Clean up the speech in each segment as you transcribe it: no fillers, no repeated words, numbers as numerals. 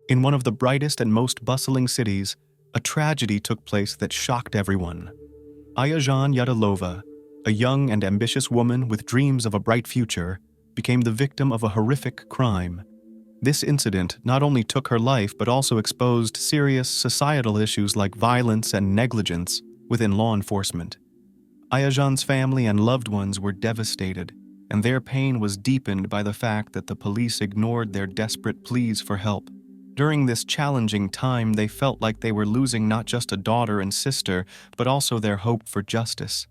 In one of the brightest and most bustling cities, a tragedy took place that shocked everyone. Aayan Yadalova, a young and ambitious woman with dreams of a bright future, became the victim of a horrific crime. This incident not only took her life but also exposed serious societal issues like violence and negligence within law enforcement. Aayan's family and loved ones were devastated, and their pain was deepened by the fact that the police ignored their desperate pleas for help. During this challenging time, they felt like they were losing not just a daughter and sister, but also their hope for justice.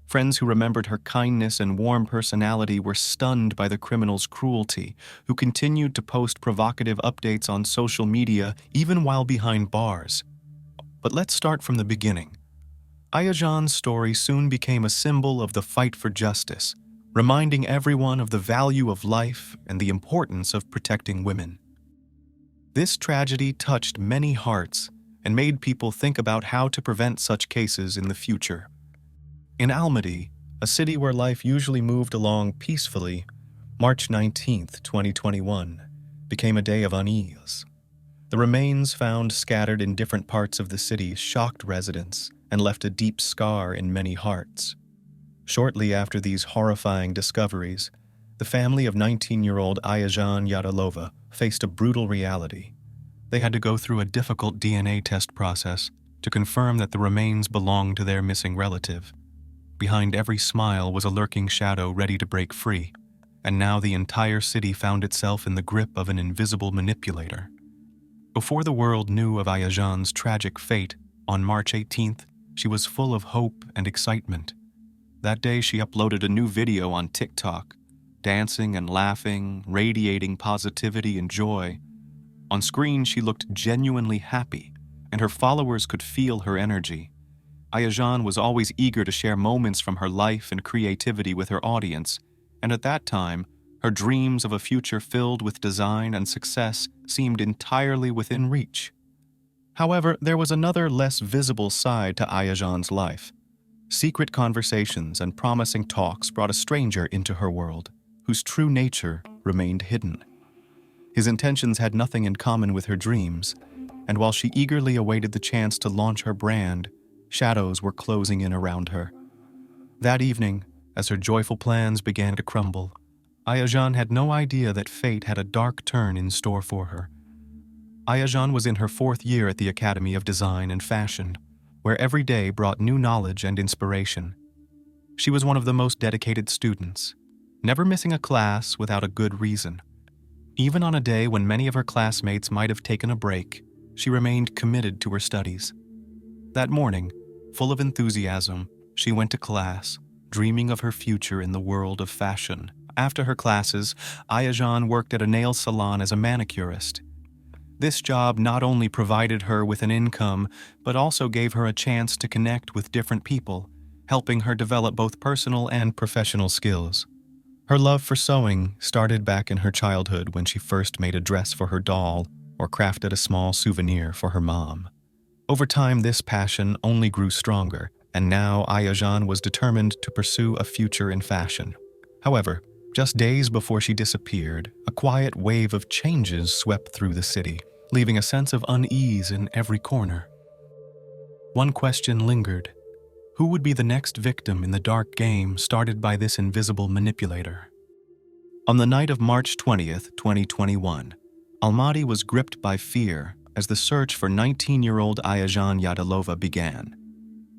Friends who remembered her kindness and warm personality were stunned by the criminal's cruelty, who continued to post provocative updates on social media even while behind bars. But let's start from the beginning. Aayan's story soon became a symbol of the fight for justice, reminding everyone of the value of life and the importance of protecting women. This tragedy touched many hearts and made people think about how to prevent such cases in the future. In Almaty, a city where life usually moved along peacefully, March 19, 2021, became a day of unease. The remains found scattered in different parts of the city shocked residents and left a deep scar in many hearts. Shortly after these horrifying discoveries, the family of 19-year-old Aayan Yadalova faced a brutal reality. They had to go through a difficult DNA test process to confirm that the remains belonged to their missing relative. Behind every smile was a lurking shadow ready to break free, and now the entire city found itself in the grip of an invisible manipulator. Before the world knew of Aayan's tragic fate, on March 18th, she was full of hope and excitement. That day she uploaded a new video on TikTok, dancing and laughing, radiating positivity and joy. On screen she looked genuinely happy, and her followers could feel her energy. Aayan was always eager to share moments from her life and creativity with her audience, and at that time, her dreams of a future filled with design and success seemed entirely within reach. However, there was another less visible side to Aayan's life. Secret conversations and promising talks brought a stranger into her world, whose true nature remained hidden. His intentions had nothing in common with her dreams, and while she eagerly awaited the chance to launch her brand, shadows were closing in around her. That evening, as her joyful plans began to crumble, Aayan had no idea that fate had a dark turn in store for her. Aayan was in her 4th year at the Academy of Design and Fashion, where every day brought new knowledge and inspiration. She was one of the most dedicated students, never missing a class without a good reason. Even on a day when many of her classmates might have taken a break, she remained committed to her studies. That morning, full of enthusiasm, she went to class, dreaming of her future in the world of fashion. After her classes, Aayan worked at a nail salon as a manicurist. This job not only provided her with an income, but also gave her a chance to connect with different people, helping her develop both personal and professional skills. Her love for sewing started back in her childhood when she first made a dress for her doll or crafted a small souvenir for her mom. Over time, this passion only grew stronger, and now Aayan was determined to pursue a future in fashion. However, just days before she disappeared, a quiet wave of changes swept through the city, leaving a sense of unease in every corner. One question lingered. Who would be the next victim in the dark game started by this invisible manipulator? On the night of March 20th, 2021, Almaty was gripped by fear as the search for 19-year-old Aayan Yadalova began.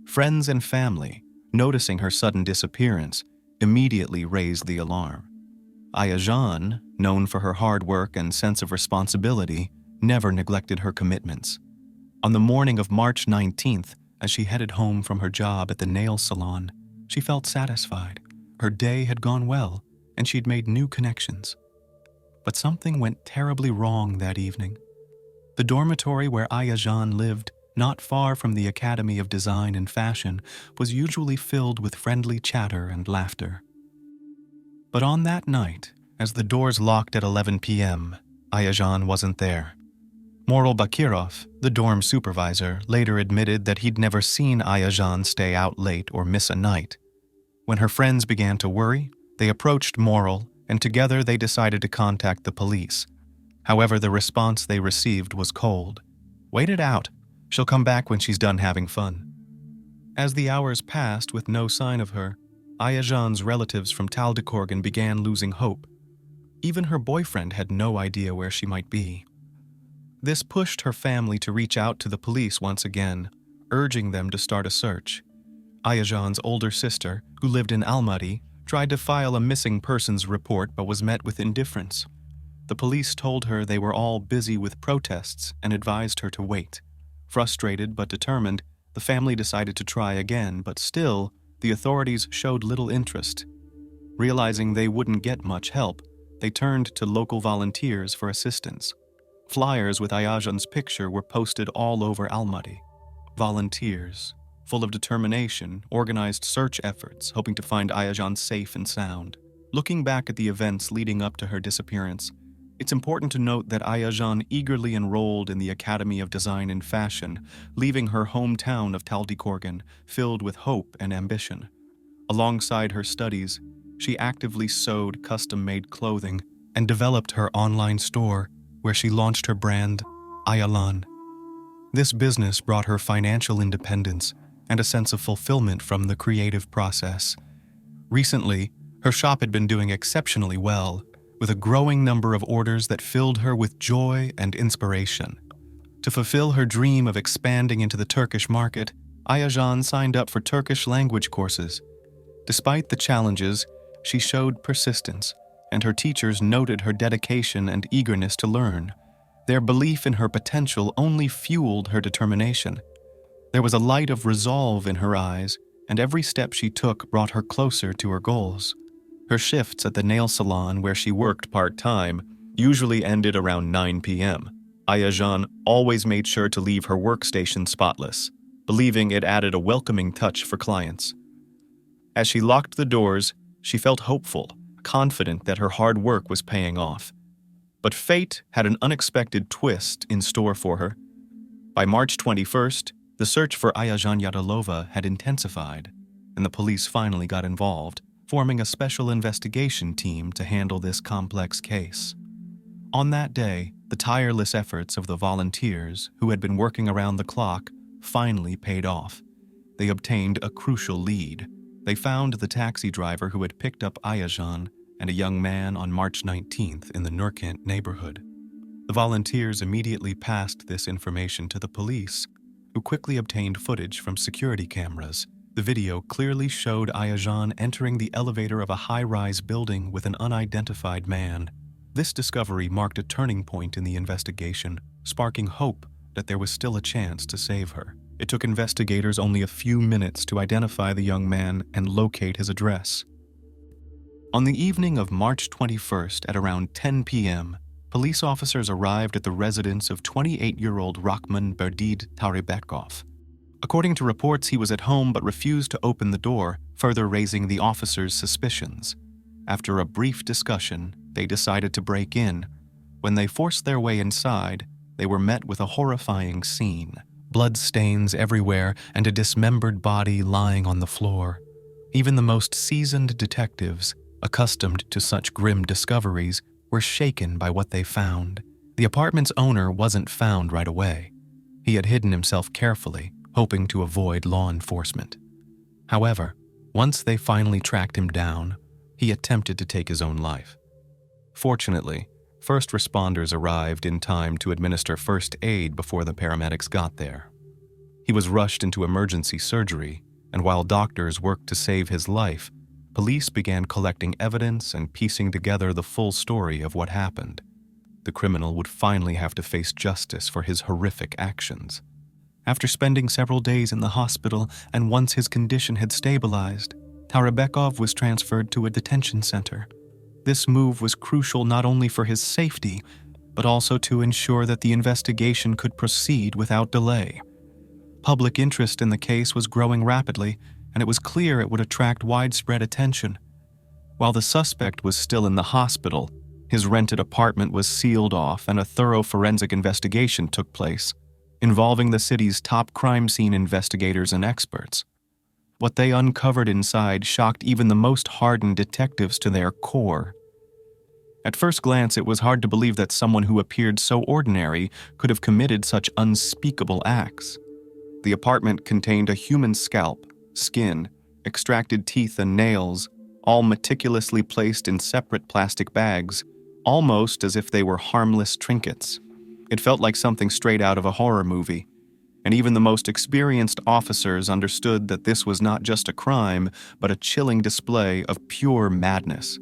Friends and family, noticing her sudden disappearance, immediately raised the alarm. Aayan, known for her hard work and sense of responsibility, never neglected her commitments. On the morning of March 19th, as she headed home from her job at the nail salon, she felt satisfied. Her day had gone well, and she'd made new connections. But something went terribly wrong that evening. The dormitory where Aayan lived, not far from the Academy of Design and Fashion, was usually filled with friendly chatter and laughter. But on that night, as the doors locked at 11 p.m., Aayan wasn't there. Moral Bakirov, the dorm supervisor, later admitted that he'd never seen Aayan stay out late or miss a night. When her friends began to worry, they approached Moral, and together they decided to contact the police. However, the response they received was cold. "Wait it out. She'll come back when she's done having fun." As the hours passed with no sign of her, Aayan's relatives from Taldykorgan began losing hope. Even her boyfriend had no idea where she might be. This pushed her family to reach out to the police once again, urging them to start a search. Aayan's older sister, who lived in Almaty, tried to file a missing persons report but was met with indifference. The police told her they were all busy with protests and advised her to wait. Frustrated but determined, the family decided to try again, but still, the authorities showed little interest. Realizing they wouldn't get much help, they turned to local volunteers for assistance. Flyers with Aayan's picture were posted all over Almaty. Volunteers, full of determination, organized search efforts, hoping to find Aayan safe and sound. Looking back at the events leading up to her disappearance, it's important to note that Aayan eagerly enrolled in the Academy of Design and Fashion, leaving her hometown of Taldykorgan filled with hope and ambition. Alongside her studies, she actively sewed custom-made clothing and developed her online store, where she launched her brand, Aayan. This business brought her financial independence and a sense of fulfillment from the creative process. Recently, her shop had been doing exceptionally well, with a growing number of orders that filled her with joy and inspiration. To fulfill her dream of expanding into the Turkish market, Aayan signed up for Turkish language courses. Despite the challenges, she showed persistence, and her teachers noted her dedication and eagerness to learn. Their belief in her potential only fueled her determination. There was a light of resolve in her eyes, and every step she took brought her closer to her goals. Her shifts at the nail salon where she worked part-time usually ended around 9 p.m. Aayan always made sure to leave her workstation spotless, believing it added a welcoming touch for clients. As she locked the doors, she felt hopeful, confident that her hard work was paying off. But fate had an unexpected twist in store for her. By March 21st, the search for Aayan Yadalova had intensified, and the police finally got involved, forming a special investigation team to handle this complex case. On that day, the tireless efforts of the volunteers who had been working around the clock finally paid off. They obtained a crucial lead. They found the taxi driver who had picked up Aayan and a young man on March 19th in the Nurkant neighborhood. The volunteers immediately passed this information to the police, who quickly obtained footage from security cameras. The video clearly showed Aayan entering the elevator of a high-rise building with an unidentified man. This discovery marked a turning point in the investigation, sparking hope that there was still a chance to save her. It took investigators only a few minutes to identify the young man and locate his address. On the evening of March 21st at around 10 p.m., police officers arrived at the residence of 28-year-old Rahman Berdid Taribekov. According to reports, he was at home but refused to open the door, further raising the officers' suspicions. After a brief discussion, they decided to break in. When they forced their way inside, they were met with a horrifying scene. Blood stains everywhere and a dismembered body lying on the floor. Even the most seasoned detectives, accustomed to such grim discoveries, were shaken by what they found. The apartment's owner wasn't found right away. He had hidden himself carefully, hoping to avoid law enforcement. However, once they finally tracked him down, he attempted to take his own life. Fortunately, first responders arrived in time to administer first aid before the paramedics got there. He was rushed into emergency surgery, and while doctors worked to save his life, police began collecting evidence and piecing together the full story of what happened. The criminal would finally have to face justice for his horrific actions. After spending several days in the hospital and once his condition had stabilized, Taribekov was transferred to a detention center. This move was crucial not only for his safety, but also to ensure that the investigation could proceed without delay. Public interest in the case was growing rapidly, and it was clear it would attract widespread attention. While the suspect was still in the hospital, his rented apartment was sealed off and a thorough forensic investigation took place, involving the city's top crime scene investigators and experts. What they uncovered inside shocked even the most hardened detectives to their core. At first glance, it was hard to believe that someone who appeared so ordinary could have committed such unspeakable acts. The apartment contained a human scalp, skin, extracted teeth and nails, all meticulously placed in separate plastic bags, almost as if they were harmless trinkets. It felt like something straight out of a horror movie, and even the most experienced officers understood that this was not just a crime, but a chilling display of pure madness.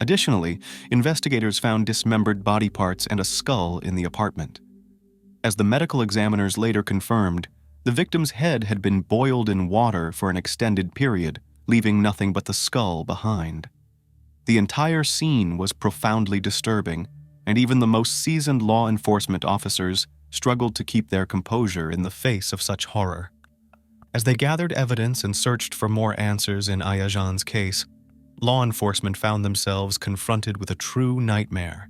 Additionally, investigators found dismembered body parts and a skull in the apartment. As the medical examiners later confirmed, the victim's head had been boiled in water for an extended period, leaving nothing but the skull behind. The entire scene was profoundly disturbing, and even the most seasoned law enforcement officers struggled to keep their composure in the face of such horror. As they gathered evidence and searched for more answers in Aayan's case, law enforcement found themselves confronted with a true nightmare.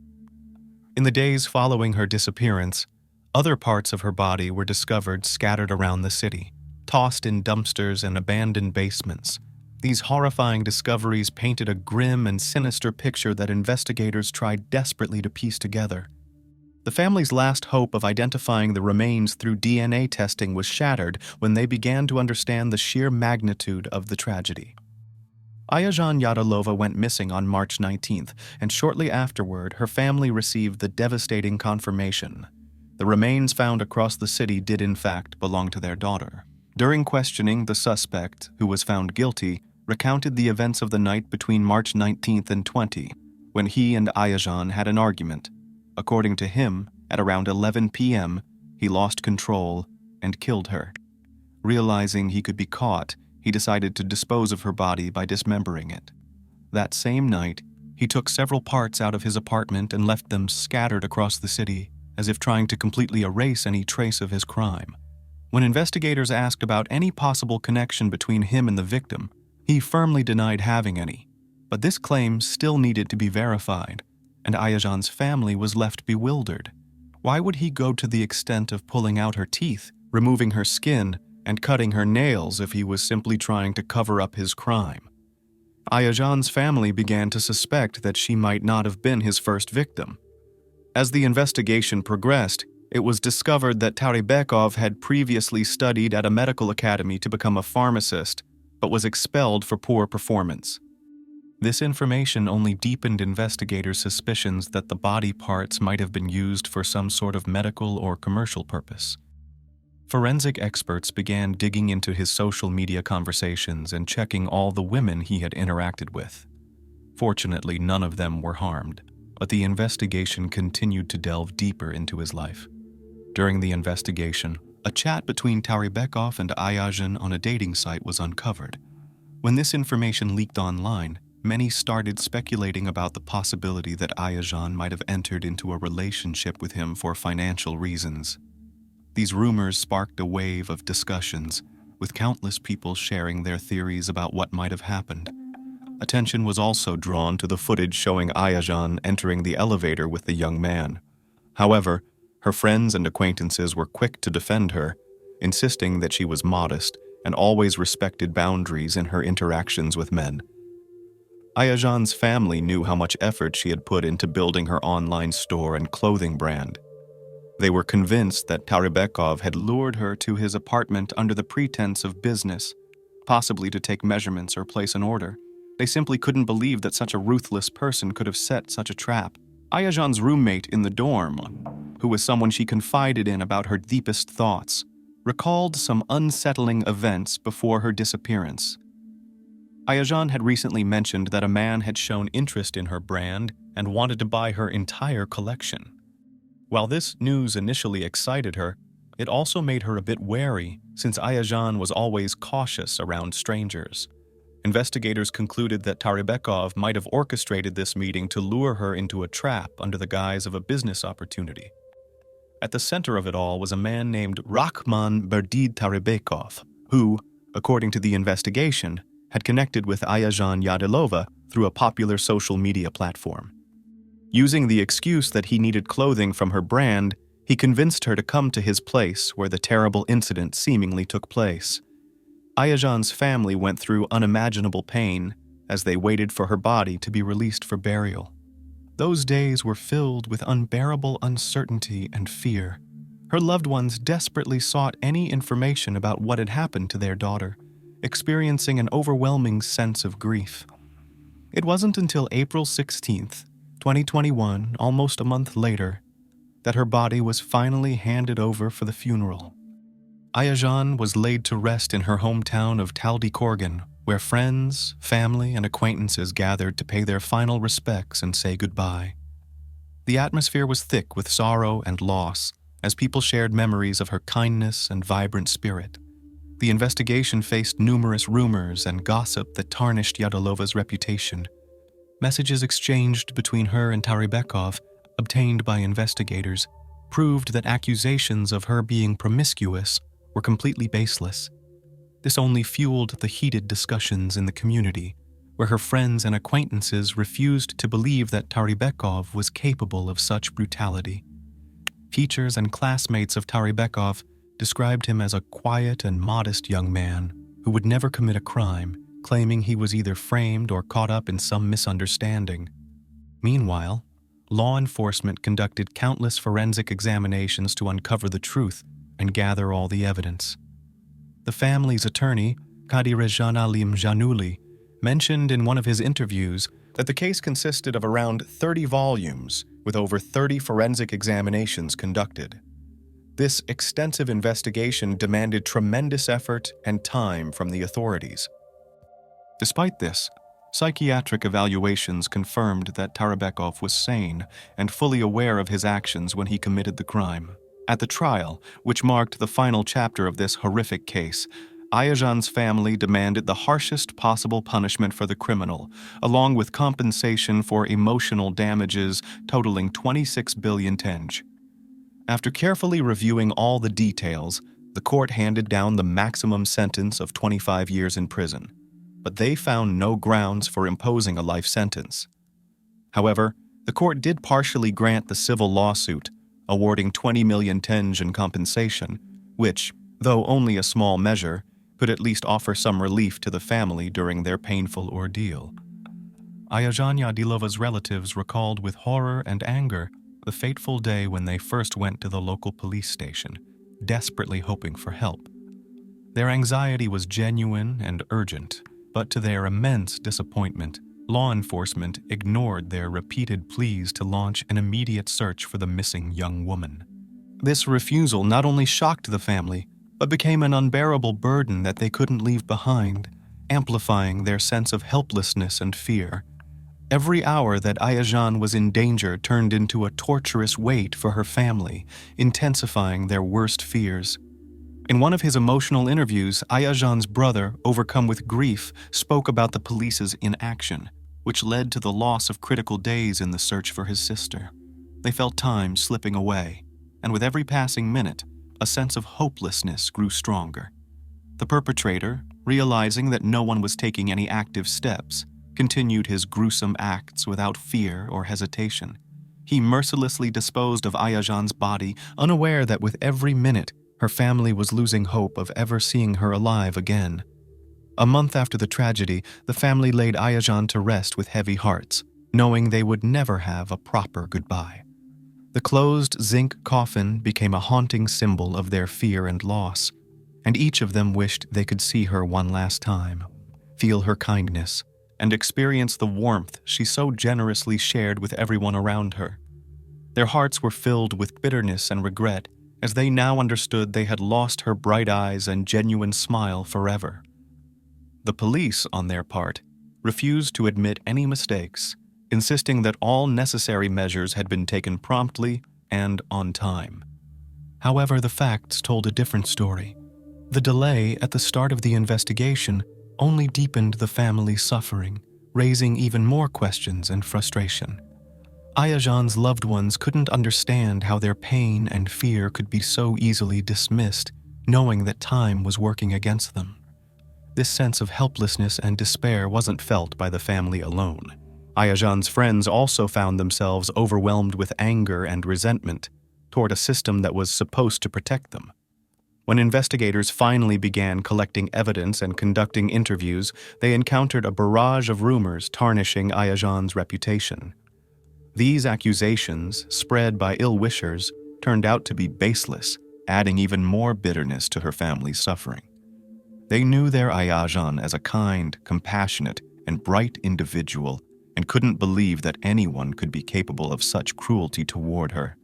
In the days following her disappearance, other parts of her body were discovered scattered around the city, tossed in dumpsters and abandoned basements. These horrifying discoveries painted a grim and sinister picture that investigators tried desperately to piece together. The family's last hope of identifying the remains through DNA testing was shattered when they began to understand the sheer magnitude of the tragedy. Aayan Yadalova went missing on March 19th, and shortly afterward, her family received the devastating confirmation. The remains found across the city did in fact belong to their daughter. During questioning, the suspect, who was found guilty, recounted the events of the night between March 19th and 20, when he and Aayan had an argument. According to him, at around 11 p.m., he lost control and killed her. Realizing he could be caught, he decided to dispose of her body by dismembering it. That same night, he took several parts out of his apartment and left them scattered across the city, as if trying to completely erase any trace of his crime. When investigators asked about any possible connection between him and the victim, he firmly denied having any. But this claim still needed to be verified, and Aayan's family was left bewildered. Why would he go to the extent of pulling out her teeth, removing her skin, and cutting her nails if he was simply trying to cover up his crime? Aayan's family began to suspect that she might not have been his first victim. As the investigation progressed, it was discovered that Tarybekov had previously studied at a medical academy to become a pharmacist, but was expelled for poor performance. This information only deepened investigators' suspicions that the body parts might have been used for some sort of medical or commercial purpose. Forensic experts began digging into his social media conversations and checking all the women he had interacted with. Fortunately, none of them were harmed, but the investigation continued to delve deeper into his life. During the investigation, a chat between Tarybekov and Aayan on a dating site was uncovered. When this information leaked online, many started speculating about the possibility that Aayan might have entered into a relationship with him for financial reasons. These rumors sparked a wave of discussions, with countless people sharing their theories about what might have happened. Attention was also drawn to the footage showing Aayan entering the elevator with the young man. However, her friends and acquaintances were quick to defend her, insisting that she was modest and always respected boundaries in her interactions with men. Aayan's family knew how much effort she had put into building her online store and clothing brand. They were convinced that Tarybekov had lured her to his apartment under the pretense of business, possibly to take measurements or place an order. They simply couldn't believe that such a ruthless person could have set such a trap. Aayan's roommate in the dorm, who was someone she confided in about her deepest thoughts, recalled some unsettling events before her disappearance. Aayan had recently mentioned that a man had shown interest in her brand and wanted to buy her entire collection. While this news initially excited her, it also made her a bit wary, since Aayan was always cautious around strangers. Investigators concluded that Tarybekov might have orchestrated this meeting to lure her into a trap under the guise of a business opportunity. At the center of it all was a man named Rakhman Berdid Tarybekov, who, according to the investigation, had connected with Aayan Yadalova through a popular social media platform. Using the excuse that he needed clothing from her brand, he convinced her to come to his place where the terrible incident seemingly took place. Aayan's family went through unimaginable pain as they waited for her body to be released for burial. Those days were filled with unbearable uncertainty and fear. Her loved ones desperately sought any information about what had happened to their daughter, experiencing an overwhelming sense of grief. It wasn't until April 16th, 2021, almost a month later, that her body was finally handed over for the funeral. Aayan was laid to rest in her hometown of Taldycorgan, where friends, family, and acquaintances gathered to pay their final respects and say goodbye. The atmosphere was thick with sorrow and loss, as people shared memories of her kindness and vibrant spirit. The investigation faced numerous rumors and gossip that tarnished Yadalova's reputation. Messages exchanged between her and Tarybekov, obtained by investigators, proved that accusations of her being promiscuous were completely baseless. This only fueled the heated discussions in the community, where her friends and acquaintances refused to believe that Tarybekov was capable of such brutality. Teachers and classmates of Tarybekov described him as a quiet and modest young man who would never commit a crime, claiming he was either framed or caught up in some misunderstanding. Meanwhile, law enforcement conducted countless forensic examinations to uncover the truth and gather all the evidence. The family's attorney, Kadirejjan Alim Januli, mentioned in one of his interviews that the case consisted of around 30 volumes with over 30 forensic examinations conducted. This extensive investigation demanded tremendous effort and time from the authorities. Despite this, psychiatric evaluations confirmed that Tarybekov was sane and fully aware of his actions when he committed the crime. At the trial, which marked the final chapter of this horrific case, Aayan's family demanded the harshest possible punishment for the criminal, along with compensation for emotional damages totaling 26 billion tenge. After carefully reviewing all the details, the court handed down the maximum sentence of 25 years in prison, but they found no grounds for imposing a life sentence. However, the court did partially grant the civil lawsuit, awarding 20 million tenge in compensation, which, though only a small measure, could at least offer some relief to the family during their painful ordeal. Aayan Yadilova's relatives recalled with horror and anger the fateful day when they first went to the local police station, desperately hoping for help. Their anxiety was genuine and urgent, but to their immense disappointment, law enforcement ignored their repeated pleas to launch an immediate search for the missing young woman. This refusal not only shocked the family, but became an unbearable burden that they couldn't leave behind, amplifying their sense of helplessness and fear. Every hour that Aayan was in danger turned into a torturous wait for her family, intensifying their worst fears. In one of his emotional interviews, Aayan's brother, overcome with grief, spoke about the police's inaction, which led to the loss of critical days in the search for his sister. They felt time slipping away, and with every passing minute, a sense of hopelessness grew stronger. The perpetrator, realizing that no one was taking any active steps, continued his gruesome acts without fear or hesitation. He mercilessly disposed of Aayan's body, unaware that with every minute, her family was losing hope of ever seeing her alive again. A month after the tragedy, the family laid Aayan to rest with heavy hearts, knowing they would never have a proper goodbye. The closed zinc coffin became a haunting symbol of their fear and loss, and each of them wished they could see her one last time, feel her kindness, and experience the warmth she so generously shared with everyone around her. Their hearts were filled with bitterness and regret, as they now understood they had lost her bright eyes and genuine smile forever. The police, on their part, refused to admit any mistakes, insisting that all necessary measures had been taken promptly and on time. However, the facts told a different story. The delay at the start of the investigation only deepened the family's suffering, raising even more questions and frustration. Aayan's loved ones couldn't understand how their pain and fear could be so easily dismissed, knowing that time was working against them. This sense of helplessness and despair wasn't felt by the family alone. Aayan's friends also found themselves overwhelmed with anger and resentment toward a system that was supposed to protect them. When investigators finally began collecting evidence and conducting interviews, they encountered a barrage of rumors tarnishing Aayan's reputation. These accusations, spread by ill-wishers, turned out to be baseless, adding even more bitterness to her family's suffering. They knew their Aayan as a kind, compassionate, and bright individual and couldn't believe that anyone could be capable of such cruelty toward her.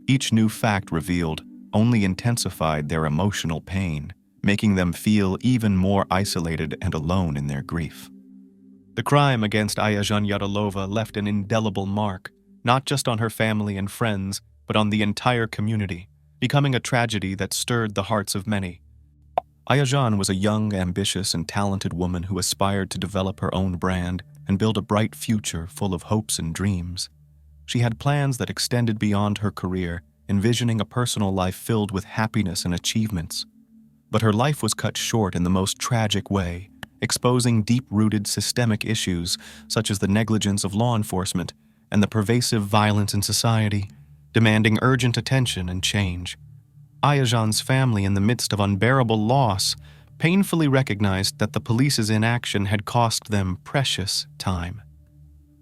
Each new fact revealed only intensified their emotional pain, making them feel even more isolated and alone in their grief. The crime against Aayan Yadalova left an indelible mark, not just on her family and friends, but on the entire community, becoming a tragedy that stirred the hearts of many. Aayan was a young, ambitious, and talented woman who aspired to develop her own brand and build a bright future full of hopes and dreams. She had plans that extended beyond her career, envisioning a personal life filled with happiness and achievements. But her life was cut short in the most tragic way, exposing deep-rooted systemic issues such as the negligence of law enforcement and the pervasive violence in society, demanding urgent attention and change. Aayan's family, in the midst of unbearable loss, painfully recognized that the police's inaction had cost them precious time.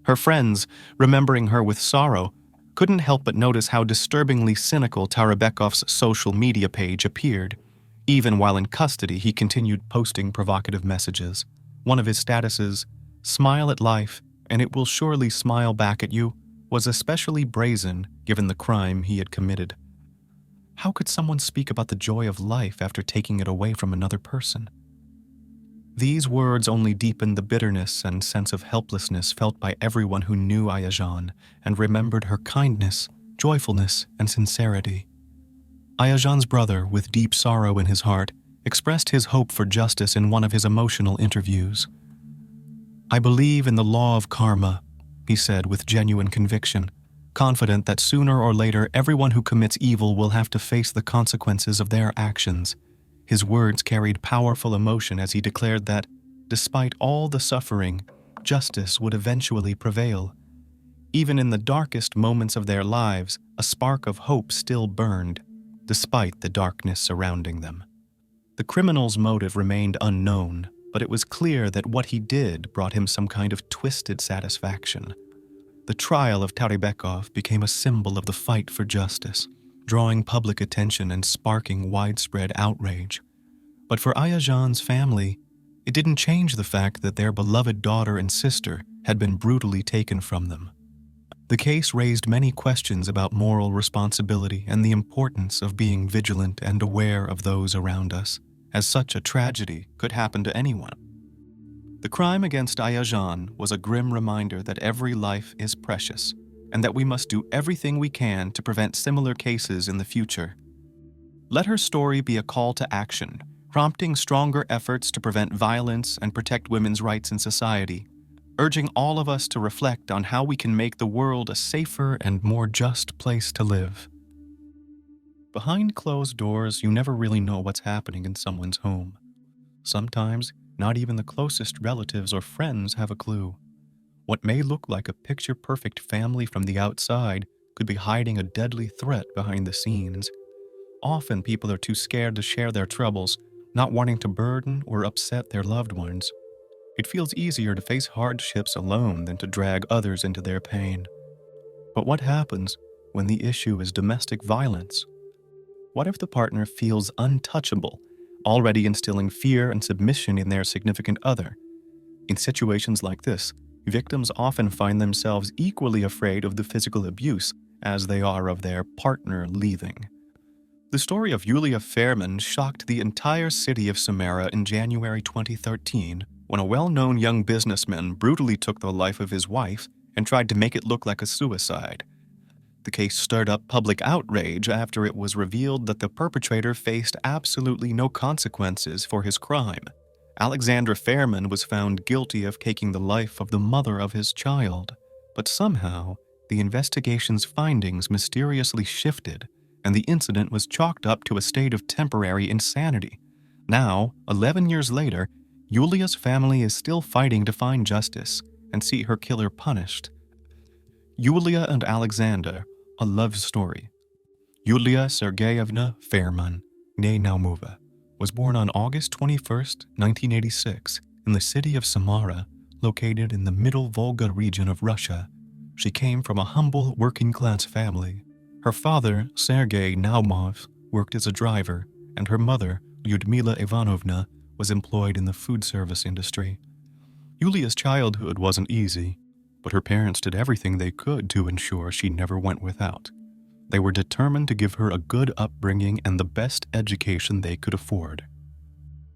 Her friends, remembering her with sorrow, couldn't help but notice how disturbingly cynical Tarabekov's social media page appeared. Even while in custody, he continued posting provocative messages. One of his statuses, "Smile at life, and it will surely smile back at you," was especially brazen given the crime he had committed. How could someone speak about the joy of life after taking it away from another person? These words only deepened the bitterness and sense of helplessness felt by everyone who knew Aayan and remembered her kindness, joyfulness, and sincerity. Aayan's brother, with deep sorrow in his heart, expressed his hope for justice in one of his emotional interviews. "I believe in the law of karma," he said with genuine conviction, confident that sooner or later everyone who commits evil will have to face the consequences of their actions. His words carried powerful emotion as he declared that, despite all the suffering, justice would eventually prevail. Even in the darkest moments of their lives, a spark of hope still burned, despite the darkness surrounding them. The criminal's motive remained unknown, but it was clear that what he did brought him some kind of twisted satisfaction. The trial of Tarabekov became a symbol of the fight for justice, drawing public attention and sparking widespread outrage. But for Aayan's family, it didn't change the fact that their beloved daughter and sister had been brutally taken from them. The case raised many questions about moral responsibility and the importance of being vigilant and aware of those around us, as such a tragedy could happen to anyone. The crime against Aayan was a grim reminder that every life is precious, and that we must do everything we can to prevent similar cases in the future. Let her story be a call to action, prompting stronger efforts to prevent violence and protect women's rights in society, urging all of us to reflect on how we can make the world a safer and more just place to live. Behind closed doors, you never really know what's happening in someone's home. Sometimes, not even the closest relatives or friends have a clue. What may look like a picture-perfect family from the outside could be hiding a deadly threat behind the scenes. Often people are too scared to share their troubles, not wanting to burden or upset their loved ones. It feels easier to face hardships alone than to drag others into their pain. But what happens when the issue is domestic violence? What if the partner feels untouchable, already instilling fear and submission in their significant other? In situations like this, victims often find themselves equally afraid of the physical abuse as they are of their partner leaving. The story of Yulia Fairman shocked the entire city of Samara in January 2013 when a well-known young businessman brutally took the life of his wife and tried to make it look like a suicide. The case stirred up public outrage after it was revealed that the perpetrator faced absolutely no consequences for his crime. Alexandra Fairman was found guilty of taking the life of the mother of his child, but somehow the investigation's findings mysteriously shifted, and the incident was chalked up to a state of temporary insanity. Now, 11 years later, Yulia's family is still fighting to find justice and see her killer punished. Yulia and Alexander, a love story. Yulia Sergeyevna Fairman, née Naumova, was born on August 21, 1986, in the city of Samara, located in the Middle Volga region of Russia. She came from a humble working-class family. Her father, Sergei Naumov, worked as a driver, and her mother, Lyudmila Ivanovna, was employed in the food service industry. Yulia's childhood wasn't easy, but her parents did everything they could to ensure she never went without. They were determined to give her a good upbringing and the best education they could afford.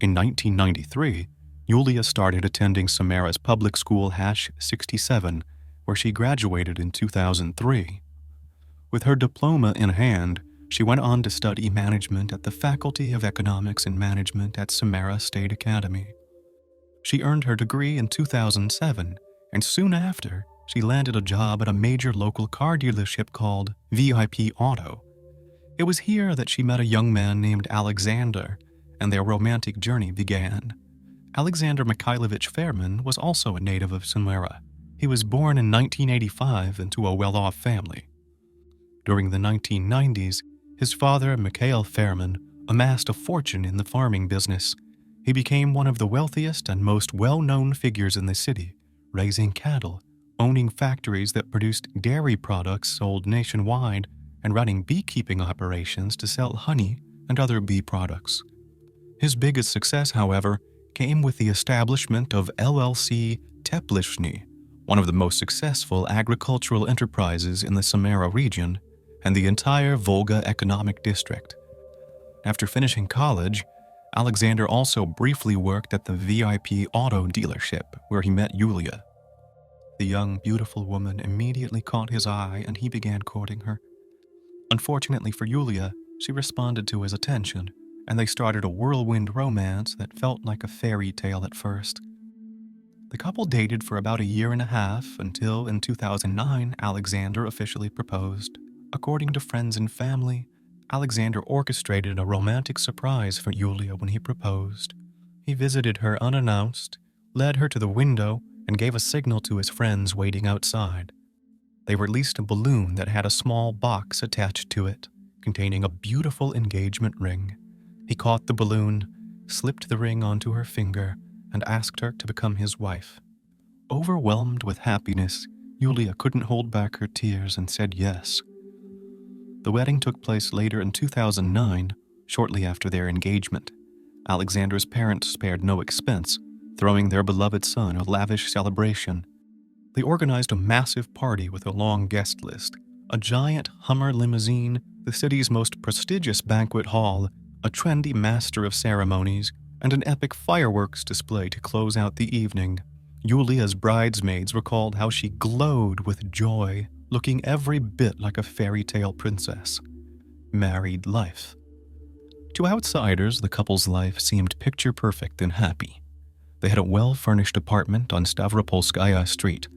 In 1993, Yulia started attending Samara's public school #67, where she graduated in 2003. With her diploma in hand, she went on to study management at the Faculty of Economics and Management at Samara State Academy. She earned her degree in 2007, and soon after, she landed a job at a major local car dealership called VIP Auto. It was here that she met a young man named Alexander, and their romantic journey began. Alexander Mikhailovich Fairman was also a native of Samara. He was born in 1985 into a well-off family. During the 1990s, his father, Mikhail Fairman, amassed a fortune in the farming business. He became one of the wealthiest and most well-known figures in the city, raising cattle, owning factories that produced dairy products sold nationwide, and running beekeeping operations to sell honey and other bee products. His biggest success, however, came with the establishment of LLC Teplishny, one of the most successful agricultural enterprises in the Samara region and the entire Volga economic district. After finishing college, Alexander also briefly worked at the VIP auto dealership where he met Yulia. The young, beautiful woman immediately caught his eye and he began courting her. Unfortunately for Yulia, she responded to his attention, and they started a whirlwind romance that felt like a fairy tale at first. The couple dated for about a year and a half until, in 2009, Alexander officially proposed. According to friends and family, Alexander orchestrated a romantic surprise for Yulia when he proposed. He visited her unannounced, led her to the window, and gave a signal to his friends waiting outside. They released a balloon that had a small box attached to it, containing a beautiful engagement ring. He caught the balloon, slipped the ring onto her finger, and asked her to become his wife. Overwhelmed with happiness, Yulia couldn't hold back her tears and said yes. The wedding took place later in 2009, shortly after their engagement. Alexander's parents spared no expense, throwing their beloved son a lavish celebration. They organized a massive party with a long guest list, a giant Hummer limousine, the city's most prestigious banquet hall, a trendy master of ceremonies, and an epic fireworks display to close out the evening. Yulia's bridesmaids recalled how she glowed with joy, looking every bit like a fairy tale princess. Married life. To outsiders, the couple's life seemed picture perfect and happy. They had a well-furnished apartment on Stavropolskaya Street,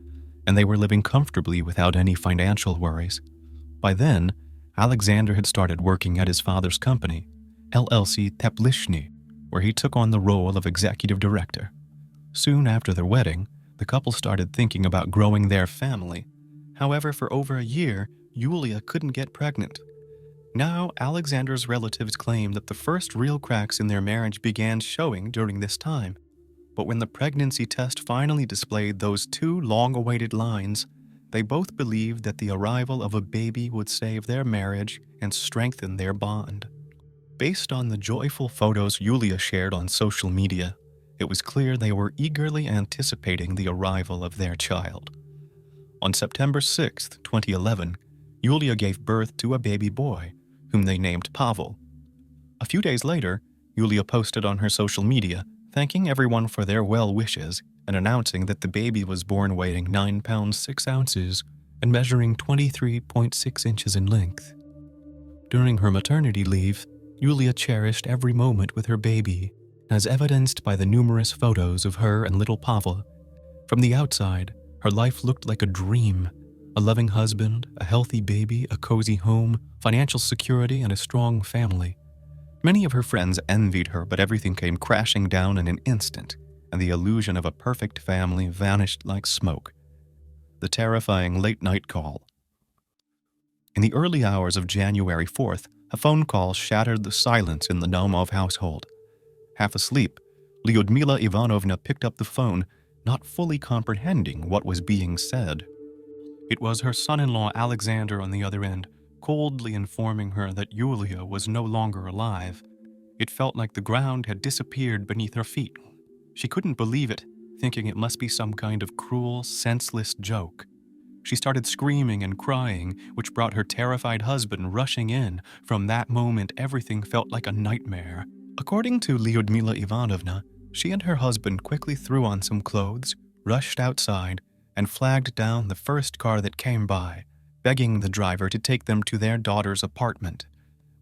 and they were living comfortably without any financial worries. By then, Alexander had started working at his father's company, LLC Teplishny, where he took on the role of executive director. Soon after their wedding, the couple started thinking about growing their family. However, for over a year, Yulia couldn't get pregnant. Now, Alexander's relatives claim that the first real cracks in their marriage began showing during this time. But when the pregnancy test finally displayed those two long-awaited lines, they both believed that the arrival of a baby would save their marriage and strengthen their bond. Based on the joyful photos Yulia shared on social media, it was clear they were eagerly anticipating the arrival of their child. On September 6, 2011, Yulia gave birth to a baby boy, whom they named Pavel. A few days later, Yulia posted on her social media, thanking everyone for their well wishes and announcing that the baby was born weighing 9 pounds 6 ounces and measuring 23.6 inches in length. During her maternity leave, Yulia cherished every moment with her baby, as evidenced by the numerous photos of her and little Pavel. From the outside, her life looked like a dream. A loving husband, a healthy baby, a cozy home, financial security, and a strong family. Many of her friends envied her, but everything came crashing down in an instant, and the illusion of a perfect family vanished like smoke. The terrifying late-night call. In the early hours of January 4th, a phone call shattered the silence in the Naumov household. Half asleep, Lyudmila Ivanovna picked up the phone, not fully comprehending what was being said. It was her son-in-law Alexander on the other end, coldly informing her that Yulia was no longer alive. It felt like the ground had disappeared beneath her feet. She couldn't believe it, thinking it must be some kind of cruel, senseless joke. She started screaming and crying, which brought her terrified husband rushing in. From that moment, everything felt like a nightmare. According to Lyudmila Ivanovna, she and her husband quickly threw on some clothes, rushed outside, and flagged down the first car that came by, begging the driver to take them to their daughter's apartment.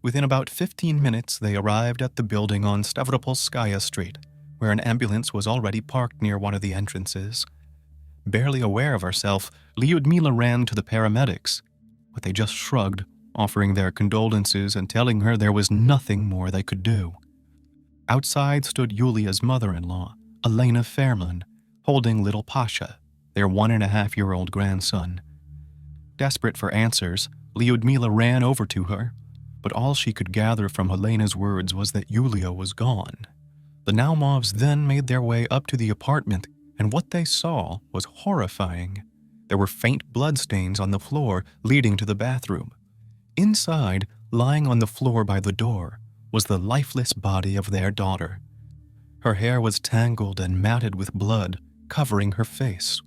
Within about 15 minutes, they arrived at the building on Stavropolskaya Street, where an ambulance was already parked near one of the entrances. Barely aware of herself, Lyudmila ran to the paramedics, but they just shrugged, offering their condolences and telling her there was nothing more they could do. Outside stood Yulia's mother-in-law, Elena Fairman, holding little Pasha, their 1.5-year-old grandson. Desperate for answers, Lyudmila ran over to her, but all she could gather from Elena's words was that Yulia was gone. The Naumovs then made their way up to the apartment, and what they saw was horrifying. There were faint bloodstains on the floor leading to the bathroom. Inside, lying on the floor by the door, was the lifeless body of their daughter. Her hair was tangled and matted with blood, covering her face.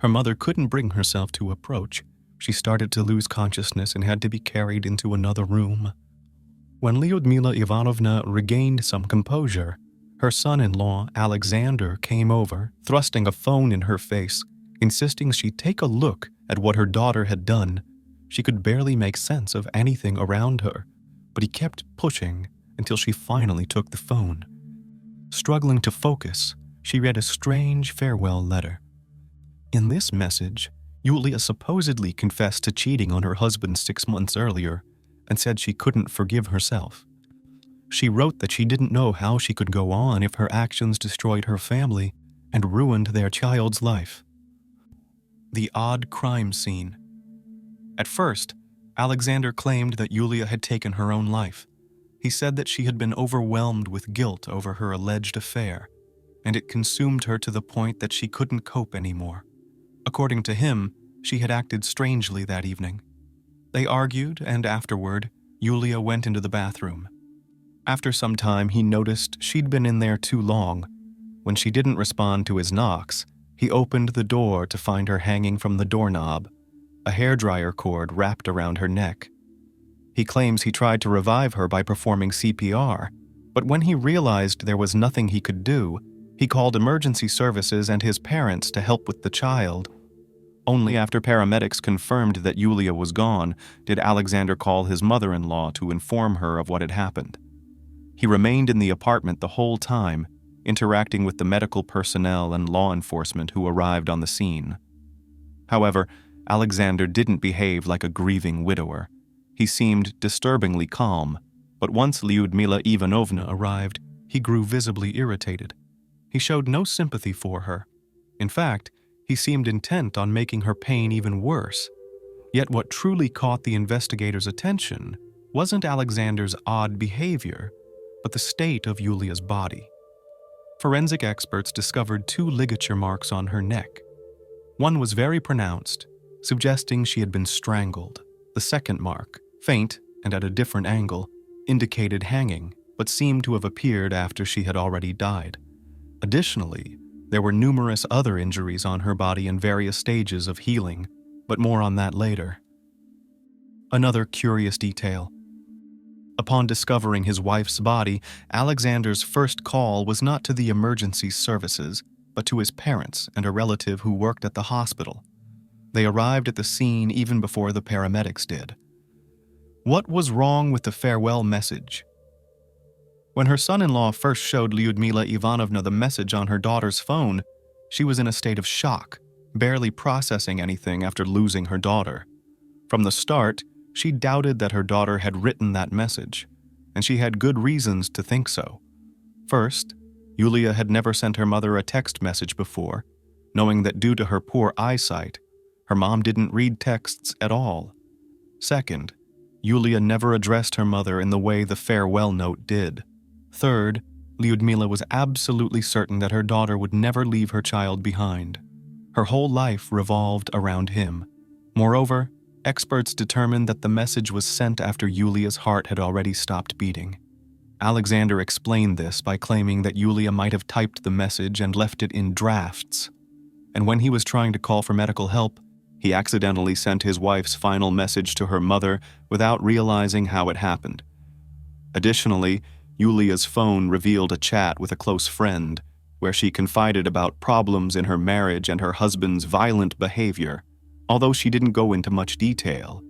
Her mother couldn't bring herself to approach. She started to lose consciousness and had to be carried into another room. When Lyudmila Ivanovna regained some composure, her son-in-law, Alexander, came over, thrusting a phone in her face, insisting she take a look at what her daughter had done. She could barely make sense of anything around her, but he kept pushing until she finally took the phone. Struggling to focus, she read a strange farewell letter. In this message, Yulia supposedly confessed to cheating on her husband 6 months earlier and said she couldn't forgive herself. She wrote that she didn't know how she could go on if her actions destroyed her family and ruined their child's life. The odd crime scene. At first, Alexander claimed that Yulia had taken her own life. He said that she had been overwhelmed with guilt over her alleged affair, and it consumed her to the point that she couldn't cope anymore. According to him, she had acted strangely that evening. They argued, and afterward, Yulia went into the bathroom. After some time, he noticed she'd been in there too long. When she didn't respond to his knocks, he opened the door to find her hanging from the doorknob, a hairdryer cord wrapped around her neck. He claims he tried to revive her by performing CPR, but when he realized there was nothing he could do, he called emergency services and his parents to help with the child. Only after paramedics confirmed that Yulia was gone did Alexander call his mother-in-law to inform her of what had happened. He remained in the apartment the whole time, interacting with the medical personnel and law enforcement who arrived on the scene. However, Alexander didn't behave like a grieving widower. He seemed disturbingly calm, but once Lyudmila Ivanovna arrived, he grew visibly irritated. He showed no sympathy for her. In fact, he seemed intent on making her pain even worse. Yet what truly caught the investigators' attention wasn't Alexander's odd behavior, but the state of Yulia's body. Forensic experts discovered 2 ligature marks on her neck. One was very pronounced, suggesting she had been strangled. The second mark, faint and at a different angle, indicated hanging, but seemed to have appeared after she had already died. Additionally, there were numerous other injuries on her body in various stages of healing, but more on that later. Another curious detail. Upon discovering his wife's body, Alexander's first call was not to the emergency services, but to his parents and a relative who worked at the hospital. They arrived at the scene even before the paramedics did. What was wrong with the farewell message? When her son-in-law first showed Lyudmila Ivanovna the message on her daughter's phone, she was in a state of shock, barely processing anything after losing her daughter. From the start, she doubted that her daughter had written that message, and she had good reasons to think so. First, Yulia had never sent her mother a text message before, knowing that due to her poor eyesight, her mom didn't read texts at all. Second, Yulia never addressed her mother in the way the farewell note did. Third, Lyudmila was absolutely certain that her daughter would never leave her child behind. Her whole life revolved around him. Moreover, experts determined that the message was sent after Yulia's heart had already stopped beating. Alexander explained this by claiming that Yulia might have typed the message and left it in drafts. And when he was trying to call for medical help, he accidentally sent his wife's final message to her mother without realizing how it happened. Additionally, Yulia's phone revealed a chat with a close friend, where she confided about problems in her marriage and her husband's violent behavior. Although she didn't go into much detail,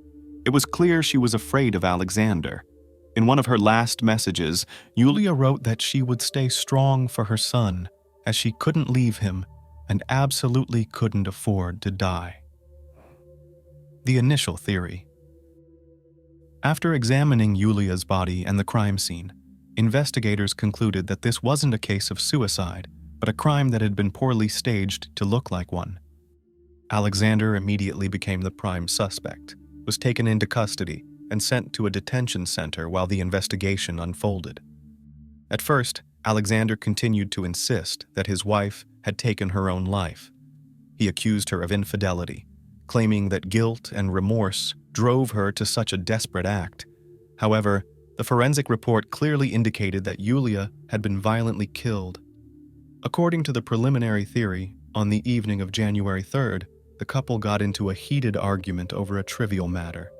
it was clear she was afraid of Alexander. In one of her last messages, Yulia wrote that she would stay strong for her son, as she couldn't leave him and absolutely couldn't afford to die. The initial theory. After examining Yulia's body and the crime scene, investigators concluded that this wasn't a case of suicide, but a crime that had been poorly staged to look like one. Alexander immediately became the prime suspect, was taken into custody, and sent to a detention center while the investigation unfolded. At first, Alexander continued to insist that his wife had taken her own life. He accused her of infidelity, claiming that guilt and remorse drove her to such a desperate act. However, the forensic report clearly indicated that Yulia had been violently killed. According to the preliminary theory, on the evening of January 3rd, the couple got into a heated argument over a trivial matter.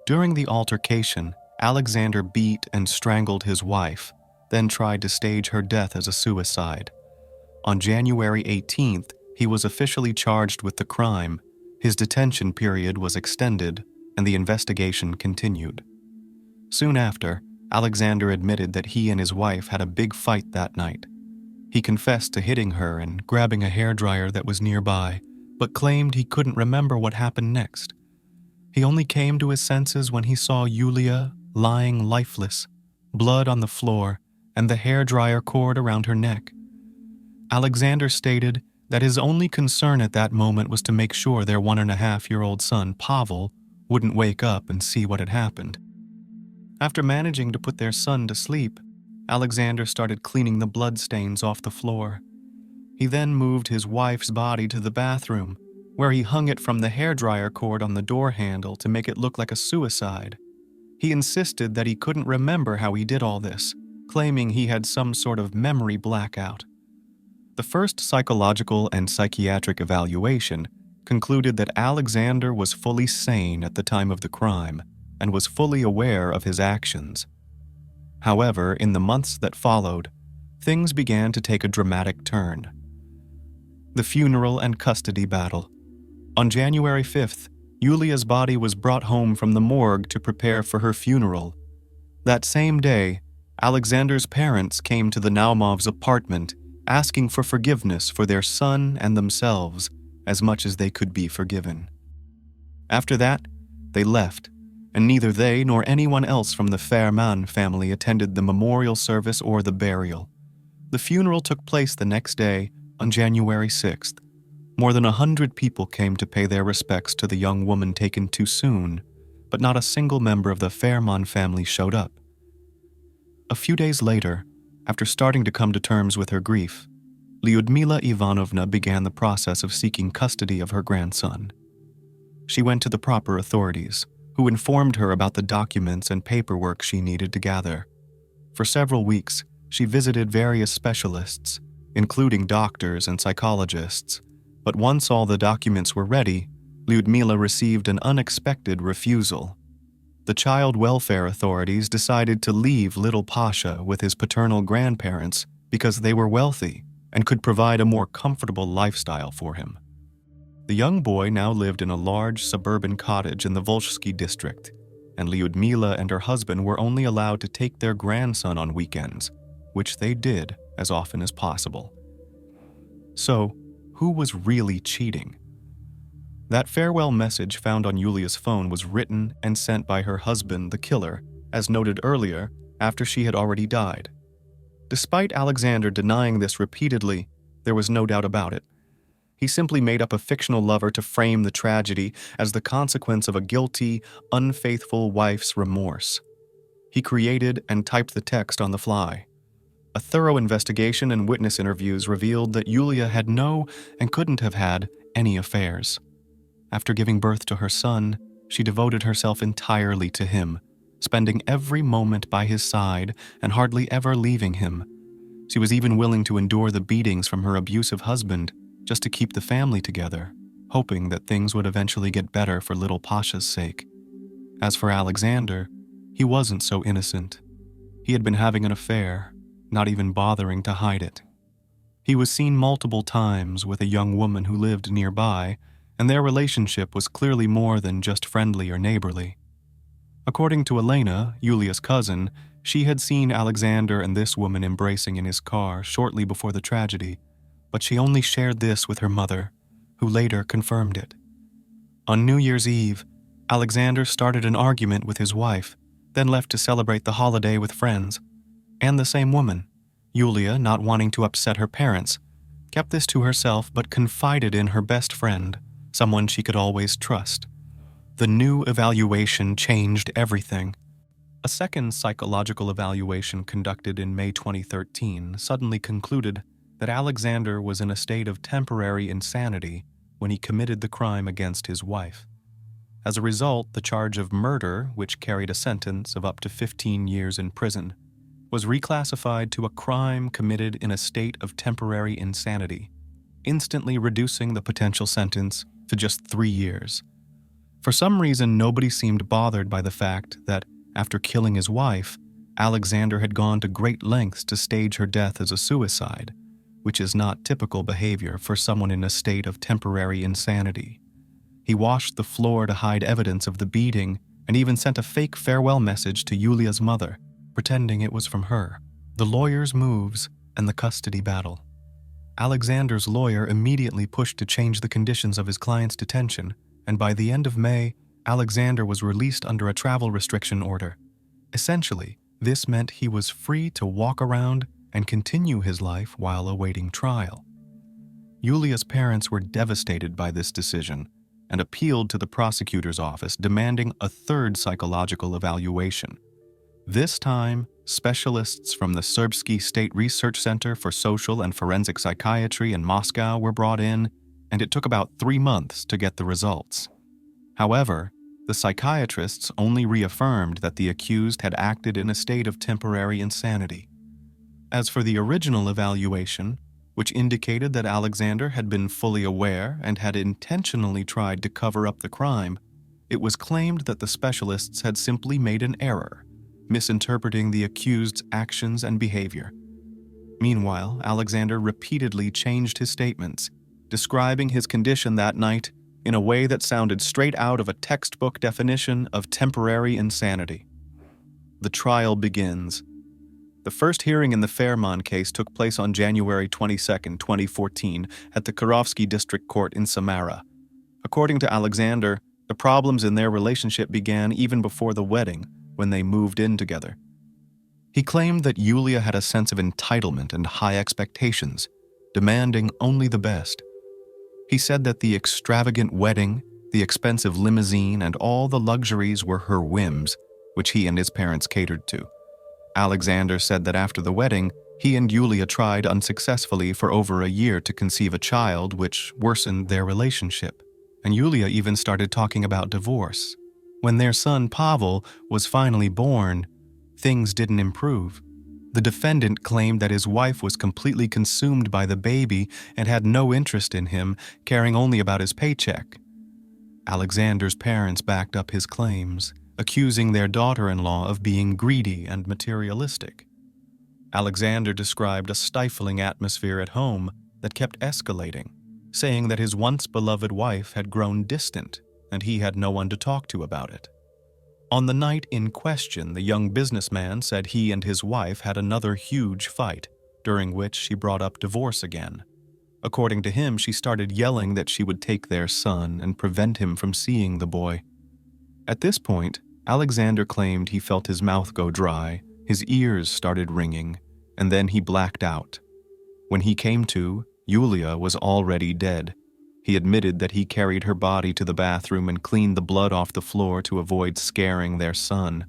During the altercation, Alexander beat and strangled his wife, then tried to stage her death as a suicide. On January 18th, he was officially charged with the crime. His detention period was extended, and the investigation continued. Soon after, Alexander admitted that he and his wife had a big fight that night. He confessed to hitting her and grabbing a hairdryer that was nearby, but claimed he couldn't remember what happened next. He only came to his senses when he saw Yulia lying lifeless, blood on the floor, and the hairdryer cord around her neck. Alexander stated that his only concern at that moment was to make sure their 1.5-year-old son, Pavel, wouldn't wake up and see what had happened. After managing to put their son to sleep, Alexander started cleaning the bloodstains off the floor. He then moved his wife's body to the bathroom, where he hung it from the hairdryer cord on the door handle to make it look like a suicide. He insisted that he couldn't remember how he did all this, claiming he had some sort of memory blackout. The first psychological and psychiatric evaluation concluded that Alexander was fully sane at the time of the crime and was fully aware of his actions. However, in the months that followed, things began to take a dramatic turn. The funeral and custody battle. On January 5th, Yulia's body was brought home from the morgue to prepare for her funeral. That same day, Alexander's parents came to the Naumovs' apartment asking for forgiveness for their son and themselves as much as they could be forgiven. After that, they left, and neither they nor anyone else from the Fairman family attended the memorial service or the burial. The funeral took place the next day, on January 6th. More than 100 people came to pay their respects to the young woman taken too soon, but not a single member of the Fairman family showed up. A few days later, after starting to come to terms with her grief, Lyudmila Ivanovna began the process of seeking custody of her grandson. She went to the proper authorities, who informed her about the documents and paperwork she needed to gather. For several weeks, she visited various specialists, including doctors and psychologists, but once all the documents were ready, Lyudmila received an unexpected refusal. The child welfare authorities decided to leave little Pasha with his paternal grandparents because they were wealthy and could provide a more comfortable lifestyle for him. The young boy now lived in a large suburban cottage in the Volsky district, and Lyudmila and her husband were only allowed to take their grandson on weekends, which they did as often as possible. So, who was really cheating? That farewell message found on Yulia's phone was written and sent by her husband, the killer, as noted earlier, after she had already died. Despite Alexander denying this repeatedly, there was no doubt about it. He simply made up a fictional lover to frame the tragedy as the consequence of a guilty, unfaithful wife's remorse. He created and typed the text on the fly. A thorough investigation and witness interviews revealed that Yulia had no and couldn't have had any affairs. After giving birth to her son, she devoted herself entirely to him, spending every moment by his side and hardly ever leaving him. She was even willing to endure the beatings from her abusive husband just to keep the family together, hoping that things would eventually get better for little Pasha's sake. As for Alexander, he wasn't so innocent. He had been having an affair, not even bothering to hide it. He was seen multiple times with a young woman who lived nearby, and their relationship was clearly more than just friendly or neighborly. According to Elena, Yulia's cousin, she had seen Alexander and this woman embracing in his car shortly before the tragedy, but she only shared this with her mother, who later confirmed it. On New Year's Eve, Alexander started an argument with his wife, then left to celebrate the holiday with friends. And the same woman, Yulia, not wanting to upset her parents, kept this to herself but confided in her best friend, someone she could always trust. The new evaluation changed everything. A second psychological evaluation conducted in May 2013 suddenly concluded that Alexander was in a state of temporary insanity when he committed the crime against his wife. As a result, the charge of murder, which carried a sentence of up to 15 years in prison, was reclassified to a crime committed in a state of temporary insanity, instantly reducing the potential sentence to just 3 years. For some reason, nobody seemed bothered by the fact that, after killing his wife, Alexander had gone to great lengths to stage her death as a suicide, which is not typical behavior for someone in a state of temporary insanity. He washed the floor to hide evidence of the beating and even sent a fake farewell message to Yulia's mother, pretending it was from her. The lawyer's moves and the custody battle. Alexander's lawyer immediately pushed to change the conditions of his client's detention, and by the end of May, Alexander was released under a travel restriction order. Essentially, this meant he was free to walk around and continue his life while awaiting trial. Yulia's parents were devastated by this decision and appealed to the prosecutor's office, demanding a third psychological evaluation. This time, specialists from the Serbsky State Research Center for Social and Forensic Psychiatry in Moscow were brought in, and it took about 3 months to get the results. However, the psychiatrists only reaffirmed that the accused had acted in a state of temporary insanity. As for the original evaluation, which indicated that Alexander had been fully aware and had intentionally tried to cover up the crime, it was claimed that the specialists had simply made an error, misinterpreting the accused's actions and behavior. Meanwhile, Alexander repeatedly changed his statements, describing his condition that night in a way that sounded straight out of a textbook definition of temporary insanity. The trial begins. The first hearing in the Fairmont case took place on January 22, 2014, at the Kirovsky District Court in Samara. According to Alexander, the problems in their relationship began even before the wedding, when they moved in together. He claimed that Yulia had a sense of entitlement and high expectations, demanding only the best. He said that the extravagant wedding, the expensive limousine, and all the luxuries were her whims, which he and his parents catered to. Alexander said that after the wedding, he and Yulia tried unsuccessfully for over a year to conceive a child, which worsened their relationship. And Yulia even started talking about divorce. When their son Pavel was finally born, things didn't improve. The defendant claimed that his wife was completely consumed by the baby and had no interest in him, caring only about his paycheck. Alexander's parents backed up his claims, accusing their daughter-in-law of being greedy and materialistic. Alexander described a stifling atmosphere at home that kept escalating, saying that his once beloved wife had grown distant and he had no one to talk to about it. On the night in question, the young businessman said he and his wife had another huge fight, during which she brought up divorce again. According to him, she started yelling that she would take their son and prevent him from seeing the boy. At this point, Alexander claimed he felt his mouth go dry, his ears started ringing, and then he blacked out. When he came to, Yulia was already dead. He admitted that he carried her body to the bathroom and cleaned the blood off the floor to avoid scaring their son,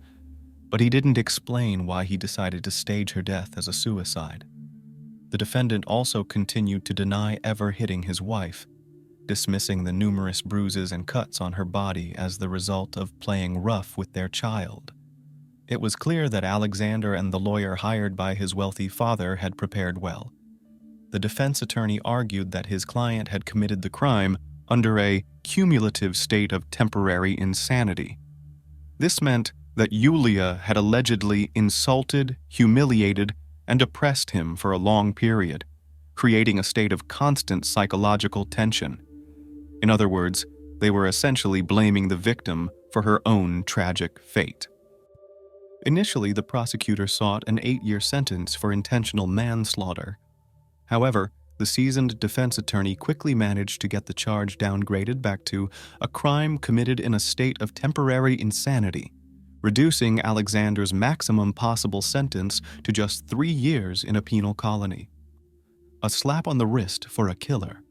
but he didn't explain why he decided to stage her death as a suicide. The defendant also continued to deny ever hitting his wife. dismissing the numerous bruises and cuts on her body as the result of playing rough with their child. It was clear that Alexander and the lawyer hired by his wealthy father had prepared well. The defense attorney argued that his client had committed the crime under a cumulative state of temporary insanity. This meant that Yulia had allegedly insulted, humiliated, and oppressed him for a long period, creating a state of constant psychological tension. In other words, they were essentially blaming the victim for her own tragic fate. Initially, the prosecutor sought an 8-year sentence for intentional manslaughter. However, the seasoned defense attorney quickly managed to get the charge downgraded back to a crime committed in a state of temporary insanity, reducing Alexander's maximum possible sentence to just 3 years in a penal colony. A slap on the wrist for a killer.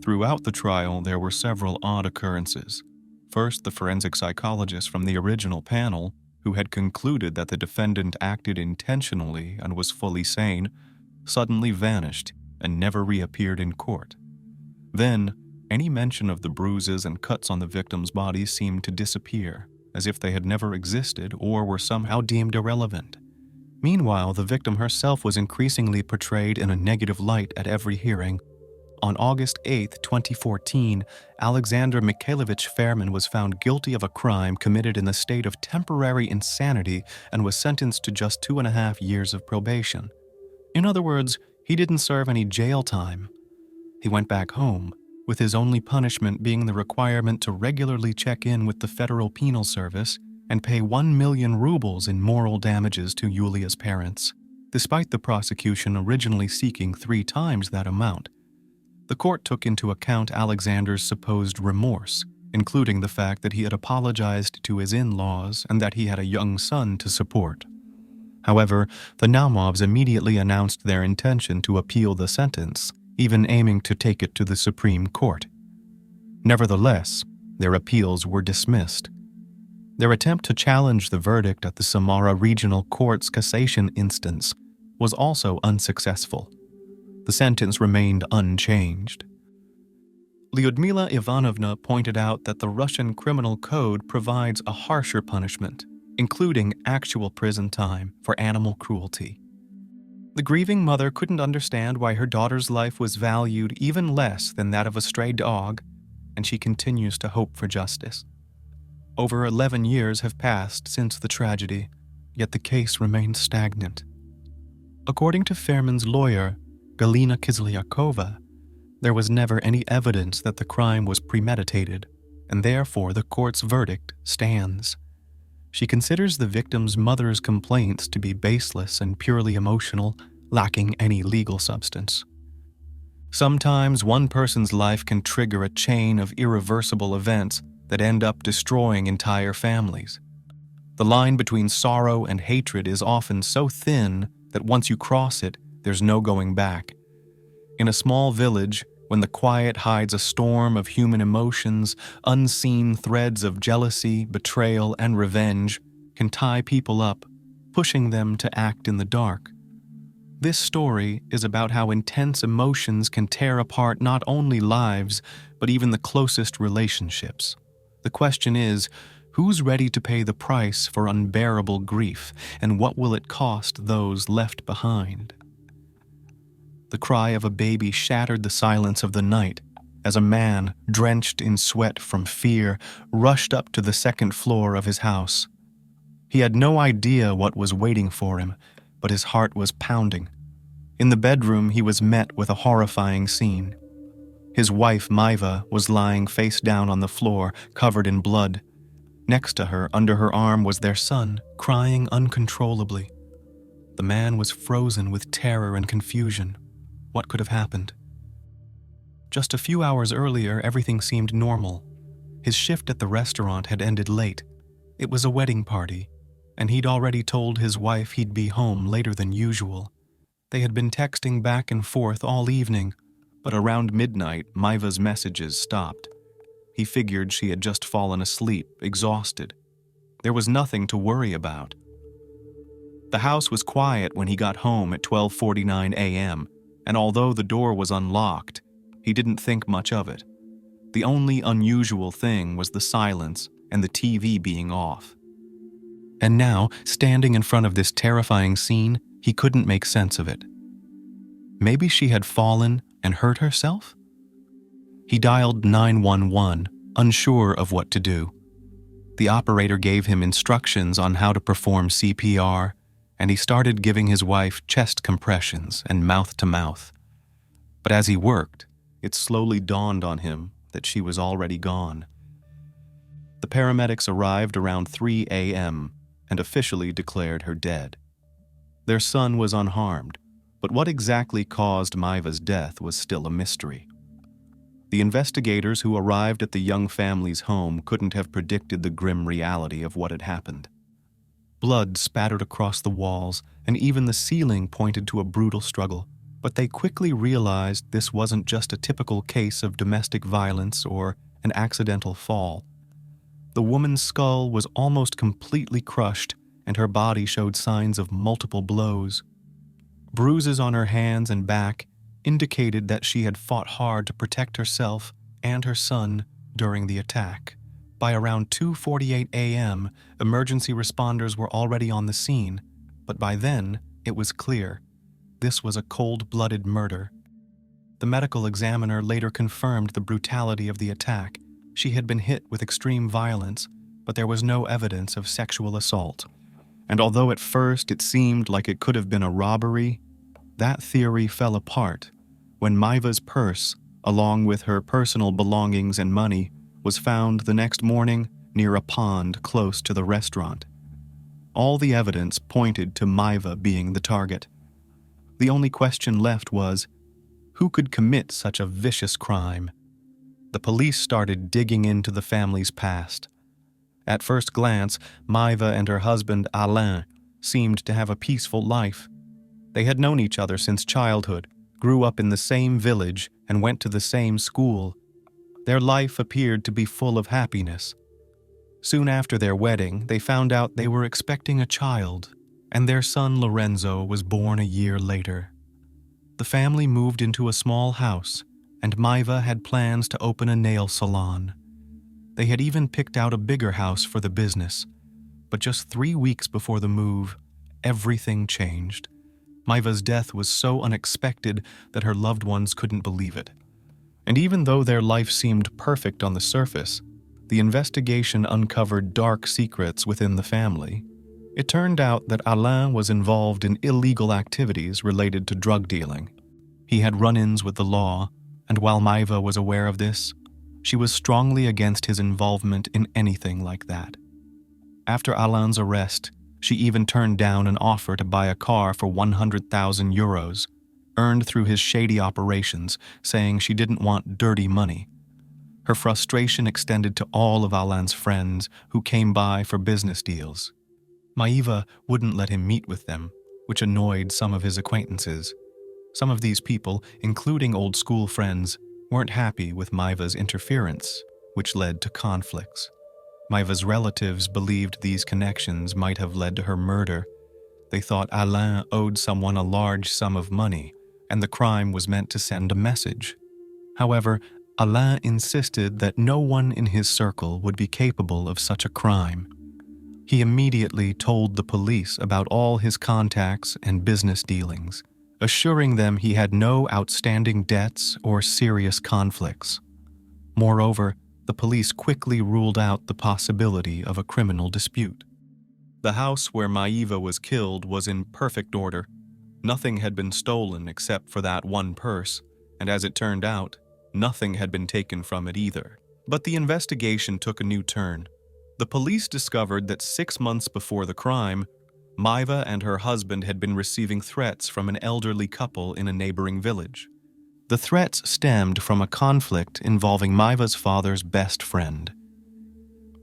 Throughout the trial, there were several odd occurrences. First, the forensic psychologist from the original panel, who had concluded that the defendant acted intentionally and was fully sane, suddenly vanished and never reappeared in court. Then, any mention of the bruises and cuts on the victim's body seemed to disappear, as if they had never existed or were somehow deemed irrelevant. Meanwhile, the victim herself was increasingly portrayed in a negative light at every hearing. On August 8, 2014, Alexander Mikhailovich Fairman was found guilty of a crime committed in the state of temporary insanity and was sentenced to just 2.5 years of probation. In other words, he didn't serve any jail time. He went back home, with his only punishment being the requirement to regularly check in with the Federal Penal Service and pay 1 million rubles in moral damages to Yulia's parents, despite the prosecution originally seeking 3 times that amount. The court took into account Alexander's supposed remorse, including the fact that he had apologized to his in-laws and that he had a young son to support. However, the Naumovs immediately announced their intention to appeal the sentence, even aiming to take it to the Supreme Court. Nevertheless, their appeals were dismissed. Their attempt to challenge the verdict at the Samara Regional Court's cassation instance was also unsuccessful. The sentence remained unchanged. Lyudmila Ivanovna pointed out that the Russian criminal code provides a harsher punishment, including actual prison time for animal cruelty. The grieving mother couldn't understand why her daughter's life was valued even less than that of a stray dog, and she continues to hope for justice. Over 11 years have passed since the tragedy, yet the case remains stagnant. According to Fairman's lawyer, Galina Kizlyakova, there was never any evidence that the crime was premeditated, and therefore the court's verdict stands. She considers the victim's mother's complaints to be baseless and purely emotional, lacking any legal substance. Sometimes one person's life can trigger a chain of irreversible events that end up destroying entire families. The line between sorrow and hatred is often so thin that once you cross it, there's no going back. In a small village, when the quiet hides a storm of human emotions, unseen threads of jealousy, betrayal, and revenge can tie people up, pushing them to act in the dark. This story is about how intense emotions can tear apart not only lives, but even the closest relationships. The question is, who's ready to pay the price for unbearable grief, and what will it cost those left behind? The cry of a baby shattered the silence of the night as a man, drenched in sweat from fear, rushed up to the second floor of his house. He had no idea what was waiting for him, but his heart was pounding. In the bedroom, he was met with a horrifying scene. His wife, Maiva, was lying face down on the floor, covered in blood. Next to her, under her arm, was their son, crying uncontrollably. The man was frozen with terror and confusion. What could have happened? Just a few hours earlier, everything seemed normal. His shift at the restaurant had ended late. It was a wedding party, and he'd already told his wife he'd be home later than usual. They had been texting back and forth all evening, but around midnight, Maiva's messages stopped. He figured she had just fallen asleep, exhausted. There was nothing to worry about. The house was quiet when he got home at 12:49 a.m., and although the door was unlocked, He didn't think much of it. The only unusual thing was the silence and the TV being off. And now, standing in front of this terrifying scene, he couldn't make sense of it. Maybe she had fallen and hurt herself? He dialed 911, unsure of what to do. The operator gave him instructions on how to perform CPR, and he started giving his wife chest compressions and mouth-to-mouth. But as he worked, it slowly dawned on him that she was already gone. The paramedics arrived around 3 a.m. and officially declared her dead. Their son was unharmed, but what exactly caused Maiva's death was still a mystery. The investigators who arrived at the young family's home couldn't have predicted the grim reality of what had happened. Blood spattered across the walls, and even the ceiling pointed to a brutal struggle, but they quickly realized this wasn't just a typical case of domestic violence or an accidental fall. The woman's skull was almost completely crushed, and her body showed signs of multiple blows. Bruises on her hands and back indicated that she had fought hard to protect herself and her son during the attack. By around 2:48 a.m., emergency responders were already on the scene, but by then, it was clear. This was a cold-blooded murder. The medical examiner later confirmed the brutality of the attack. She had been hit with extreme violence, but there was no evidence of sexual assault. And although at first it seemed like it could have been a robbery, that theory fell apart when Maiva's purse, along with her personal belongings and money, was found the next morning near a pond close to the restaurant. All the evidence pointed to Maiva being the target. The only question left was, who could commit such a vicious crime? The police started digging into the family's past. At first glance, Maiva and her husband Aayan seemed to have a peaceful life. They had known each other since childhood, grew up in the same village, and went to the same school. Their life appeared to be full of happiness. Soon after their wedding, they found out they were expecting a child, and their son Lorenzo was born a year later. The family moved into a small house, and Maiva had plans to open a nail salon. They had even picked out a bigger house for the business, but just 3 weeks before the move, everything changed. Maiva's death was so unexpected that her loved ones couldn't believe it. And even though their life seemed perfect on the surface, the investigation uncovered dark secrets within the family. It turned out that Aayan was involved in illegal activities related to drug dealing. He had run-ins with the law, and while Maiva was aware of this, she was strongly against his involvement in anything like that. After Aayan's arrest, she even turned down an offer to buy a car for 100,000 euros, earned through his shady operations, saying she didn't want dirty money. Her frustration extended to all of Aayan's friends who came by for business deals. Maiva wouldn't let him meet with them, which annoyed some of his acquaintances. Some of these people, including old school friends, weren't happy with Maiva's interference, which led to conflicts. Maiva's relatives believed these connections might have led to her murder. They thought Aayan owed someone a large sum of money, and the crime was meant to send a message. However, Aayan insisted that no one in his circle would be capable of such a crime. He immediately told the police about all his contacts and business dealings, assuring them he had no outstanding debts or serious conflicts. Moreover, the police quickly ruled out the possibility of a criminal dispute. The house where Maiva was killed was in perfect order. Nothing had been stolen except for that one purse, and as it turned out, nothing had been taken from it either. But the investigation took a new turn. The police discovered that 6 months before the crime, Maiva and her husband had been receiving threats from an elderly couple in a neighboring village. The threats stemmed from a conflict involving Maiva's father's best friend.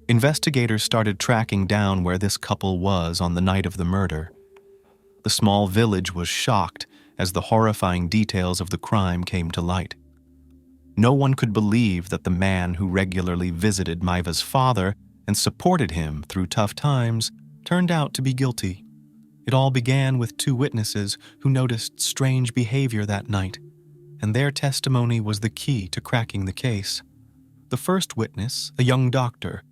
Investigators started tracking down where this couple was on the night of the murder. The small village was shocked as the horrifying details of the crime came to light. No one could believe that the man who regularly visited Maiva's father and supported him through tough times turned out to be guilty. It all began with 2 witnesses who noticed strange behavior that night, and their testimony was the key to cracking the case. The first witness, a young doctor,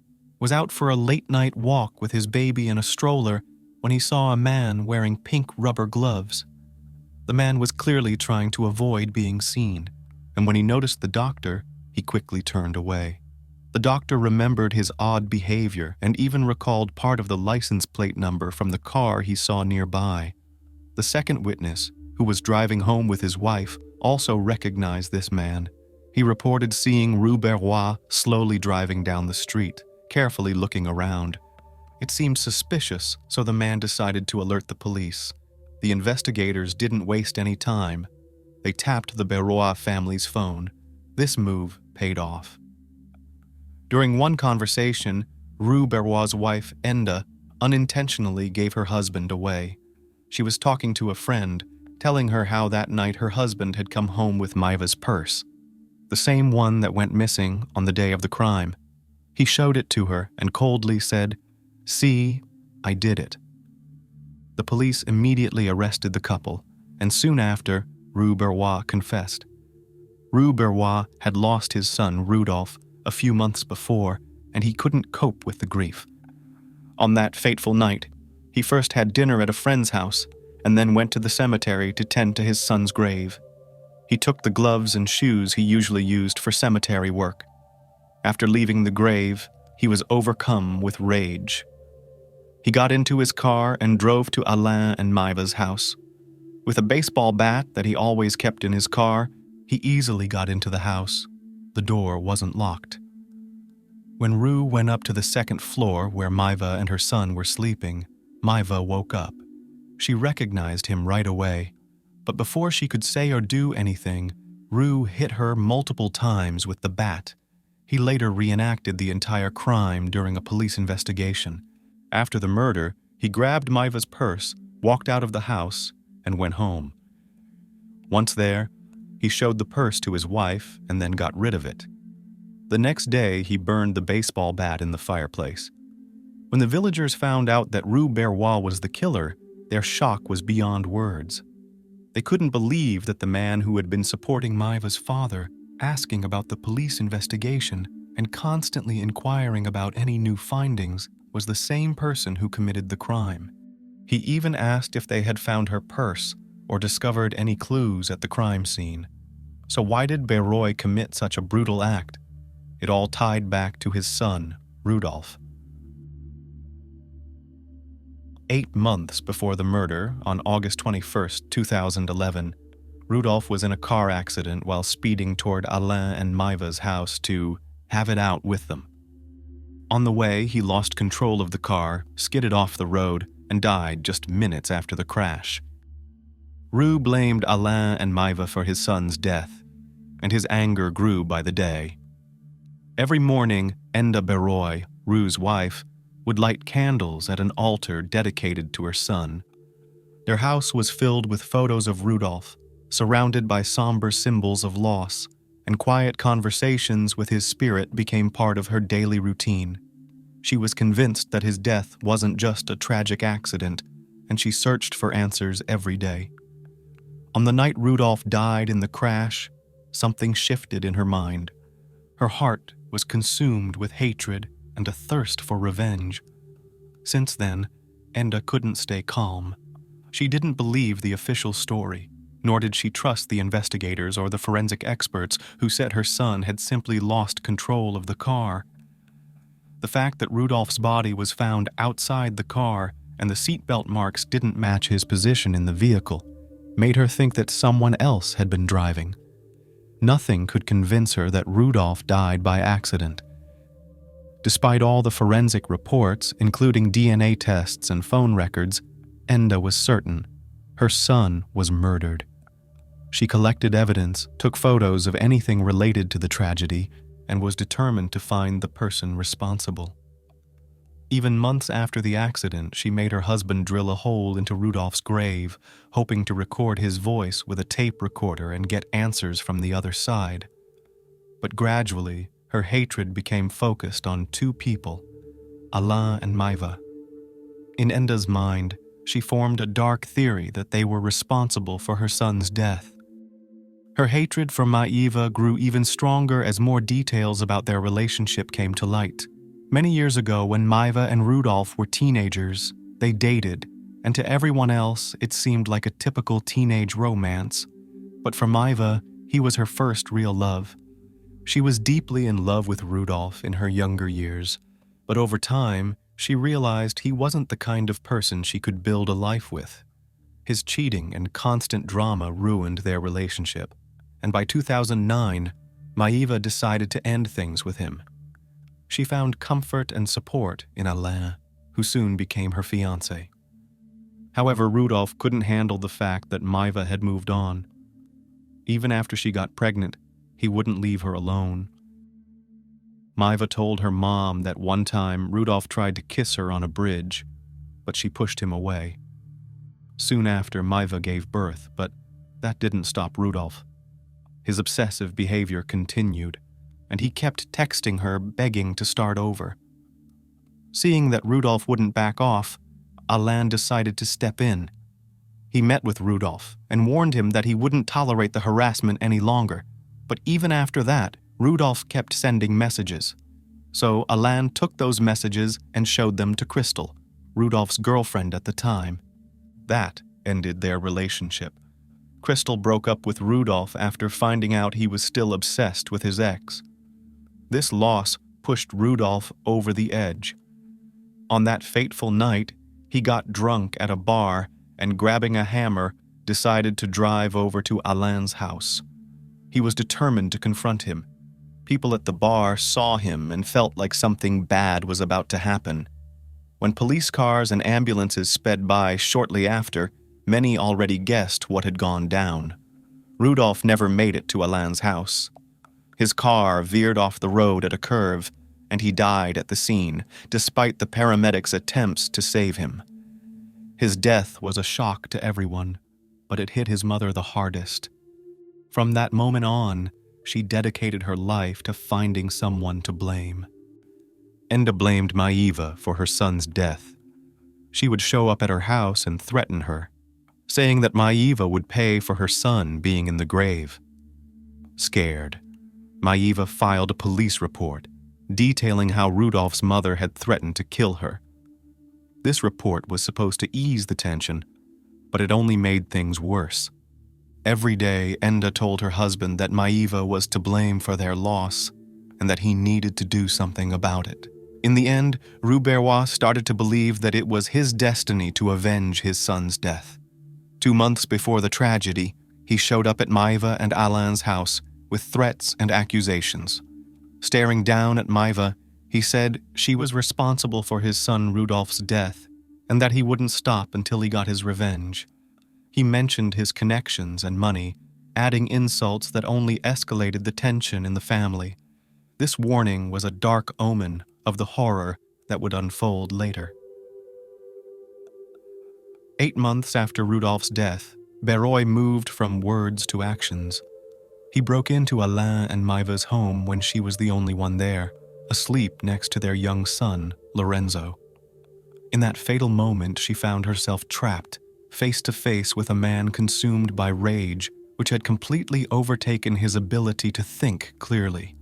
was out for a late-night walk with his baby in a stroller when he saw a man wearing pink rubber gloves. The man was clearly trying to avoid being seen, and when he noticed the doctor, he quickly turned away. The doctor remembered his odd behavior and even recalled part of the license plate number from the car he saw nearby. The second witness, who was driving home with his wife, also recognized this man. He reported seeing Rue Berrois slowly driving down the street, carefully looking around. It seemed suspicious, so the man decided to alert the police. The investigators didn't waste any time. They tapped the Berrois family's phone. This move paid off. During one conversation, Rue Berrois' wife, Enda, unintentionally gave her husband away. She was talking to a friend, telling her how that night her husband had come home with Maiva's purse, the same one that went missing on the day of the crime. He showed it to her and coldly said, "See, I did it." The police immediately arrested the couple, and soon after, Rue Berrois confessed. Rue Berrois had lost his son, Rudolph, a few months before, and he couldn't cope with the grief. On that fateful night, he first had dinner at a friend's house and then went to the cemetery to tend to his son's grave. He took the gloves and shoes he usually used for cemetery work. After leaving the grave, he was overcome with rage. He got into his car and drove to Aayan and Maiva's house. With a baseball bat that he always kept in his car, he easily got into the house. The door wasn't locked. When Rue went up to the second floor where Maiva and her son were sleeping, Maiva woke up. She recognized him right away, but before she could say or do anything, Rue hit her multiple times with the bat. He later reenacted the entire crime during a police investigation. After the murder, he grabbed Maiva's purse, walked out of the house, and went home. Once there, he showed the purse to his wife and then got rid of it. The next day, he burned the baseball bat in the fireplace. When the villagers found out that Rue Berrois was the killer, their shock was beyond words. They couldn't believe that the man who had been supporting Maiva's father, asking about the police investigation, and constantly inquiring about any new findings, was the same person who committed the crime. He even asked if they had found her purse or discovered any clues at the crime scene. So why did Berrois commit such a brutal act? It all tied back to his son, Rudolph. 8 months before the murder, on August 21, 2011, Rudolph was in a car accident while speeding toward Aayan and Maiva's house to have it out with them. On the way, he lost control of the car, skidded off the road, and died just minutes after the crash. Rue blamed Aayan and Maiva for his son's death, and his anger grew by the day. Every morning, Enda Berrois, Rue's wife, would light candles at an altar dedicated to her son. Their house was filled with photos of Rudolph, surrounded by somber symbols of loss, and quiet conversations with his spirit became part of her daily routine. She was convinced that his death wasn't just a tragic accident, and she searched for answers every day. On the night Rudolph died in the crash, something shifted in her mind. Her heart was consumed with hatred and a thirst for revenge. Since then, Enda couldn't stay calm. She didn't believe the official story, nor did she trust the investigators or the forensic experts who said her son had simply lost control of the car. The fact that Rudolph's body was found outside the car and the seatbelt marks didn't match his position in the vehicle made her think that someone else had been driving. Nothing could convince her that Rudolph died by accident. Despite all the forensic reports, including DNA tests and phone records, Enda was certain her son was murdered. She collected evidence, took photos of anything related to the tragedy, and was determined to find the person responsible. Even months after the accident, she made her husband drill a hole into Rudolph's grave, hoping to record his voice with a tape recorder and get answers from the other side. But gradually, her hatred became focused on 2 people, Aayan and Maiva. In Enda's mind, she formed a dark theory that they were responsible for her son's death. Her hatred for Maeva grew even stronger as more details about their relationship came to light. Many years ago, when Maeva and Rudolph were teenagers, they dated, and to everyone else, it seemed like a typical teenage romance. But for Maeva, he was her first real love. She was deeply in love with Rudolph in her younger years, but over time, she realized he wasn't the kind of person she could build a life with. His cheating and constant drama ruined their relationship, and by 2009, Maeva decided to end things with him. She found comfort and support in Aayan, who soon became her fiancé. However, Rudolph couldn't handle the fact that Maeva had moved on. Even after she got pregnant, he wouldn't leave her alone. Maeva told her mom that one time Rudolph tried to kiss her on a bridge, but she pushed him away. Soon after, Maeva gave birth, but that didn't stop Rudolph. His obsessive behavior continued, and he kept texting her, begging to start over. Seeing that Rudolph wouldn't back off, Aayan decided to step in. He met with Rudolph and warned him that he wouldn't tolerate the harassment any longer, but even after that, Rudolph kept sending messages. So Aayan took those messages and showed them to Crystal, Rudolph's girlfriend at the time. That ended their relationship. Crystal broke up with Rudolph after finding out he was still obsessed with his ex. This loss pushed Rudolph over the edge. On that fateful night, he got drunk at a bar and, grabbing a hammer, decided to drive over to Aayan's house. He was determined to confront him. People at the bar saw him and felt like something bad was about to happen. When police cars and ambulances sped by shortly after, many already guessed what had gone down. Rudolph never made it to Aayan's house. His car veered off the road at a curve, and he died at the scene, despite the paramedics' attempts to save him. His death was a shock to everyone, but it hit his mother the hardest. From that moment on, she dedicated her life to finding someone to blame. Enda blamed Maeva for her son's death. She would show up at her house and threaten her, saying that Maeva would pay for her son being in the grave. Scared, Maeva filed a police report detailing how Rudolph's mother had threatened to kill her. This report was supposed to ease the tension, but it only made things worse. Every day, Enda told her husband that Maeva was to blame for their loss and that he needed to do something about it. In the end, Ruberwa started to believe that it was his destiny to avenge his son's death. 2 months before the tragedy, he showed up at Maeva and Aayan's house with threats and accusations. Staring down at Maeva, he said she was responsible for his son Rudolph's death and that he wouldn't stop until he got his revenge. He mentioned his connections and money, adding insults that only escalated the tension in the family. This warning was a dark omen of the horror that would unfold later. 8 months after Rudolph's death, Beroy moved from words to actions. He broke into Aayan and Maeva's home when she was the only one there, asleep next to their young son, Lorenzo. In that fatal moment, she found herself trapped, face to face with a man consumed by rage, which had completely overtaken his ability to think clearly.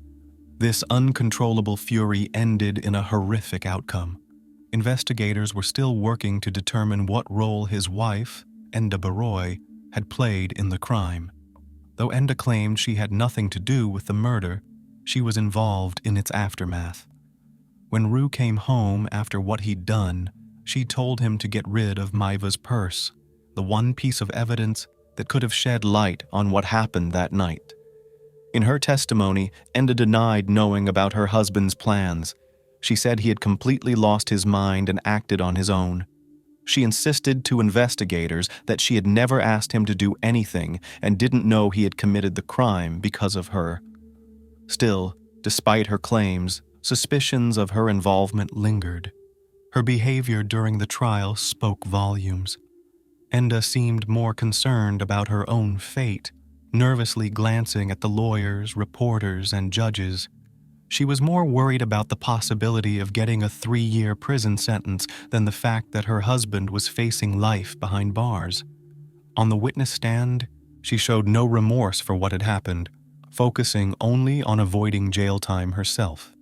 This uncontrollable fury ended in a horrific outcome. Investigators were still working to determine what role his wife, Enda Beroy, had played in the crime. Though Enda claimed she had nothing to do with the murder, she was involved in its aftermath. When Ru came home after what he'd done, she told him to get rid of Maeva's purse, the one piece of evidence that could have shed light on what happened that night. In her testimony, Enda denied knowing about her husband's plans. She said he had completely lost his mind and acted on his own. She insisted to investigators that she had never asked him to do anything and didn't know he had committed the crime because of her. Still, despite her claims, suspicions of her involvement lingered. Her behavior during the trial spoke volumes. Enda seemed more concerned about her own fate, nervously glancing at the lawyers, reporters, and judges. She was more worried about the possibility of getting a 3-year prison sentence than the fact that her husband was facing life behind bars. On the witness stand, She showed no remorse for what had happened, focusing only on avoiding jail time herself.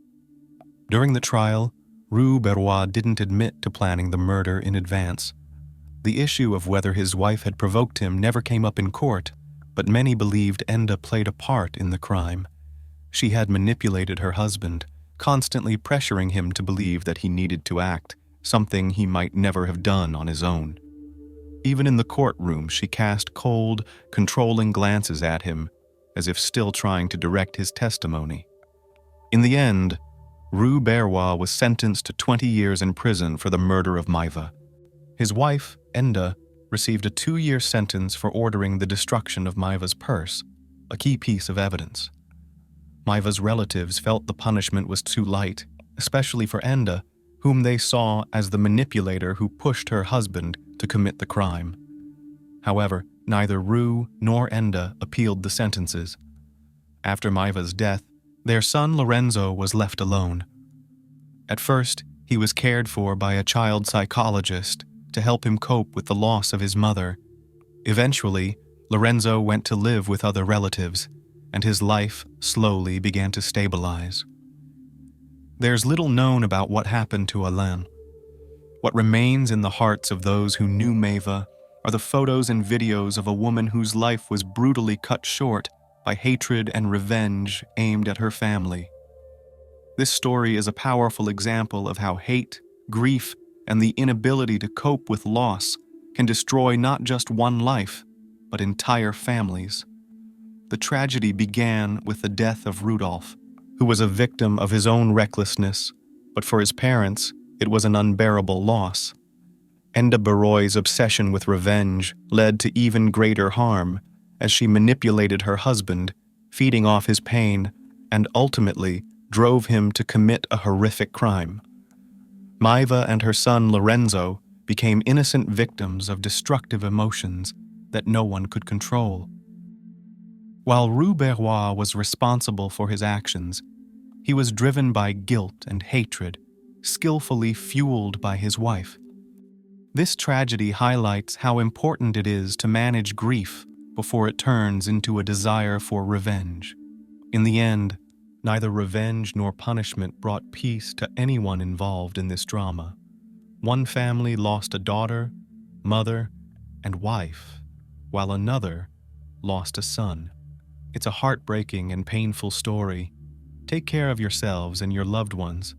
During the trial, Rue Berrois didn't admit to planning the murder in advance. The issue of whether his wife had provoked him never came up in court, but many believed Enda played a part in the crime. She had manipulated her husband, constantly pressuring him to believe that he needed to act, something he might never have done on his own. Even in the courtroom, she cast cold, controlling glances at him, as if still trying to direct his testimony. In the end, Rue Berrois was sentenced to 20 years in prison for the murder of Maiva. His wife, Enda, received a 2-year sentence for ordering the destruction of Maiva's purse, a key piece of evidence. Maiva's relatives felt the punishment was too light, especially for Enda, whom they saw as the manipulator who pushed her husband to commit the crime. However, neither Rue nor Enda appealed the sentences. After Maiva's death, their son Lorenzo was left alone. At first, he was cared for by a child psychologist to help him cope with the loss of his mother. Eventually, Lorenzo went to live with other relatives, and his life slowly began to stabilize. There's little known about what happened to Aayan. What remains in the hearts of those who knew Maiva are the photos and videos of a woman whose life was brutally cut short by hatred and revenge aimed at her family. This story is a powerful example of how hate, grief, and the inability to cope with loss can destroy not just one life, but entire families. The tragedy began with the death of Rudolph, who was a victim of his own recklessness, but for his parents, it was an unbearable loss. Enda Baroy's obsession with revenge led to even greater harm, as she manipulated her husband, feeding off his pain, and ultimately drove him to commit a horrific crime. Maiva and her son Lorenzo became innocent victims of destructive emotions that no one could control. While Rue Berrois was responsible for his actions, he was driven by guilt and hatred, skillfully fueled by his wife. This tragedy highlights how important it is to manage grief before it turns into a desire for revenge. In the end, neither revenge nor punishment brought peace to anyone involved in this drama. One family lost a daughter, mother, and wife, while another lost a son. It's a heartbreaking and painful story. Take care of yourselves and your loved ones.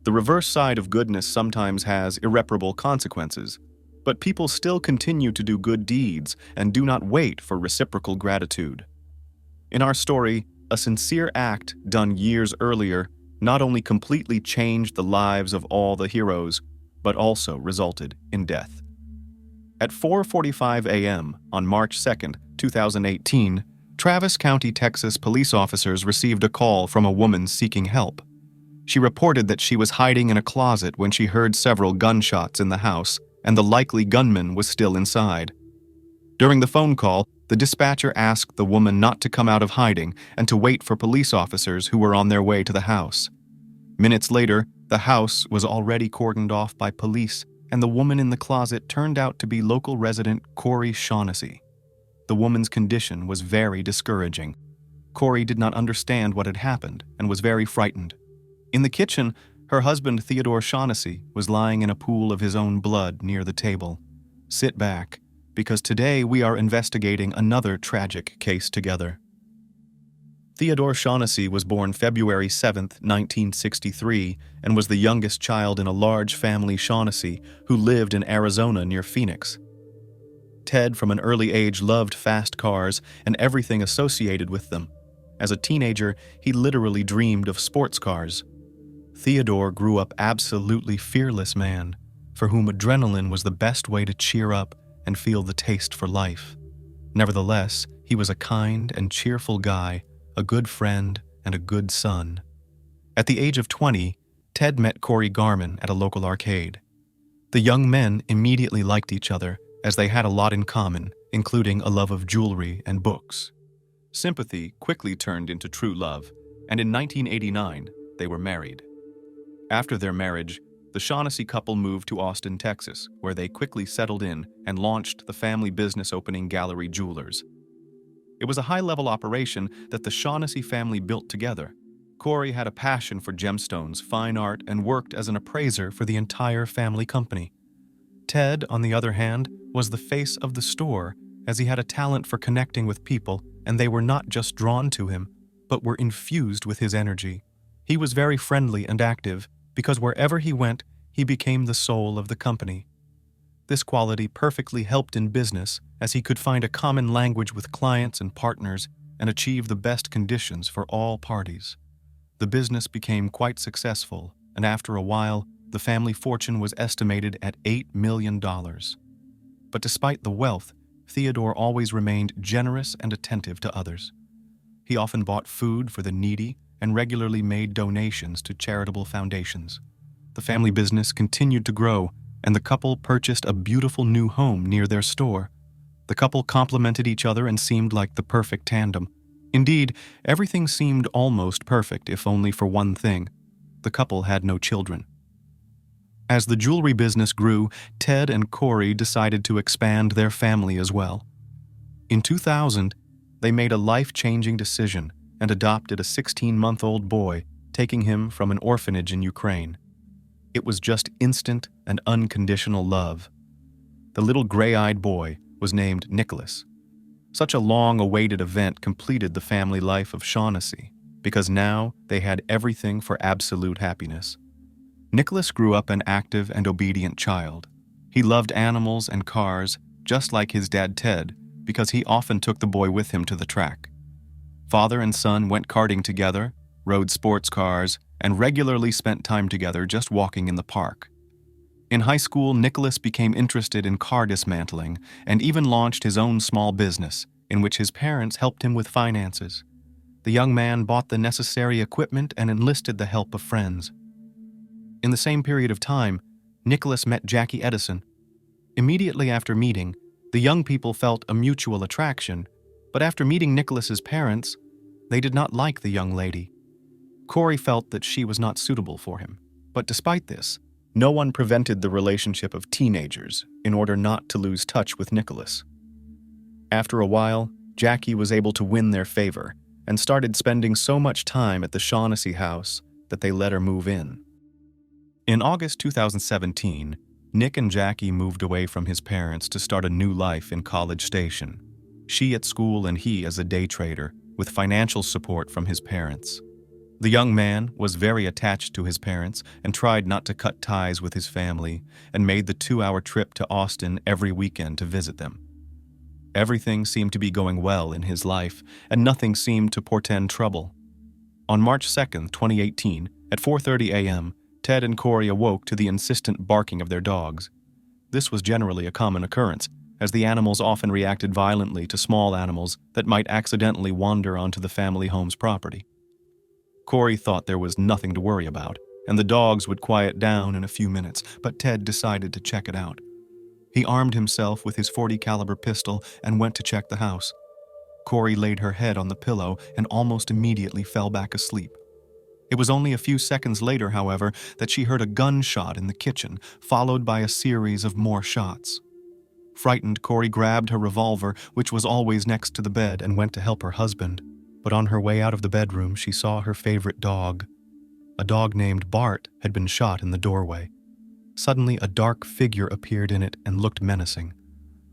The reverse side of goodness sometimes has irreparable consequences, but people still continue to do good deeds and do not wait for reciprocal gratitude. In our story, a sincere act done years earlier not only completely changed the lives of all the heroes, but also resulted in death. At 4:45 a.m. on March 2nd, 2018, Travis County, Texas police officers received a call from a woman seeking help. She reported that she was hiding in a closet when she heard several gunshots in the house, and the likely gunman was still inside. During the phone call, the dispatcher asked the woman not to come out of hiding and to wait for police officers who were on their way to the house. Minutes later, the house was already cordoned off by police, and the woman in the closet turned out to be local resident Corey Shaughnessy. The woman's condition was very discouraging. Corey did not understand what had happened and was very frightened. In the kitchen, her husband Theodore Shaughnessy was lying in a pool of his own blood near the table. Sit back, because today we are investigating another tragic case together. Theodore Shaughnessy was born February 7, 1963, and was the youngest child in a large family Shaughnessy who lived in Arizona near Phoenix. Ted, from an early age, loved fast cars and everything associated with them. As a teenager, he literally dreamed of sports cars. Theodore grew up absolutely fearless man, for whom adrenaline was the best way to cheer up and feel the taste for life. Nevertheless, he was a kind and cheerful guy, a good friend, and a good son. At the age of 20, Ted met Corey Garman at a local arcade. The young men immediately liked each other, as they had a lot in common, including a love of jewelry and books. Sympathy quickly turned into true love, and in 1989, they were married. After their marriage, the Shaughnessy couple moved to Austin, Texas, where they quickly settled in and launched the family business opening Gallery Jewelers. It was a high-level operation that the Shaughnessy family built together. Corey had a passion for gemstones, fine art, and worked as an appraiser for the entire family company. Ted, on the other hand, was the face of the store, as he had a talent for connecting with people, and they were not just drawn to him, but were infused with his energy. He was very friendly and active, because wherever he went, he became the soul of the company. This quality perfectly helped in business, as he could find a common language with clients and partners and achieve the best conditions for all parties. The business became quite successful, and after a while, the family fortune was estimated at $8 million. But despite the wealth, Theodore always remained generous and attentive to others. He often bought food for the needy and regularly made donations to charitable foundations. The family business continued to grow, and the couple purchased a beautiful new home near their store. The couple complemented each other and seemed like the perfect tandem. Indeed, everything seemed almost perfect, if only for one thing. The couple had no children. As the jewelry business grew, Ted and Corey decided to expand their family as well. In 2000, they made a life-changing decision and adopted a 16-month-old boy, taking him from an orphanage in Ukraine. It was just instant and unconditional love. The little gray-eyed boy was named Nicholas. Such a long-awaited event completed the family life of Shaughnessy, because now they had everything for absolute happiness. Nicholas grew up an active and obedient child. He loved animals and cars, just like his dad Ted, because he often took the boy with him to the track. Father and son went karting together, rode sports cars, and regularly spent time together just walking in the park. In high school, Nicholas became interested in car dismantling and even launched his own small business, in which his parents helped him with finances. The young man bought the necessary equipment and enlisted the help of friends. In the same period of time, Nicholas met Jackie Edison. Immediately after meeting, the young people felt a mutual attraction, but after meeting Nicholas's parents, they did not like the young lady. Corey felt that she was not suitable for him, but despite this, no one prevented the relationship of teenagers in order not to lose touch with Nicholas. After a while, Jackie was able to win their favor and started spending so much time at the Shaughnessy house that they let her move in. In August 2017, Nick and Jackie moved away from his parents to start a new life in College Station. She at school and he as a day trader, with financial support from his parents. The young man was very attached to his parents and tried not to cut ties with his family and made the 2-hour trip to Austin every weekend to visit them. Everything seemed to be going well in his life, and nothing seemed to portend trouble. On March 2, 2018, at 4:30 a.m., Ted and Corey awoke to the insistent barking of their dogs. This was generally a common occurrence, as the animals often reacted violently to small animals that might accidentally wander onto the family home's property. Corey thought there was nothing to worry about, and the dogs would quiet down in a few minutes, but Ted decided to check it out. He armed himself with his .40 caliber pistol and went to check the house. Corey laid her head on the pillow and almost immediately fell back asleep. It was only a few seconds later, however, that she heard a gunshot in the kitchen, followed by a series of more shots. Frightened, Corey grabbed her revolver, which was always next to the bed, and went to help her husband. But on her way out of the bedroom, she saw her favorite dog. A dog named Bart had been shot in the doorway. Suddenly, a dark figure appeared in it and looked menacing.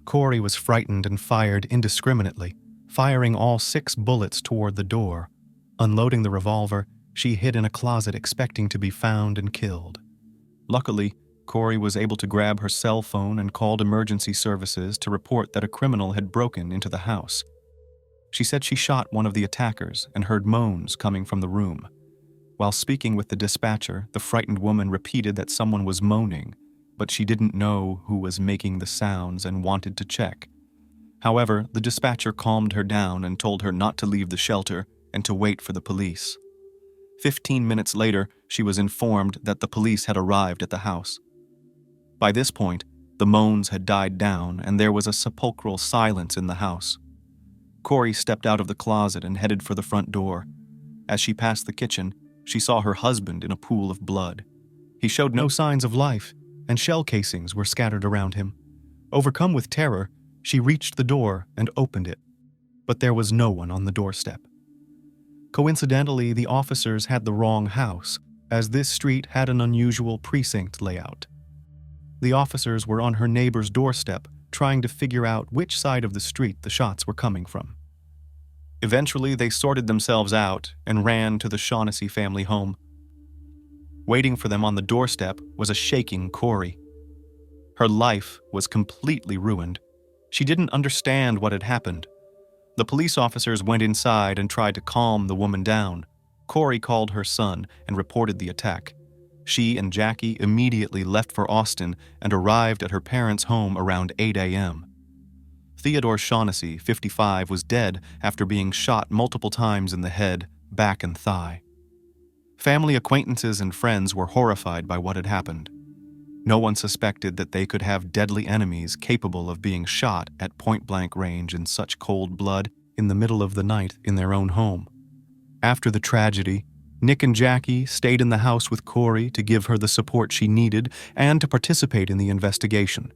Corey was frightened and fired indiscriminately, firing all 6 bullets toward the door. Unloading the revolver, she hid in a closet expecting to be found and killed. Luckily, Corey was able to grab her cell phone and called emergency services to report that a criminal had broken into the house. She said she shot one of the attackers and heard moans coming from the room. While speaking with the dispatcher, the frightened woman repeated that someone was moaning, but she didn't know who was making the sounds and wanted to check. However, the dispatcher calmed her down and told her not to leave the shelter and to wait for the police. 15 minutes later, she was informed that the police had arrived at the house. By this point, the moans had died down and there was a sepulchral silence in the house. Corey stepped out of the closet and headed for the front door. As she passed the kitchen, she saw her husband in a pool of blood. He showed no signs of life, and shell casings were scattered around him. Overcome with terror, she reached the door and opened it. but there was no one on the doorstep. Coincidentally, the officers had the wrong house, as this street had an unusual precinct layout. The officers were on her neighbor's doorstep, trying to figure out which side of the street the shots were coming from. Eventually, they sorted themselves out and ran to the Shaughnessy family home. Waiting for them on the doorstep was a shaking Corey. Her life was completely ruined. She didn't understand what had happened. The police officers went inside and tried to calm the woman down. Corey called her son and reported the attack. She and Jackie immediately left for Austin and arrived at her parents' home around 8 a.m. Theodore Shaughnessy, 55, was dead after being shot multiple times in the head, back, and thigh. Family acquaintances and friends were horrified by what had happened. No one suspected that they could have deadly enemies capable of being shot at point-blank range in such cold blood in the middle of the night in their own home. After the tragedy, Nick and Jackie stayed in the house with Corey to give her the support she needed and to participate in the investigation.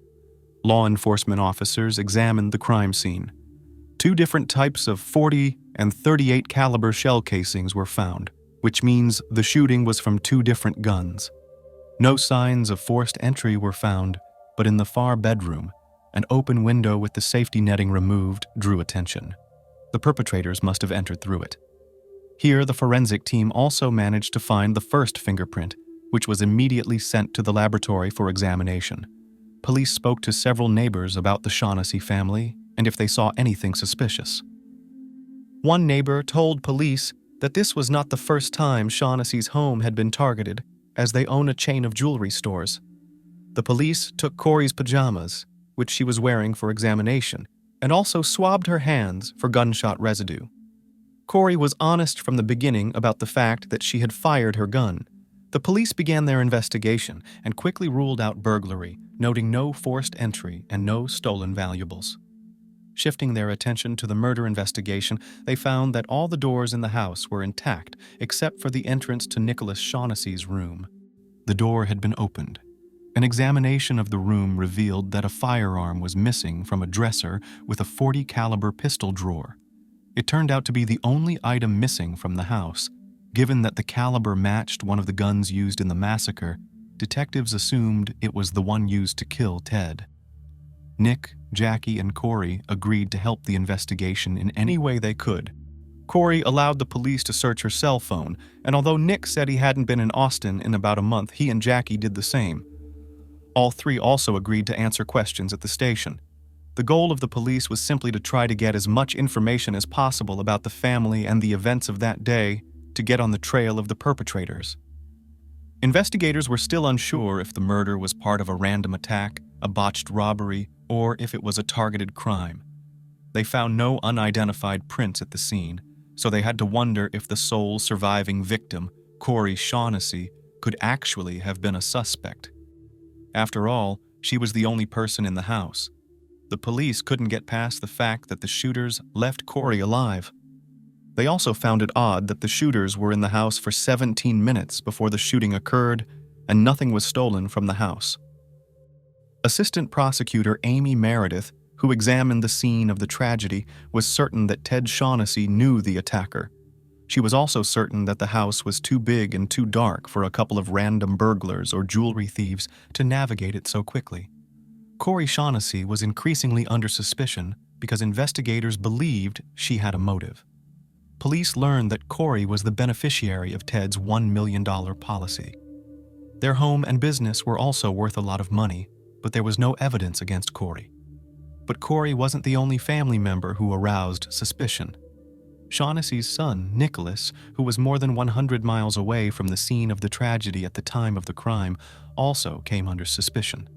Law enforcement officers examined the crime scene. 2 different types of .40 and .38 caliber shell casings were found, which means the shooting was from 2 different guns. No signs of forced entry were found, but in the far bedroom, an open window with the safety netting removed drew attention. The perpetrators must have entered through it. Here, the forensic team also managed to find the first fingerprint, which was immediately sent to the laboratory for examination. Police spoke to several neighbors about the Shaughnessy family and if they saw anything suspicious. One neighbor told police that this was not the first time Shaughnessy's home had been targeted, as they own a chain of jewelry stores. The police took Corey's pajamas, which she was wearing, for examination, and also swabbed her hands for gunshot residue. Corey was honest from the beginning about the fact that she had fired her gun. The police began their investigation and quickly ruled out burglary, noting no forced entry and no stolen valuables. Shifting their attention to the murder investigation, they found that all the doors in the house were intact except for the entrance to Nicholas Shaughnessy's room. The door had been opened. An examination of the room revealed that a firearm was missing from a dresser with a .40 caliber pistol drawer. It turned out to be the only item missing from the house. Given that the caliber matched one of the guns used in the massacre, detectives assumed it was the one used to kill Ted. Nick, Jackie, and Corey agreed to help the investigation in any way they could. Corey allowed the police to search her cell phone, and although Nick said he hadn't been in Austin in about a month, he and Jackie did the same. All 3 also agreed to answer questions at the station. The goal of the police was simply to try to get as much information as possible about the family and the events of that day to get on the trail of the perpetrators. Investigators were still unsure if the murder was part of a random attack, a botched robbery, or if it was a targeted crime. They found no unidentified prints at the scene, so they had to wonder if the sole surviving victim, Corey Shaughnessy, could actually have been a suspect. After all, she was the only person in the house. The police couldn't get past the fact that the shooters left Corey alive. They also found it odd that the shooters were in the house for 17 minutes before the shooting occurred, and nothing was stolen from the house. Assistant prosecutor Amy Meredith, who examined the scene of the tragedy, was certain that Ted Shaughnessy knew the attacker. She was also certain that the house was too big and too dark for a couple of random burglars or jewelry thieves to navigate it so quickly. Corey Shaughnessy was increasingly under suspicion because investigators believed she had a motive. Police learned that Corey was the beneficiary of Ted's $1 million policy. Their home and business were also worth a lot of money, but there was no evidence against Corey. But Corey wasn't the only family member who aroused suspicion. Shaughnessy's son, Nicholas, who was more than 100 miles away from the scene of the tragedy at the time of the crime, also came under suspicion.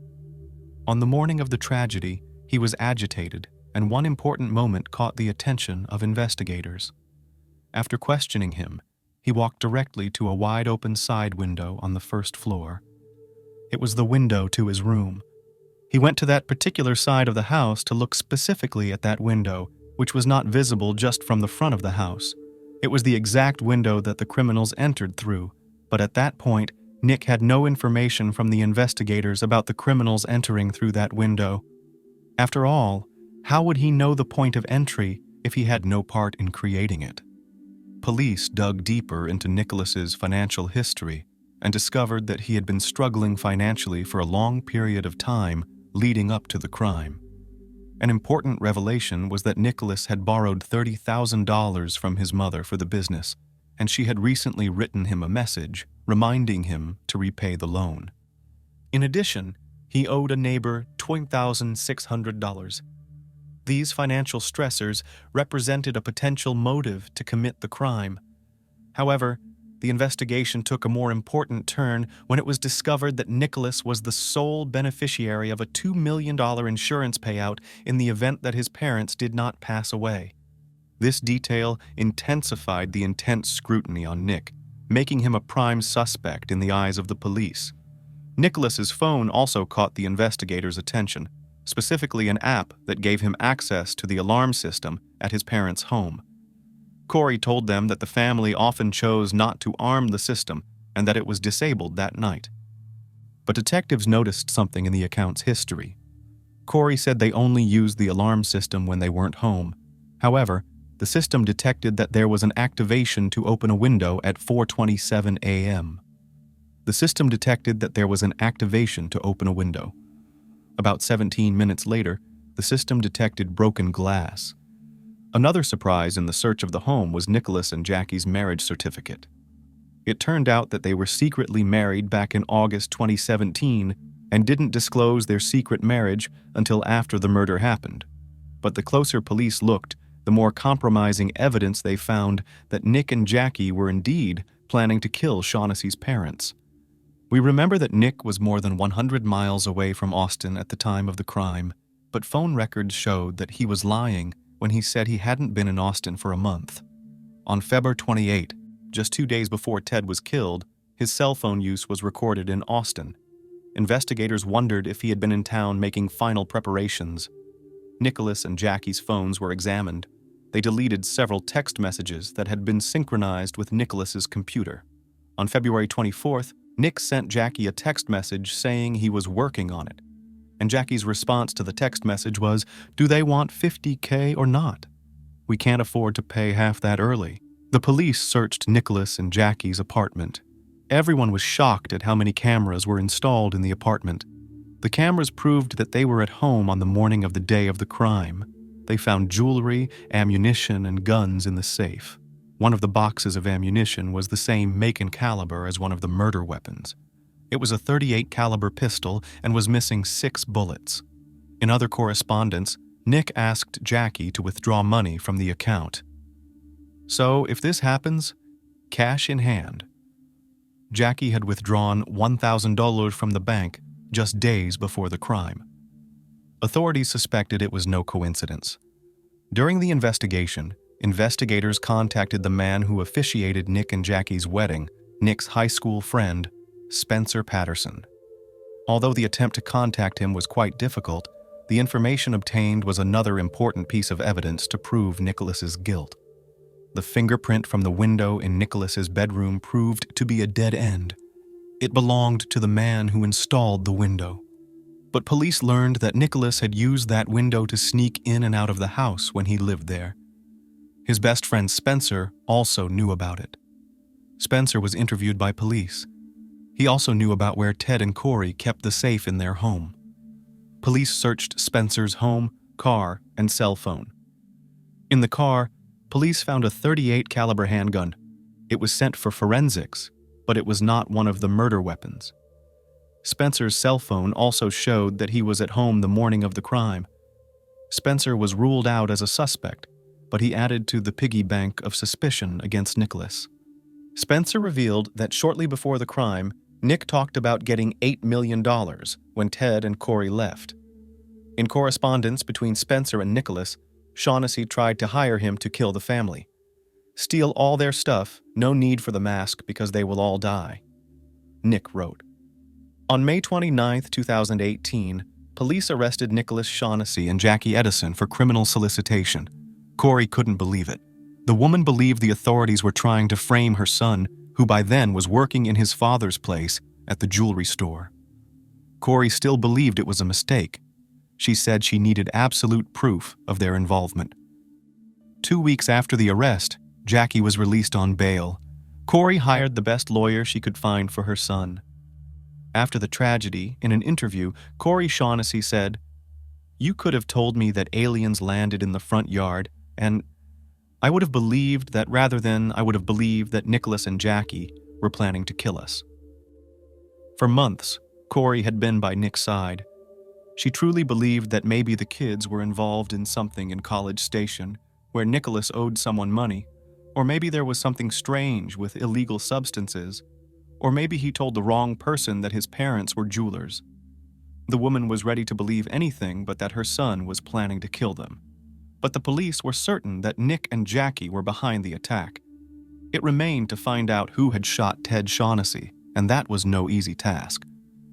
On the morning of the tragedy, he was agitated, and one important moment caught the attention of investigators. After questioning him, he walked directly to a wide-open side window on the first floor. It was the window to his room. He went to that particular side of the house to look specifically at that window, which was not visible just from the front of the house. It was the exact window that the criminals entered through, but at that point, Nick had no information from the investigators about the criminals entering through that window. After all, how would he know the point of entry if he had no part in creating it. Police dug deeper into Nicholas's financial history and discovered that he had been struggling financially for a long period of time leading up to the crime. An important revelation was that Nicholas had borrowed $30,000 from his mother for the business, and she had recently written him a message reminding him to repay the loan. In addition, he owed a neighbor $20,600. These financial stressors represented a potential motive to commit the crime. However, the investigation took a more important turn when it was discovered that Nicholas was the sole beneficiary of a $2 million insurance payout in the event that his parents did not pass away. This detail intensified the intense scrutiny on Nick, making him a prime suspect in the eyes of the police. Nicholas's phone also caught the investigators' attention, specifically an app that gave him access to the alarm system at his parents' home. Corey told them that the family often chose not to arm the system and that it was disabled that night. But detectives noticed something in the account's history. Corey said they only used the alarm system when they weren't home. However, the system detected that there was an activation to open a window at 4:27 a.m. The system detected that there was an activation to open a window. About 17 minutes later, the system detected broken glass. Another surprise in the search of the home was Nicholas and Jackie's marriage certificate. It turned out that they were secretly married back in August 2017 and didn't disclose their secret marriage until after the murder happened. But the closer police looked, the more compromising evidence they found that Nick and Jackie were indeed planning to kill Shaughnessy's parents. We remember that Nick was more than 100 miles away from Austin at the time of the crime, but phone records showed that he was lying when he said he hadn't been in Austin for a month. On February 28, just 2 days before Ted was killed, his cell phone use was recorded in Austin. Investigators wondered if he had been in town making final preparations. Nicholas and Jackie's phones were examined. They deleted several text messages that had been synchronized with Nicholas's computer. On February 24th, Nick sent Jackie a text message saying he was working on it. And Jackie's response to the text message was, "Do they want $50K or not? We can't afford to pay half that early." The police searched Nicholas and Jackie's apartment. Everyone was shocked at how many cameras were installed in the apartment. The cameras proved that they were at home on the morning of the day of the crime. They found jewelry, ammunition, and guns in the safe. One of the boxes of ammunition was the same make and caliber as one of the murder weapons. It was a .38 caliber pistol and was missing 6 bullets. In other correspondence, Nick asked Jackie to withdraw money from the account. So, if this happens, cash in hand. Jackie had withdrawn $1,000 from the bank just days before the crime. Authorities suspected it was no coincidence. During the investigation, investigators contacted the man who officiated Nick and Jackie's wedding, Nick's high school friend, Spencer Patterson. Although the attempt to contact him was quite difficult, the information obtained was another important piece of evidence to prove Nicholas's guilt. The fingerprint from the window in Nicholas's bedroom proved to be a dead end. It belonged to the man who installed the window. But police learned that Nicholas had used that window to sneak in and out of the house when he lived there. His best friend Spencer also knew about it. Spencer was interviewed by police. He also knew about where Ted and Corey kept the safe in their home. Police searched Spencer's home, car, and cell phone. In the car, police found a .38 caliber handgun. It was sent for forensics, but it was not one of the murder weapons. Spencer's cell phone also showed that he was at home the morning of the crime. Spencer was ruled out as a suspect, but he added to the piggy bank of suspicion against Nicholas. Spencer revealed that shortly before the crime, Nick talked about getting $8 million when Ted and Corey left. In correspondence between Spencer and Nicholas, Shaughnessy tried to hire him to kill the family. "Steal all their stuff, no need for the mask because they will all die," Nick wrote. On May 29, 2018, police arrested Nicholas Shaughnessy and Jackie Edison for criminal solicitation. Corey couldn't believe it. The woman believed the authorities were trying to frame her son, who by then was working in his father's place at the jewelry store. Corey still believed it was a mistake. She said she needed absolute proof of their involvement. 2 weeks after the arrest, Jackie was released on bail. Corey hired the best lawyer she could find for her son. After the tragedy, in an interview, Corey Shaughnessy said, "You could have told me that aliens landed in the front yard, and I would have believed that rather than I would have believed that Nicholas and Jackie were planning to kill us." For months, Corey had been by Nick's side. She truly believed that maybe the kids were involved in something in College Station, where Nicholas owed someone money, or maybe there was something strange with illegal substances, or maybe he told the wrong person that his parents were jewelers. The woman was ready to believe anything but that her son was planning to kill them. But the police were certain that Nick and Jackie were behind the attack. It remained to find out who had shot Ted Shaughnessy, and that was no easy task.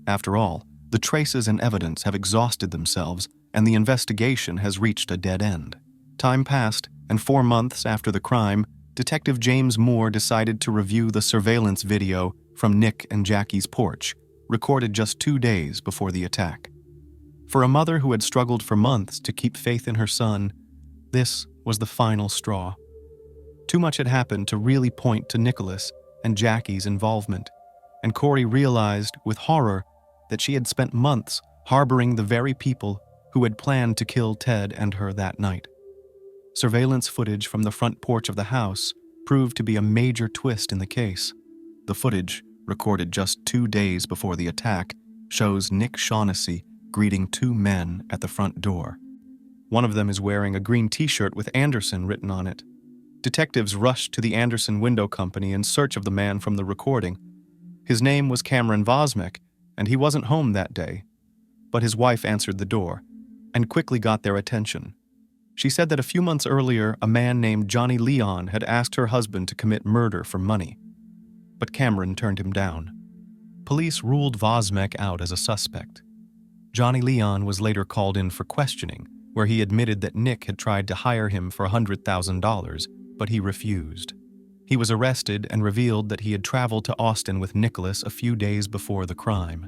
After all, the traces and evidence have exhausted themselves, and the investigation has reached a dead end. Time passed, and 4 months after the crime, Detective James Moore decided to review the surveillance video from Nick and Jackie's porch, recorded just 2 days before the attack. For a mother who had struggled for months to keep faith in her son, this was the final straw. Too much had happened to really point to Nicholas and Jackie's involvement, and Corey realized with horror that she had spent months harboring the very people who had planned to kill Ted and her that night. Surveillance footage from the front porch of the house proved to be a major twist in the case. The footage, recorded just 2 days before the attack, shows Nick Shaughnessy greeting 2 men at the front door. One of them is wearing a green t-shirt with Anderson written on it. Detectives rushed to the Anderson Window Company in search of the man from the recording. His name was Cameron Vosmek, and he wasn't home that day. But his wife answered the door and quickly got their attention. She said that a few months earlier, a man named Johnny Leon had asked her husband to commit murder for money. But Cameron turned him down. Police ruled Vosmek out as a suspect. Johnny Leon was later called in for questioning, where he admitted that Nick had tried to hire him for $100,000, but he refused. He was arrested and revealed that he had traveled to Austin with Nicholas a few days before the crime.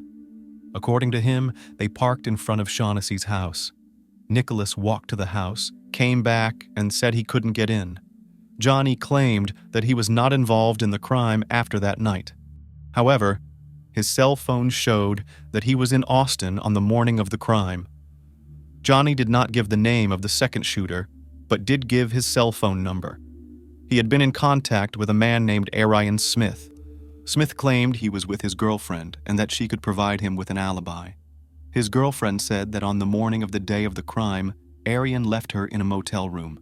According to him, they parked in front of Shaughnessy's house. Nicholas walked to the house, came back, and said he couldn't get in. Johnny claimed that he was not involved in the crime after that night. However, his cell phone showed that he was in Austin on the morning of the crime. Johnny did not give the name of the second shooter, but did give his cell phone number. He had been in contact with a man named Aayan Smith. Smith claimed he was with his girlfriend and that she could provide him with an alibi. His girlfriend said that on the morning of the day of the crime, Aayan left her in a motel room.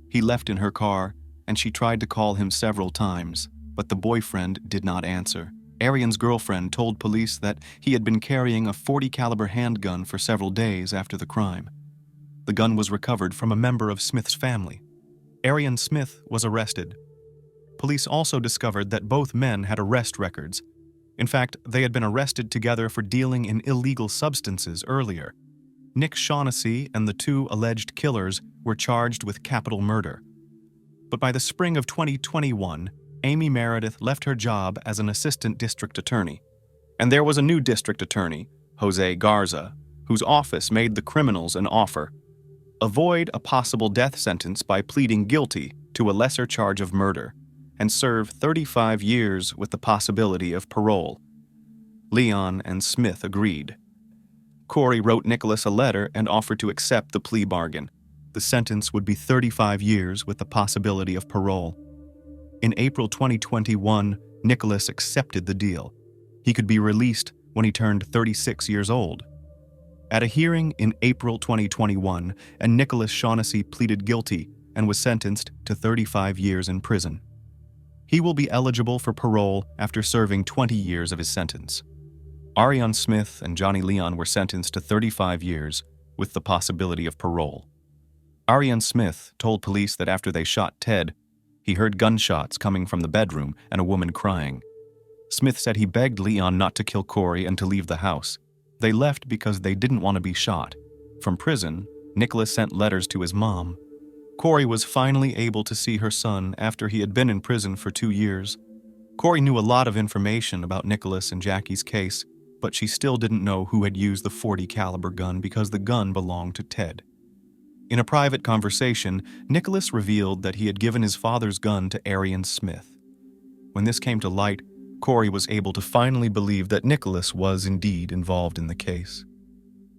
He left in her car, and she tried to call him several times, but the boyfriend did not answer. Aayan's girlfriend told police that he had been carrying a .40 caliber handgun for several days after the crime. The gun was recovered from a member of Smith's family. Aayan Smith was arrested. Police also discovered that both men had arrest records. In fact, they had been arrested together for dealing in illegal substances earlier. Nick Shaughnessy and the 2 alleged killers were charged with capital murder. But by the spring of 2021, Amy Meredith left her job as an assistant district attorney. And there was a new district attorney, Jose Garza, whose office made the criminals an offer: avoid a possible death sentence by pleading guilty to a lesser charge of murder, and serve 35 years with the possibility of parole. Leon and Smith agreed. Corey wrote Nicholas a letter and offered to accept the plea bargain. The sentence would be 35 years with the possibility of parole. In April 2021, Nicholas accepted the deal. He could be released when he turned 36 years old. At a hearing in April 2021, and Nicholas Shaughnessy pleaded guilty and was sentenced to 35 years in prison. He will be eligible for parole after serving 20 years of his sentence. Aayan Smith and Johnny Leon were sentenced to 35 years with the possibility of parole. Aayan Smith told police that after they shot Ted, he heard gunshots coming from the bedroom and a woman crying. Smith said he begged Leon not to kill Corey and to leave the house. They left because they didn't want to be shot. From prison, Nicholas sent letters to his mom. Corey was finally able to see her son after he had been in prison for 2 years. Corey knew a lot of information about Nicholas and Jackie's case, but she still didn't know who had used the .40 caliber gun because the gun belonged to Ted. In a private conversation, Nicholas revealed that he had given his father's gun to Aayan Smith. When this came to light, Corey was able to finally believe that Nicholas was indeed involved in the case.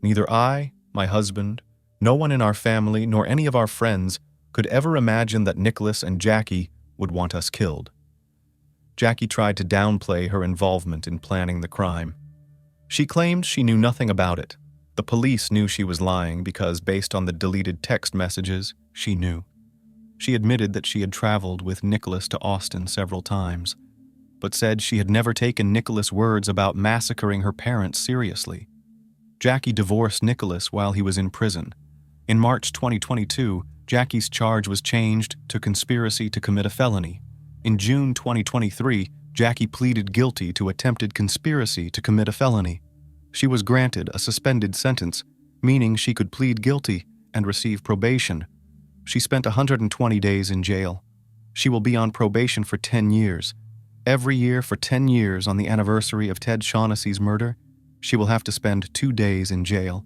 Neither I, my husband, no one in our family, nor any of our friends could ever imagine that Nicholas and Jackie would want us killed. Jackie tried to downplay her involvement in planning the crime. She claimed she knew nothing about it. The police knew she was lying because, based on the deleted text messages, she knew. She admitted that she had traveled with Nicholas to Austin several times, but said she had never taken Nicholas' words about massacring her parents seriously. Jackie divorced Nicholas while he was in prison. In March 2022, Jackie's charge was changed to conspiracy to commit a felony. In June 2023, Jackie pleaded guilty to attempted conspiracy to commit a felony. She was granted a suspended sentence, meaning she could plead guilty and receive probation. She spent 120 days in jail. She will be on probation for 10 years. Every year for 10 years on the anniversary of Ted Shaughnessy's murder, she will have to spend 2 days in jail.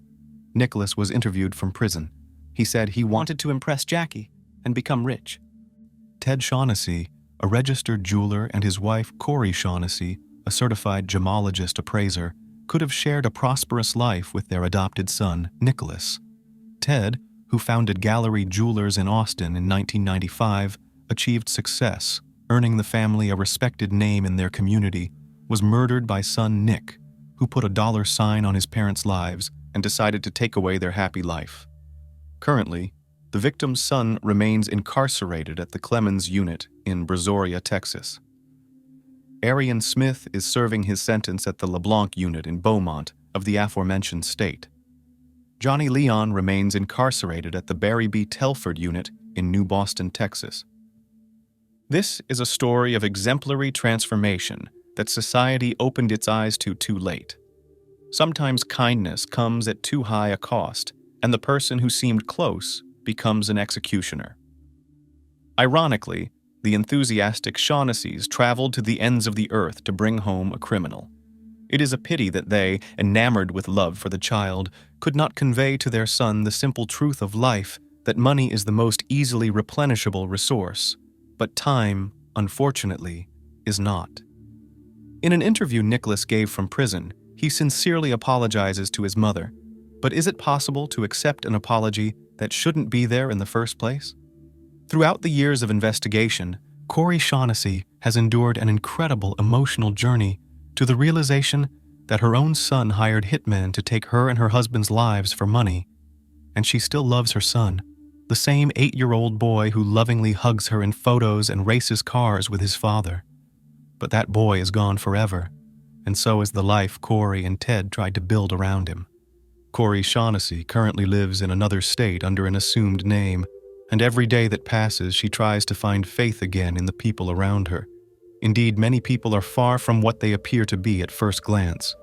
Nicholas was interviewed from prison. He said he wanted to impress Jackie and become rich. Ted Shaughnessy, a registered jeweler, and his wife Corey Shaughnessy, a certified gemologist appraiser, could have shared a prosperous life with their adopted son, Nicholas. Ted, who founded Gallery Jewelers in Austin in 1995, achieved success, earning the family a respected name in their community, was murdered by son Nick, who put a dollar sign on his parents' lives and decided to take away their happy life. Currently, the victim's son remains incarcerated at the Clemens Unit in Brazoria, Texas. Aayan Smith is serving his sentence at the LeBlanc Unit in Beaumont of the aforementioned state. Johnny Leon remains incarcerated at the Barry B. Telford Unit in New Boston, Texas. This is a story of exemplary transformation that society opened its eyes to too late. Sometimes kindness comes at too high a cost, and the person who seemed close becomes an executioner. Ironically, the enthusiastic Shaughnessy's traveled to the ends of the earth to bring home a criminal. It is a pity that they, enamored with love for the child, could not convey to their son the simple truth of life that money is the most easily replenishable resource, but time, unfortunately, is not. In an interview Nicholas gave from prison, he sincerely apologizes to his mother. But is it possible to accept an apology that shouldn't be there in the first place? Throughout the years of investigation, Corey Shaughnessy has endured an incredible emotional journey to the realization that her own son hired hitmen to take her and her husband's lives for money, and she still loves her son, the same 8-year-old boy who lovingly hugs her in photos and races cars with his father. But that boy is gone forever, and so is the life Corey and Ted tried to build around him. Corey Shaughnessy currently lives in another state under an assumed name, and every day that passes she tries to find faith again in the people around her. Indeed, many people are far from what they appear to be at first glance.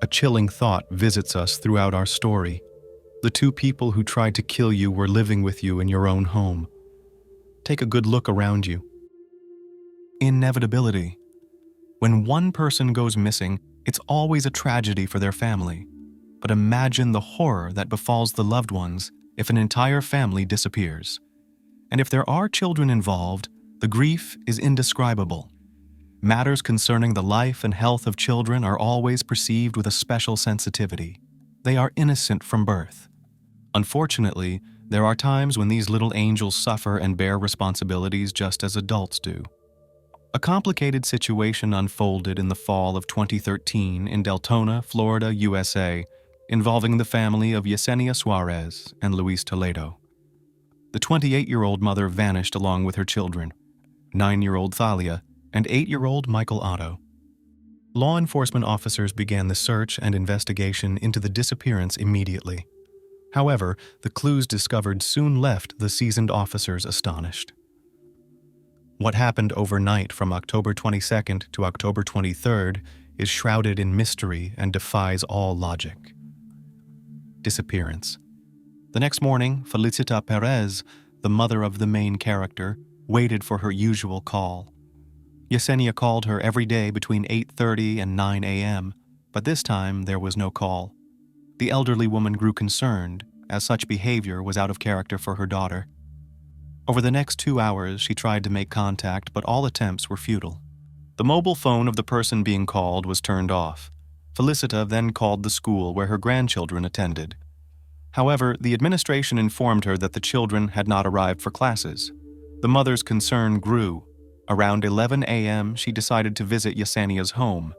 A chilling thought visits us throughout our story. The 2 people who tried to kill you were living with you in your own home. Take a good look around you. Inevitability. When one person goes missing, it's always a tragedy for their family. But imagine the horror that befalls the loved ones if an entire family disappears. And if there are children involved, the grief is indescribable. Matters concerning the life and health of children are always perceived with a special sensitivity. They are innocent from birth. Unfortunately, there are times when these little angels suffer and bear responsibilities just as adults do. A complicated situation unfolded in the fall of 2013 in Deltona, Florida, USA, involving the family of Yesenia Suarez and Luis Toledo. The 28-year-old mother vanished along with her children, 9-year-old Thalia and 8-year-old Michael Otto. Law enforcement officers began the search and investigation into the disappearance immediately. However, the clues discovered soon left the seasoned officers astonished. What happened overnight from October 22nd to October 23rd is shrouded in mystery and defies all logic. Disappearance. The next morning, Felicita Perez, the mother of the main character, waited for her usual call. Yesenia called her every day between 8:30 and 9 a.m., but this time there was no call. The elderly woman grew concerned as such behavior was out of character for her daughter. Over the next 2 hours, she tried to make contact, but all attempts were futile. The mobile phone of the person being called was turned off. Felicita then called the school where her grandchildren attended. However, the administration informed her that the children had not arrived for classes. The mother's concern grew. Around 11 a.m., she decided to visit Yesenia's home,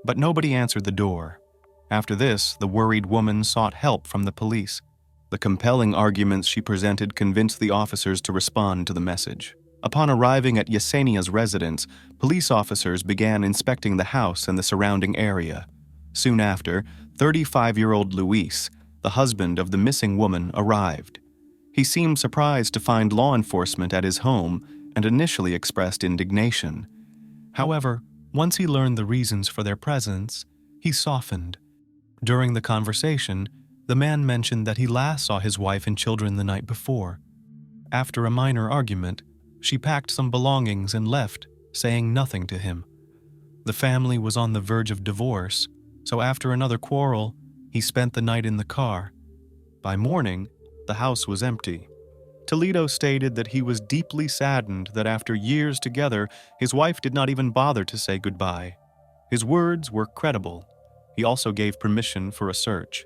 but nobody answered the door. After this, the worried woman sought help from the police. The compelling arguments she presented convinced the officers to respond to the message. Upon arriving at Yesenia's residence, police officers began inspecting the house and the surrounding area. Soon after, 35-year-old Luis, the husband of the missing woman, arrived. He seemed surprised to find law enforcement at his home and initially expressed indignation. However, once he learned the reasons for their presence, he softened. During the conversation, the man mentioned that he last saw his wife and children the night before. After a minor argument, she packed some belongings and left, saying nothing to him. The family was on the verge of divorce, so after another quarrel, he spent the night in the car. By morning, the house was empty. Toledo stated that he was deeply saddened that after years together, his wife did not even bother to say goodbye. His words were credible. He also gave permission for a search.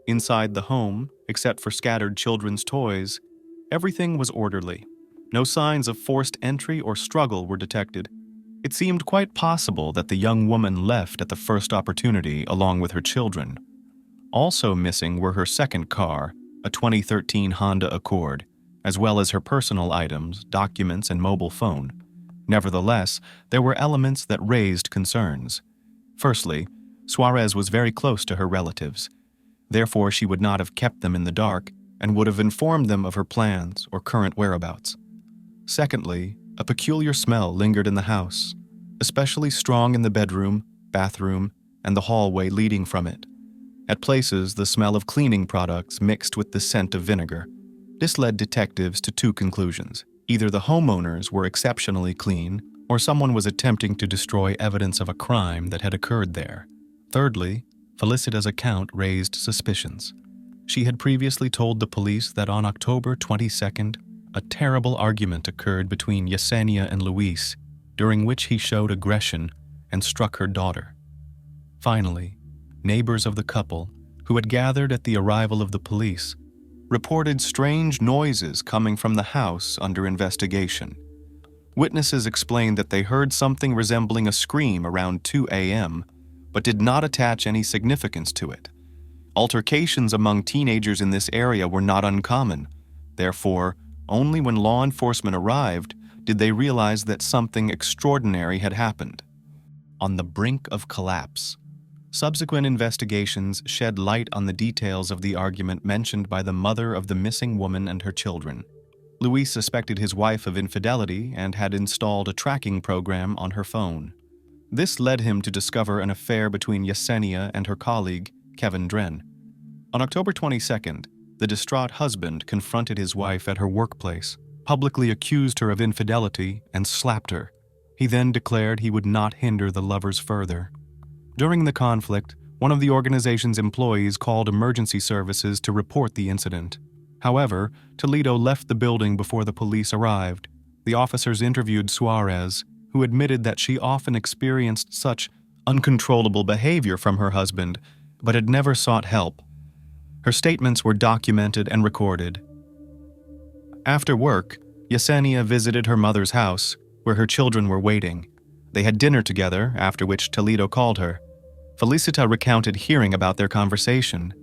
Inside the home, except for scattered children's toys, everything was orderly. No signs of forced entry or struggle were detected. It seemed quite possible that the young woman left at the first opportunity along with her children. Also missing were her second car, a 2013 Honda Accord, as well as her personal items, documents, and mobile phone. Nevertheless, there were elements that raised concerns. Firstly, Suarez was very close to her relatives. Therefore, she would not have kept them in the dark and would have informed them of her plans or current whereabouts. Secondly, a peculiar smell lingered in the house, especially strong in the bedroom, bathroom, and the hallway leading from it. At places, the smell of cleaning products mixed with the scent of vinegar. This led detectives to two conclusions. Either the homeowners were exceptionally clean, or someone was attempting to destroy evidence of a crime that had occurred there. Thirdly, Felicita's account raised suspicions. She had previously told the police that on October 22nd, a terrible argument occurred between Yesenia and Luis, during which he showed aggression and struck her daughter. Finally, neighbors of the couple, who had gathered at the arrival of the police, reported strange noises coming from the house under investigation. Witnesses explained that they heard something resembling a scream around 2 a.m., but did not attach any significance to it. Altercations among teenagers in this area were not uncommon. Therefore, only when law enforcement arrived did they realize that something extraordinary had happened. On the brink of collapse. Subsequent investigations shed light on the details of the argument mentioned by the mother of the missing woman and her children. Luis suspected his wife of infidelity and had installed a tracking program on her phone. This led him to discover an affair between Yesenia and her colleague, Kevin Dren. On October 22nd, the distraught husband confronted his wife at her workplace, publicly accused her of infidelity, and slapped her. He then declared he would not hinder the lovers further. During the conflict, one of the organization's employees called emergency services to report the incident. However, Toledo left the building before the police arrived. The officers interviewed Suarez, who admitted that she often experienced such uncontrollable behavior from her husband, but had never sought help. Her statements were documented and recorded. After work, Yesenia visited her mother's house, where her children were waiting. They had dinner together, after which Toledo called her. Felicita recounted hearing about their conversation.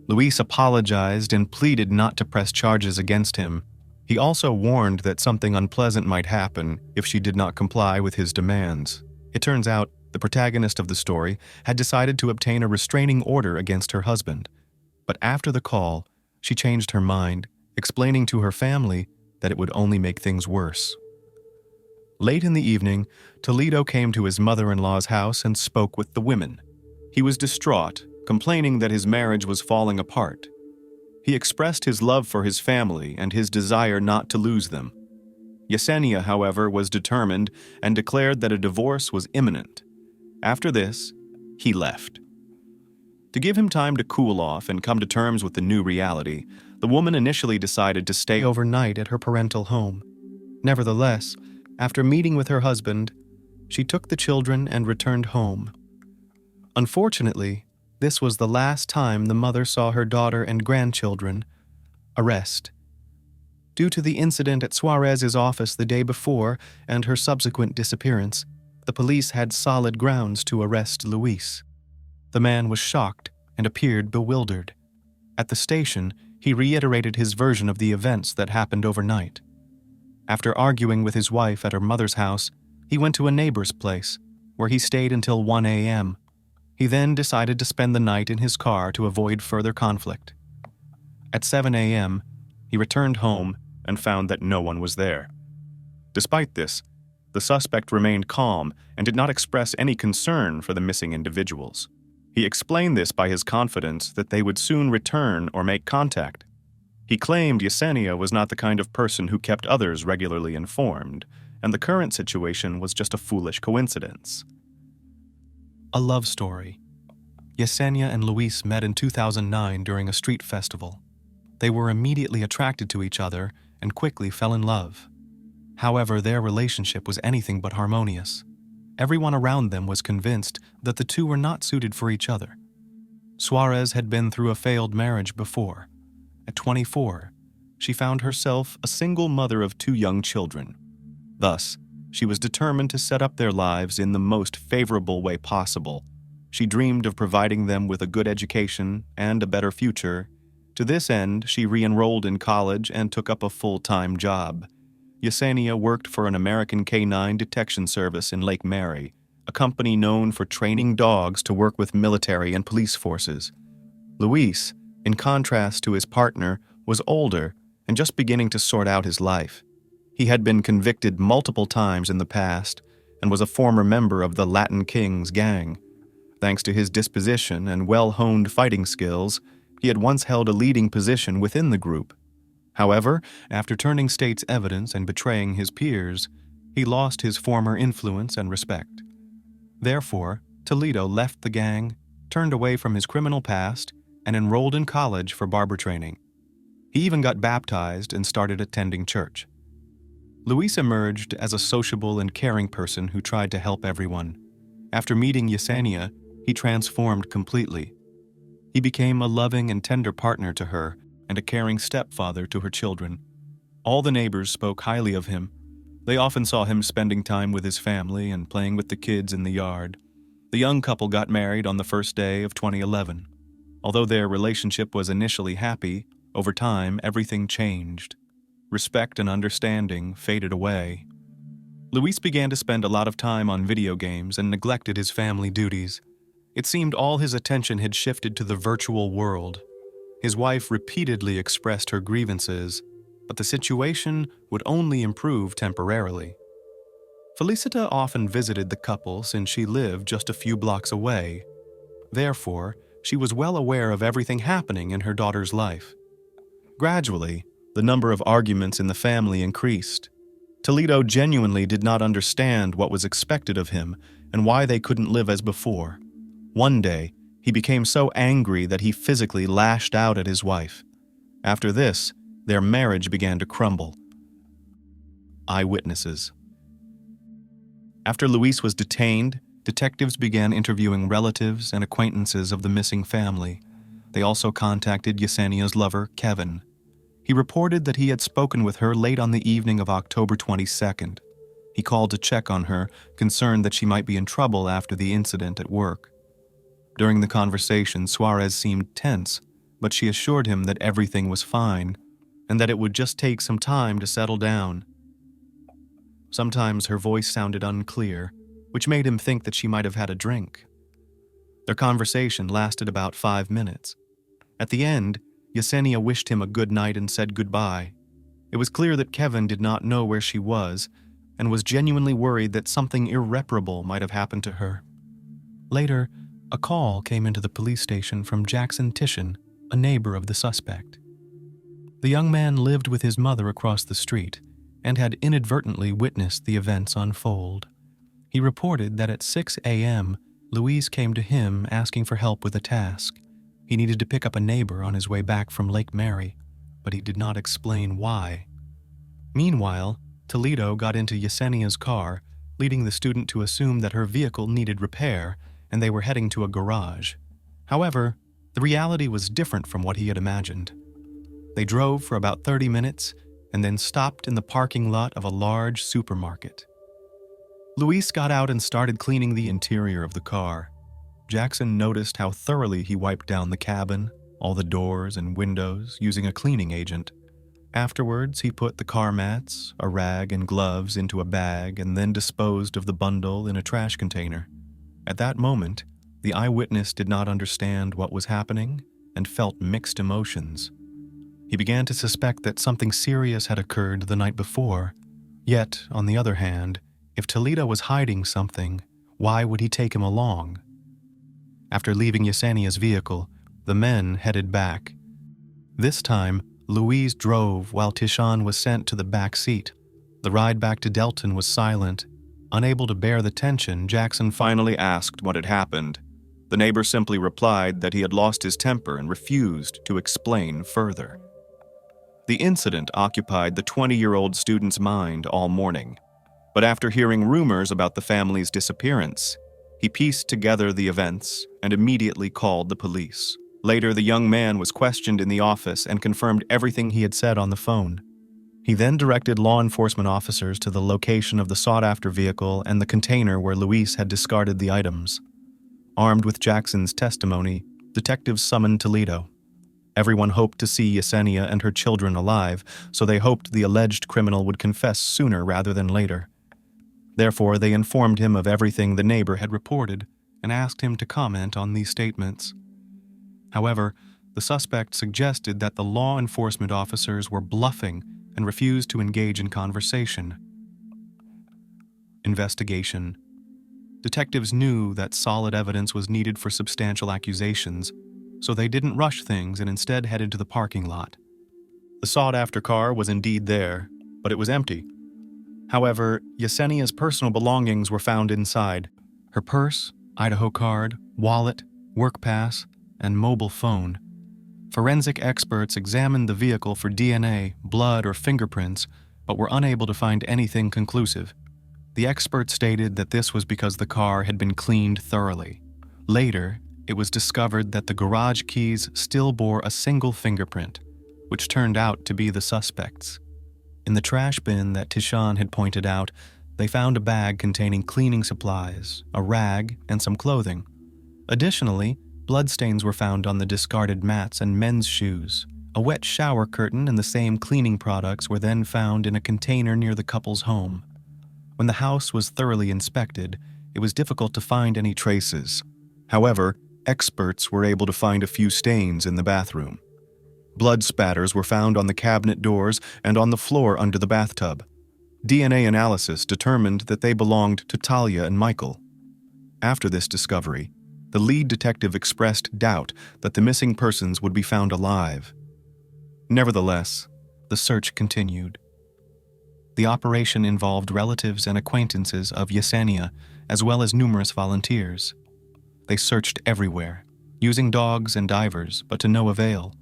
Luis apologized and pleaded not to press charges against him. He also warned that something unpleasant might happen if she did not comply with his demands. It turns out the protagonist of the story had decided to obtain a restraining order against her husband. But after the call, she changed her mind, explaining to her family that it would only make things worse. Late in the evening, Toledo came to his mother-in-law's house and spoke with the women. He was distraught, complaining that his marriage was falling apart. He expressed his love for his family and his desire not to lose them. Yesenia, however, was determined and declared that a divorce was imminent. After this, he left. To give him time to cool off and come to terms with the new reality, The woman initially decided to stay overnight at her parental home. Nevertheless, after meeting with her husband, she took the children and returned home. Unfortunately, this was the last time the mother saw her daughter and grandchildren. Arrest. Due to the incident at Suarez's office the day before and her subsequent disappearance, the police had solid grounds to arrest Luis. The man was shocked and appeared bewildered. At the station, he reiterated his version of the events that happened overnight. After arguing with his wife at her mother's house, he went to a neighbor's place, where he stayed until 1 a.m. He then decided to spend the night in his car to avoid further conflict. At 7 a.m., he returned home and found that no one was there. Despite this, the suspect remained calm and did not express any concern for the missing individuals. He explained this by his confidence that they would soon return or make contact. He claimed Yesenia was not the kind of person who kept others regularly informed, and the current situation was just a foolish coincidence. A love story. Yesenia and Luis met in 2009 during a street festival. They were immediately attracted to each other and quickly fell in love. However, their relationship was anything but harmonious. Everyone around them was convinced that the two were not suited for each other. Suarez had been through a failed marriage before. At 24, she found herself a single mother of 2 young children. Thus, she was determined to set up their lives in the most favorable way possible. She dreamed of providing them with a good education and a better future. To this end, she re-enrolled in college and took up a full-time job. Yesenia worked for an American canine detection service in Lake Mary, a company known for training dogs to work with military and police forces. Luis, in contrast to his partner, was older and just beginning to sort out his life. He had been convicted multiple times in the past and was a former member of the Latin Kings gang. Thanks to his disposition and well-honed fighting skills, he had once held a leading position within the group. However, after turning state's evidence and betraying his peers, he lost his former influence and respect. Therefore, Toledo left the gang, turned away from his criminal past, and enrolled in college for barber training. He even got baptized and started attending church. Luis emerged as a sociable and caring person who tried to help everyone. After meeting Yesenia, he transformed completely. He became a loving and tender partner to her and a caring stepfather to her children. All the neighbors spoke highly of him. They often saw him spending time with his family and playing with the kids in the yard. The young couple got married on the first day of 2011. Although their relationship was initially happy, over time everything changed. Respect and understanding faded away. Luis began to spend a lot of time on video games and neglected his family duties. It seemed all his attention had shifted to the virtual world. His wife repeatedly expressed her grievances, but the situation would only improve temporarily. Felicita often visited the couple since she lived just a few blocks away. Therefore, she was well aware of everything happening in her daughter's life. Gradually, the number of arguments in the family increased. Toledo genuinely did not understand what was expected of him and why they couldn't live as before. One day, he became so angry that he physically lashed out at his wife. After this, their marriage began to crumble. Eyewitnesses. After Luis was detained, detectives began interviewing relatives and acquaintances of the missing family. They also contacted Yesenia's lover, Kevin. He reported that he had spoken with her late on the evening of October 22nd. He called to check on her, concerned that she might be in trouble after the incident at work. During the conversation, Suarez seemed tense, but she assured him that everything was fine and that it would just take some time to settle down. Sometimes her voice sounded unclear, which made him think that she might have had a drink. Their conversation lasted about 5 minutes. At the end, Yesenia wished him a good night and said goodbye. It was clear that Kevin did not know where she was and was genuinely worried that something irreparable might have happened to her. Later, a call came into the police station from Jackson Titian, a neighbor of the suspect. The young man lived with his mother across the street and had inadvertently witnessed the events unfold. He reported that at 6 a.m., Louise came to him asking for help with a task. He needed to pick up a neighbor on his way back from Lake Mary. but he did not explain why. Meanwhile, Toledo got into Yesenia's car, leading the student to assume that her vehicle needed repair and they were heading to a garage. However, the reality was different from what he had imagined. They drove for about 30 minutes and then stopped in the parking lot of a large supermarket. Luis got out and started cleaning the interior of the car. Jackson noticed how thoroughly he wiped down the cabin, all the doors and windows, using a cleaning agent. Afterwards, he put the car mats, a rag, and gloves into a bag and then disposed of the bundle in a trash container. At that moment, the eyewitness did not understand what was happening and felt mixed emotions. He began to suspect that something serious had occurred the night before. Yet, on the other hand, if Toledo was hiding something, why would he take him along? After leaving Yesenia's vehicle, the men headed back. This time, Louise drove while Tishan was sent to the back seat. The ride back to Delton was silent. Unable to bear the tension, Jackson finally asked what had happened. The neighbor simply replied that he had lost his temper and refused to explain further. The incident occupied the 20-year-old student's mind all morning. But after hearing rumors about the family's disappearance, he pieced together the events and immediately called the police. Later, the young man was questioned in the office and confirmed everything he had said on the phone. He then directed law enforcement officers to the location of the sought-after vehicle and the container where Luis had discarded the items. Armed with Jackson's testimony, detectives summoned Toledo. Everyone hoped to see Yesenia and her children alive, so they hoped the alleged criminal would confess sooner rather than later. Therefore, they informed him of everything the neighbor had reported and asked him to comment on these statements. However, the suspect suggested that the law enforcement officers were bluffing and refused to engage in conversation. Investigation. Detectives knew that solid evidence was needed for substantial accusations, so they didn't rush things and instead headed to the parking lot. The sought-after car was indeed there, but it was empty. However, Yesenia's personal belongings were found inside: her purse, Idaho card, wallet, work pass, and mobile phone. Forensic experts examined the vehicle for DNA, blood, or fingerprints, but were unable to find anything conclusive. The experts stated that this was because the car had been cleaned thoroughly. Later, it was discovered that the garage keys still bore a single fingerprint, which turned out to be the suspect's. In the trash bin that Tishan had pointed out, they found a bag containing cleaning supplies, a rag, and some clothing. Additionally, bloodstains were found on the discarded mats and men's shoes. A wet shower curtain and the same cleaning products were then found in a container near the couple's home. When the house was thoroughly inspected, it was difficult to find any traces. However, experts were able to find a few stains in the bathroom. Blood spatters were found on the cabinet doors and on the floor under the bathtub. DNA analysis determined that they belonged to Talia and Michael. After this discovery, the lead detective expressed doubt that the missing persons would be found alive. Nevertheless, the search continued. The operation involved relatives and acquaintances of Yesenia, as well as numerous volunteers. They searched everywhere, using dogs and divers, but to no avail.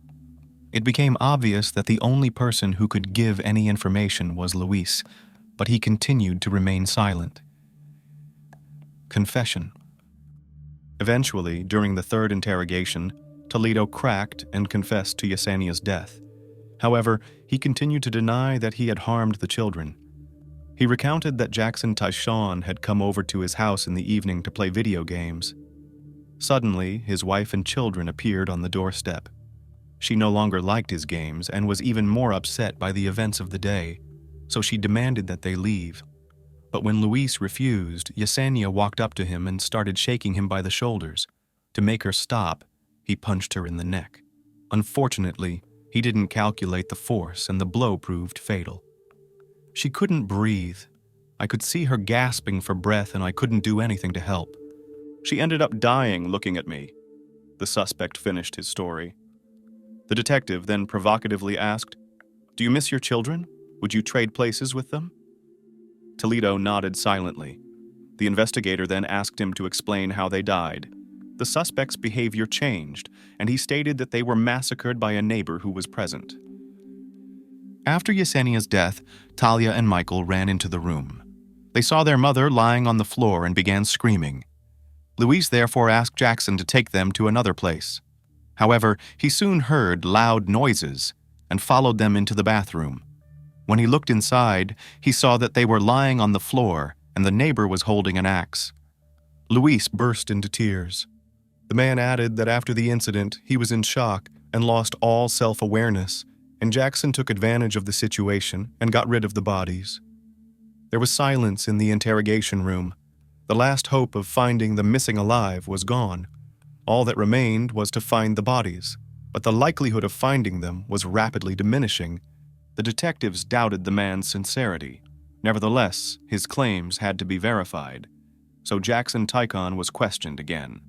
It became obvious that the only person who could give any information was Luis, but he continued to remain silent. Confession. Eventually, during the third interrogation, Toledo cracked and confessed to Yesenia's death. However, he continued to deny that he had harmed the children. He recounted that Jackson Tyshawn had come over to his house in the evening to play video games. Suddenly, his wife and children appeared on the doorstep. She no longer liked his games and was even more upset by the events of the day, so she demanded that they leave. But when Luis refused, Yesenia walked up to him and started shaking him by the shoulders. To make her stop, he punched her in the neck. Unfortunately, he didn't calculate the force and the blow proved fatal. She couldn't breathe. I could see her gasping for breath and I couldn't do anything to help. She ended up dying looking at me. The suspect finished his story. The detective then provocatively asked, "Do you miss your children? Would you trade places with them?" Toledo nodded silently. The investigator then asked him to explain how they died. The suspect's behavior changed, and he stated that they were massacred by a neighbor who was present. After Yesenia's death, Talia and Michael ran into the room. They saw their mother lying on the floor and began screaming. Luis therefore asked Jackson to take them to another place. However, he soon heard loud noises and followed them into the bathroom. When he looked inside, he saw that they were lying on the floor and the neighbor was holding an axe. Luis burst into tears. The man added that after the incident, he was in shock and lost all self-awareness, and Jackson took advantage of the situation and got rid of the bodies. There was silence in the interrogation room. The last hope of finding the missing alive was gone. All that remained was to find the bodies, but the likelihood of finding them was rapidly diminishing. The detectives doubted the man's sincerity. Nevertheless, his claims had to be verified. So Jackson Tycon was questioned again.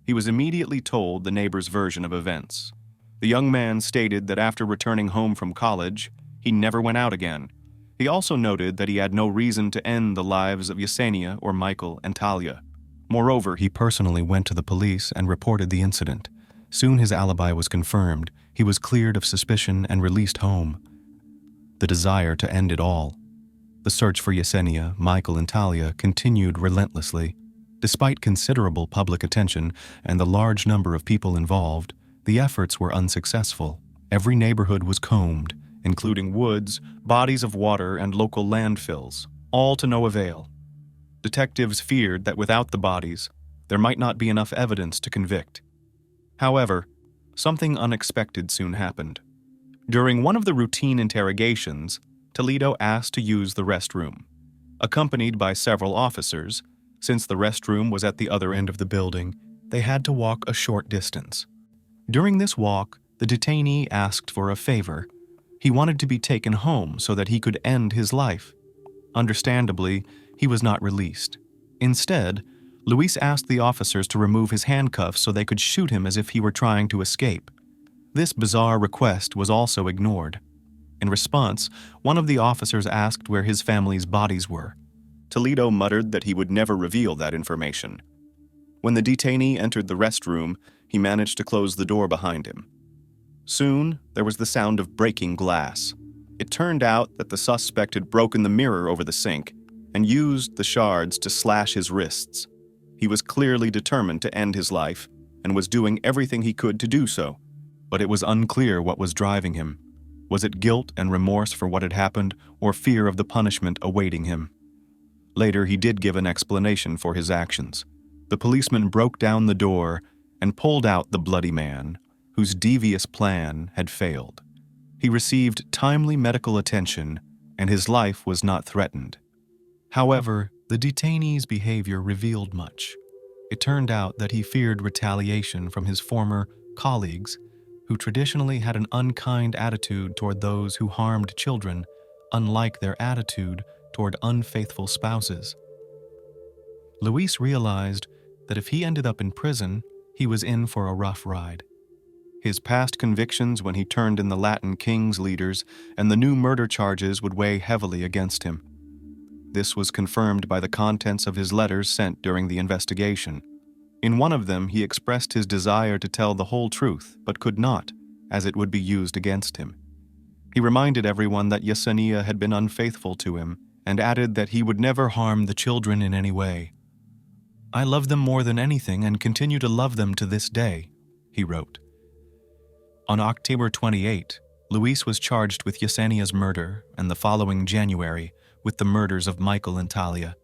He was immediately told the neighbor's version of events. The young man stated that after returning home from college, he never went out again. He also noted that he had no reason to end the lives of Yesenia or Michael and Talia. Moreover, he personally went to the police and reported the incident. Soon his alibi was confirmed. He was cleared of suspicion and released home. The desire to end it all. The search for Yesenia, Michael, and Talia continued relentlessly. Despite considerable public attention and the large number of people involved, the efforts were unsuccessful. Every neighborhood was combed, including woods, bodies of water, and local landfills, all to no avail. Detectives feared that without the bodies, there might not be enough evidence to convict. However, something unexpected soon happened. During one of the routine interrogations, Toledo asked to use the restroom. Accompanied by several officers, since the restroom was at the other end of the building, they had to walk a short distance. During this walk, the detainee asked for a favor. He wanted to be taken home so that he could end his life. Understandably, he was not released. Instead, Luis asked the officers to remove his handcuffs so they could shoot him as if he were trying to escape. This bizarre request was also ignored. In response, one of the officers asked where his family's bodies were. Toledo muttered that he would never reveal that information. When the detainee entered the restroom, he managed to close the door behind him. Soon, there was the sound of breaking glass. It turned out that the suspect had broken the mirror over the sink and used the shards to slash his wrists. He was clearly determined to end his life and was doing everything he could to do so, but it was unclear what was driving him. Was it guilt and remorse for what had happened, or fear of the punishment awaiting him? Later, he did give an explanation for his actions. The policeman broke down the door and pulled out the bloody man, whose devious plan had failed. He received timely medical attention, and his life was not threatened. However, the detainee's behavior revealed much. It turned out that he feared retaliation from his former colleagues, who traditionally had an unkind attitude toward those who harmed children, unlike their attitude toward unfaithful spouses. Luis realized that if he ended up in prison, he was in for a rough ride. His past convictions when he turned in the Latin King's leaders and the new murder charges would weigh heavily against him. This was confirmed by the contents of his letters sent during the investigation. In one of them, he expressed his desire to tell the whole truth, but could not, as it would be used against him. He reminded everyone that Yesenia had been unfaithful to him, and added that he would never harm the children in any way. "I love them more than anything and continue to love them to this day," he wrote. On October 28, Luis was charged with Yesenia's murder, and the following January, with the murders of Michael and Talia.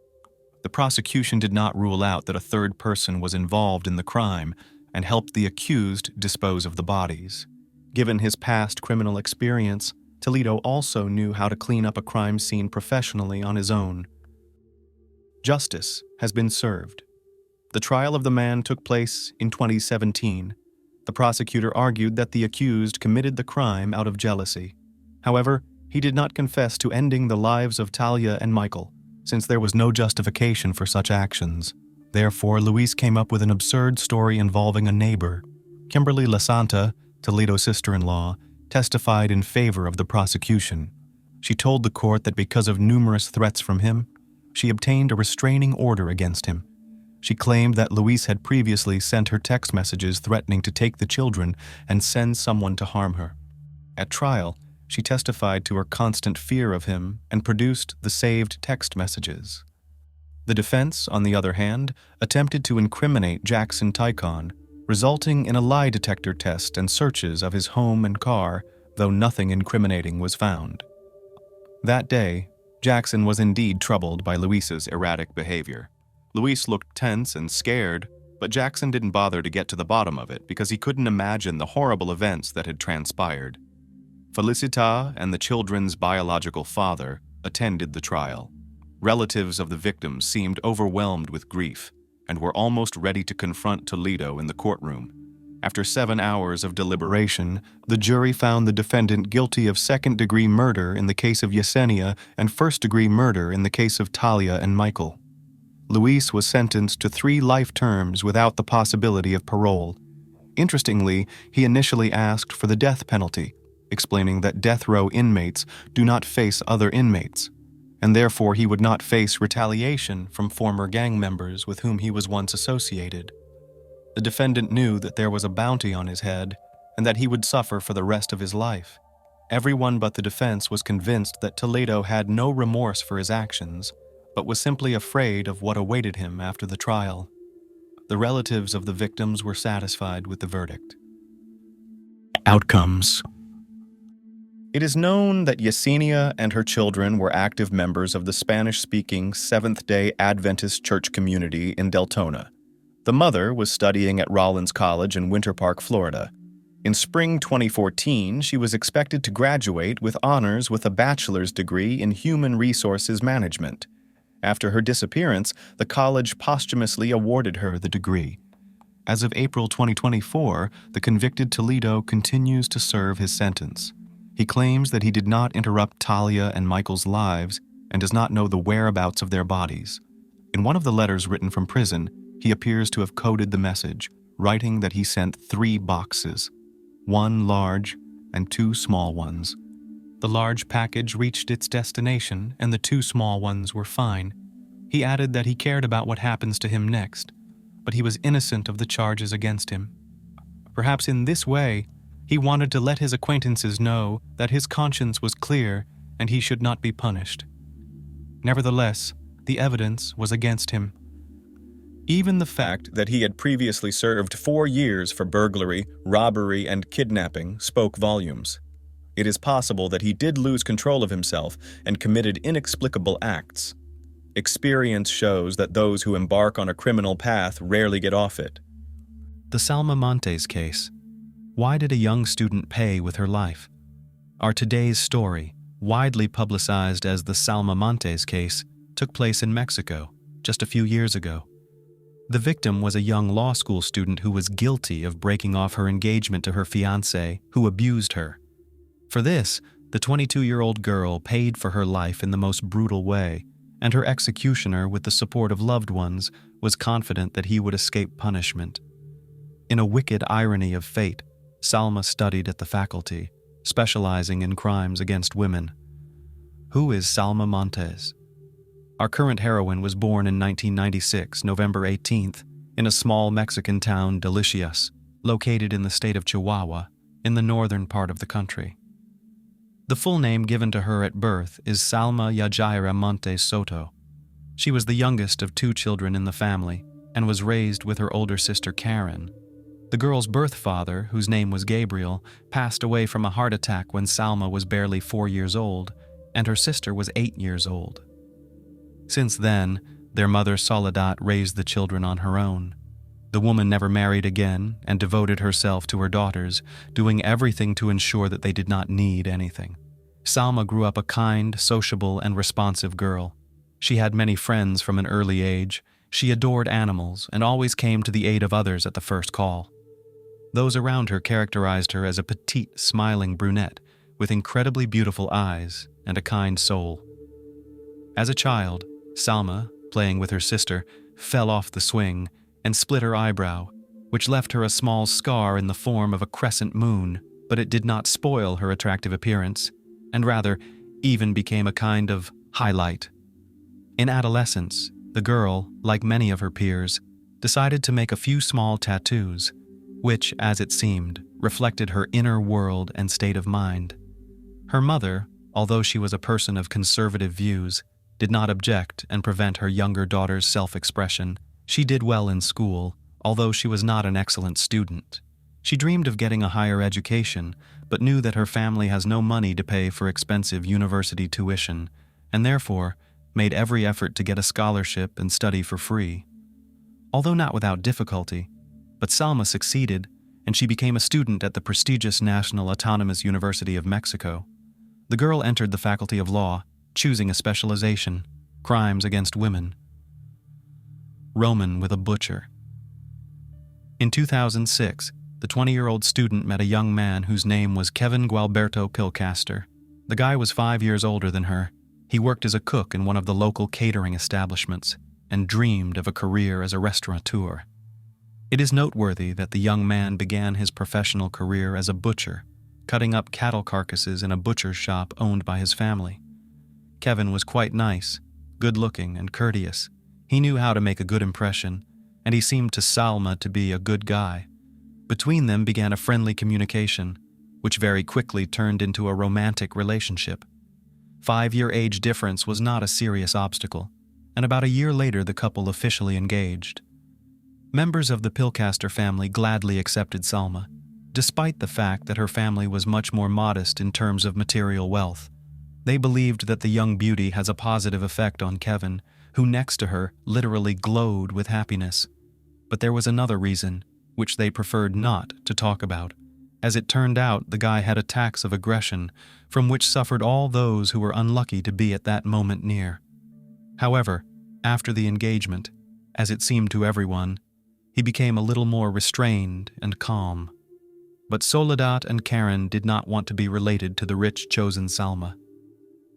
The prosecution did not rule out that a third person was involved in the crime and helped the accused dispose of the bodies. Given his past criminal experience, Toledo also knew how to clean up a crime scene professionally on his own. Justice has been served. The trial of the man took place in 2017. The prosecutor argued that the accused committed the crime out of jealousy. However, he did not confess to ending the lives of Talia and Michael, since there was no justification for such actions. Therefore, Luis came up with an absurd story involving a neighbor. Kimberly Lasanta, Toledo's sister-in-law, testified in favor of the prosecution. She told the court that because of numerous threats from him, she obtained a restraining order against him. She claimed that Luis had previously sent her text messages threatening to take the children and send someone to harm her. At trial, She testified to her constant fear of him and produced the saved text messages. The defense, on the other hand, attempted to incriminate Jackson Tycon, resulting in a lie detector test and searches of his home and car, though nothing incriminating was found. That day, Jackson was indeed troubled by Luis's erratic behavior. Luis looked tense and scared, but Jackson didn't bother to get to the bottom of it because he couldn't imagine the horrible events that had transpired. Felicita and the children's biological father attended the trial. Relatives of the victims seemed overwhelmed with grief and were almost ready to confront Toledo in the courtroom. After 7 hours of deliberation, the jury found the defendant guilty of second-degree murder in the case of Yesenia and first-degree murder in the case of Talia and Michael. Luis was sentenced to 3 life terms without the possibility of parole. Interestingly, he initially asked for the death penalty, explaining that death row inmates do not face other inmates, and therefore he would not face retaliation from former gang members with whom he was once associated. The defendant knew that there was a bounty on his head and that he would suffer for the rest of his life. Everyone but the defense was convinced that Toledo had no remorse for his actions, but was simply afraid of what awaited him after the trial. The relatives of the victims were satisfied with the verdict. Outcomes. It is known that Yesenia and her children were active members of the Spanish-speaking Seventh-day Adventist church community in Deltona. The mother was studying at Rollins College in Winter Park, Florida. In spring 2014, she was expected to graduate with honors with a bachelor's degree in human resources management. After her disappearance, the college posthumously awarded her the degree. As of April 2024, the convicted Toledo continues to serve his sentence. He claims that he did not interrupt Talia and Michael's lives and does not know the whereabouts of their bodies. In one of the letters written from prison, he appears to have coded the message, writing that he sent 3 boxes, 1 large and 2 small ones. The large package reached its destination and the 2 small ones were fine. He added that he cared about what happens to him next, but he was innocent of the charges against him. Perhaps in this way, he wanted to let his acquaintances know that his conscience was clear and he should not be punished. Nevertheless, the evidence was against him. Even the fact that he had previously served 4 years for burglary, robbery, and kidnapping spoke volumes. It is possible that he did lose control of himself and committed inexplicable acts. Experience shows that those who embark on a criminal path rarely get off it. The Salma Montes case. Why did a young student pay with her life? Our today's story, widely publicized as the Salma Montes case, took place in Mexico just a few years ago. The victim was a young law school student who was guilty of breaking off her engagement to her fiancé, who abused her. For this, the 22-year-old girl paid for her life in the most brutal way, and her executioner, with the support of loved ones, was confident that he would escape punishment. In a wicked irony of fate, Salma studied at the faculty, specializing in crimes against women. Who is Salma Montes? Our current heroine was born in 1996, November 18th, in a small Mexican town, Delicias, located in the state of Chihuahua, in the northern part of the country. The full name given to her at birth is Salma Yajaira Montes Soto. She was the youngest of 2 children in the family and was raised with her older sister Karen. The girl's birth father, whose name was Gabriel, passed away from a heart attack when Salma was barely 4 years old, and her sister was 8 years old. Since then, their mother Soledad raised the children on her own. The woman never married again and devoted herself to her daughters, doing everything to ensure that they did not need anything. Salma grew up a kind, sociable, and responsive girl. She had many friends from an early age. She adored animals and always came to the aid of others at the first call. Those around her characterized her as a petite, smiling brunette with incredibly beautiful eyes and a kind soul. As a child, Salma, playing with her sister, fell off the swing and split her eyebrow, which left her a small scar in the form of a crescent moon, but it did not spoil her attractive appearance, and rather even became a kind of highlight. In adolescence, the girl, like many of her peers, decided to make a few small tattoos, which, as it seemed, reflected her inner world and state of mind. Her mother, although she was a person of conservative views, did not object and prevent her younger daughter's self-expression. She did well in school, although she was not an excellent student. She dreamed of getting a higher education, but knew that her family has no money to pay for expensive university tuition, and therefore made every effort to get a scholarship and study for free. Although not without difficulty, but Salma succeeded, and she became a student at the prestigious National Autonomous University of Mexico. The girl entered the Faculty of Law, choosing a specialization, crimes against women. Roman with a butcher. In 2006, the 20-year-old student met a young man whose name was Kevin Gualberto Pilcaster. The guy was 5 years older than her. He worked as a cook in one of the local catering establishments and dreamed of a career as a restaurateur. It is noteworthy that the young man began his professional career as a butcher, cutting up cattle carcasses in a butcher's shop owned by his family. Kevin was quite nice, good-looking, and courteous. He knew how to make a good impression, and he seemed to Salma to be a good guy. Between them began a friendly communication, which very quickly turned into a romantic relationship. 5-year age difference was not a serious obstacle, and about a year later the couple officially engaged. Members of the Pilcaster family gladly accepted Salma, despite the fact that her family was much more modest in terms of material wealth. They believed that the young beauty has a positive effect on Kevin, who next to her literally glowed with happiness. But there was another reason, which they preferred not to talk about. As it turned out, the guy had attacks of aggression, from which suffered all those who were unlucky to be at that moment near. However, after the engagement, as it seemed to everyone, he became a little more restrained and calm. But Soledad and Karen did not want to be related to the rich chosen Salma.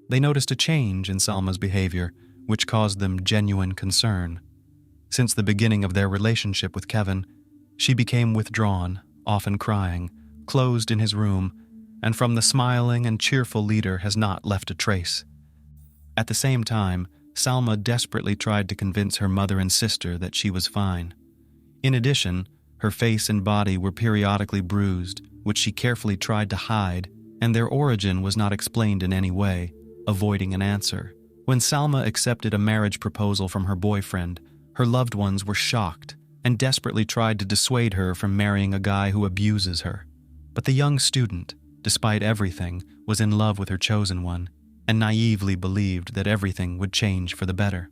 They noticed a change in Salma's behavior, which caused them genuine concern. Since the beginning of their relationship with Kevin, she became withdrawn, often crying, closed in his room, and from the smiling and cheerful leader has not left a trace. At the same time, Salma desperately tried to convince her mother and sister that she was fine. In addition, her face and body were periodically bruised, which she carefully tried to hide, and their origin was not explained in any way, avoiding an answer. When Salma accepted a marriage proposal from her boyfriend, her loved ones were shocked and desperately tried to dissuade her from marrying a guy who abuses her. But the young student, despite everything, was in love with her chosen one and naively believed that everything would change for the better.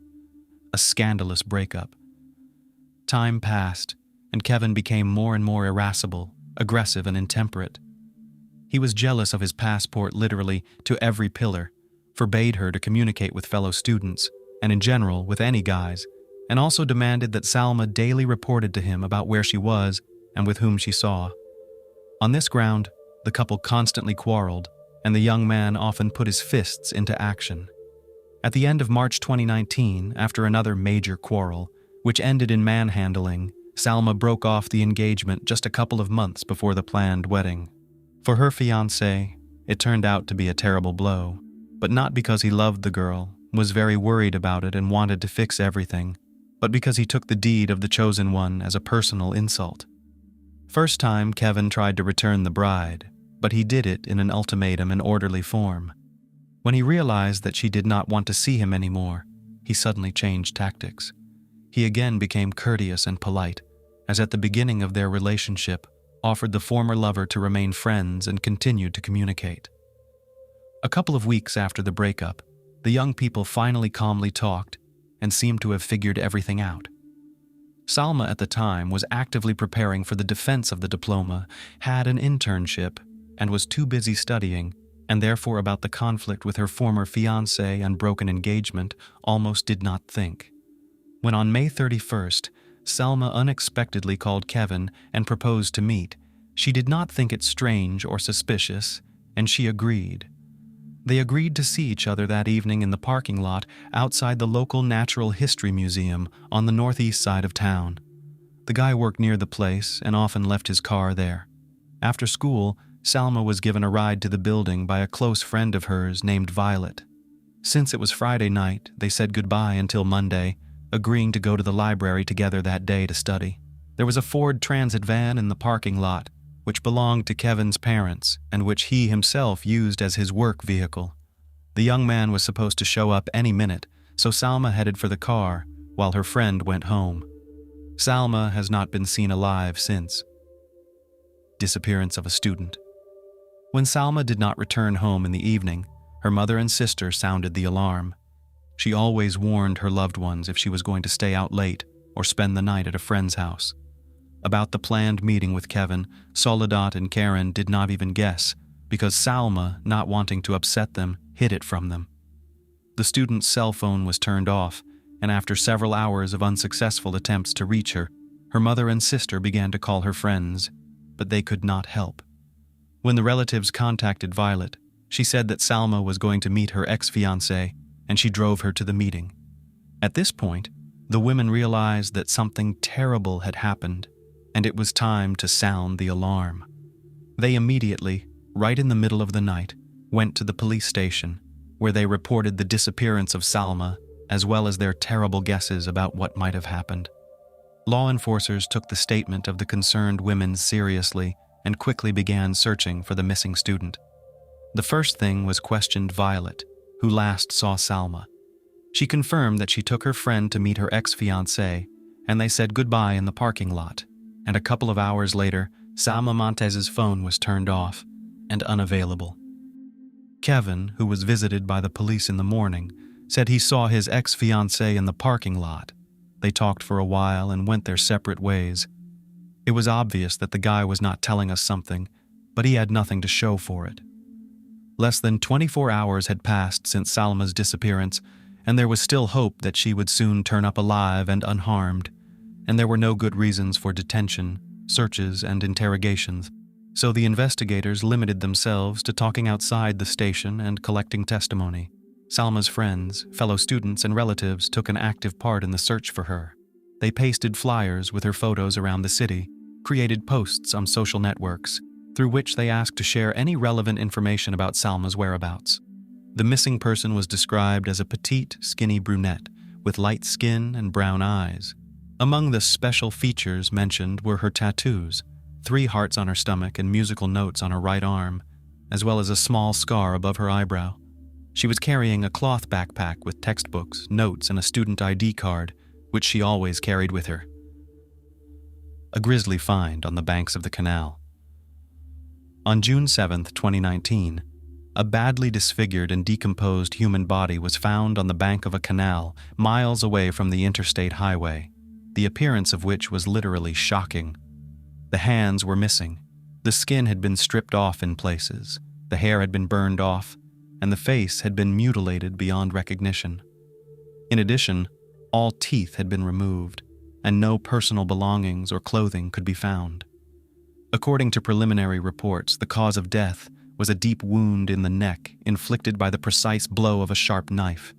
A scandalous breakup. Time passed, and Kevin became more and more irascible, aggressive, and intemperate. He was jealous of his passport literally to every pillar, forbade her to communicate with fellow students, and in general with any guys, and also demanded that Salma daily reported to him about where she was and with whom she saw. On this ground, the couple constantly quarreled, and the young man often put his fists into action. At the end of March 2019, after another major quarrel, which ended in manhandling, Salma broke off the engagement just a couple of months before the planned wedding. For her fiancé, it turned out to be a terrible blow, but not because he loved the girl, was very worried about it and wanted to fix everything, but because he took the deed of the chosen one as a personal insult. First time, Kevin tried to return the bride, but he did it in an ultimatum and orderly form. When he realized that she did not want to see him anymore, he suddenly changed tactics. He again became courteous and polite, as at the beginning of their relationship, offered the former lover to remain friends and continued to communicate. A couple of weeks after the breakup, the young people finally calmly talked and seemed to have figured everything out. Salma at the time was actively preparing for the defense of the diploma, had an internship, and was too busy studying, and therefore about the conflict with her former fiancé and broken engagement almost did not think. When on May 31st, Salma unexpectedly called Kevin and proposed to meet, she did not think it strange or suspicious, and she agreed. They agreed to see each other that evening in the parking lot outside the local Natural History Museum on the northeast side of town. The guy worked near the place and often left his car there. After school, Salma was given a ride to the building by a close friend of hers named Violet. Since it was Friday night, they said goodbye until Monday, agreeing to go to the library together that day to study. There was a Ford Transit van in the parking lot, which belonged to Kevin's parents and which he himself used as his work vehicle. The young man was supposed to show up any minute, so Salma headed for the car while her friend went home. Salma has not been seen alive since. Disappearance of a student. When Salma did not return home in the evening, her mother and sister sounded the alarm. She always warned her loved ones if she was going to stay out late or spend the night at a friend's house. About the planned meeting with Kevin, Soledad and Karen did not even guess, because Salma, not wanting to upset them, hid it from them. The student's cell phone was turned off, and after several hours of unsuccessful attempts to reach her, her mother and sister began to call her friends, but they could not help. When the relatives contacted Violet, she said that Salma was going to meet her ex-fiancé, and she drove her to the meeting. At this point, the women realized that something terrible had happened, and it was time to sound the alarm. They immediately, right in the middle of the night, went to the police station, where they reported the disappearance of Salma, as well as their terrible guesses about what might have happened. Law enforcers took the statement of the concerned women seriously and quickly began searching for the missing student. The first thing was questioned Violet, who last saw Salma. She confirmed that she took her friend to meet her ex-fiancé, and they said goodbye in the parking lot, and a couple of hours later, Salma Montez's phone was turned off and unavailable. Kevin, who was visited by the police in the morning, said he saw his ex-fiancé in the parking lot. They talked for a while and went their separate ways. It was obvious that the guy was not telling us something, but he had nothing to show for it. Less than 24 hours had passed since Salma's disappearance, and there was still hope that she would soon turn up alive and unharmed, and there were no good reasons for detention, searches, and interrogations, so the investigators limited themselves to talking outside the station and collecting testimony. Salma's friends, fellow students, and relatives took an active part in the search for her. They pasted flyers with her photos around the city, created posts on social networks, through which they asked to share any relevant information about Salma's whereabouts. The missing person was described as a petite, skinny brunette with light skin and brown eyes. Among the special features mentioned were her tattoos, 3 hearts on her stomach and musical notes on her right arm, as well as a small scar above her eyebrow. She was carrying a cloth backpack with textbooks, notes, and a student ID card, which she always carried with her. A grisly find on the banks of the canal. On June 7, 2019, a badly disfigured and decomposed human body was found on the bank of a canal miles away from the interstate highway, the appearance of which was literally shocking. The hands were missing, the skin had been stripped off in places, the hair had been burned off, and the face had been mutilated beyond recognition. In addition, all teeth had been removed, and no personal belongings or clothing could be found. According to preliminary reports, the cause of death was a deep wound in the neck inflicted by the precise blow of a sharp knife.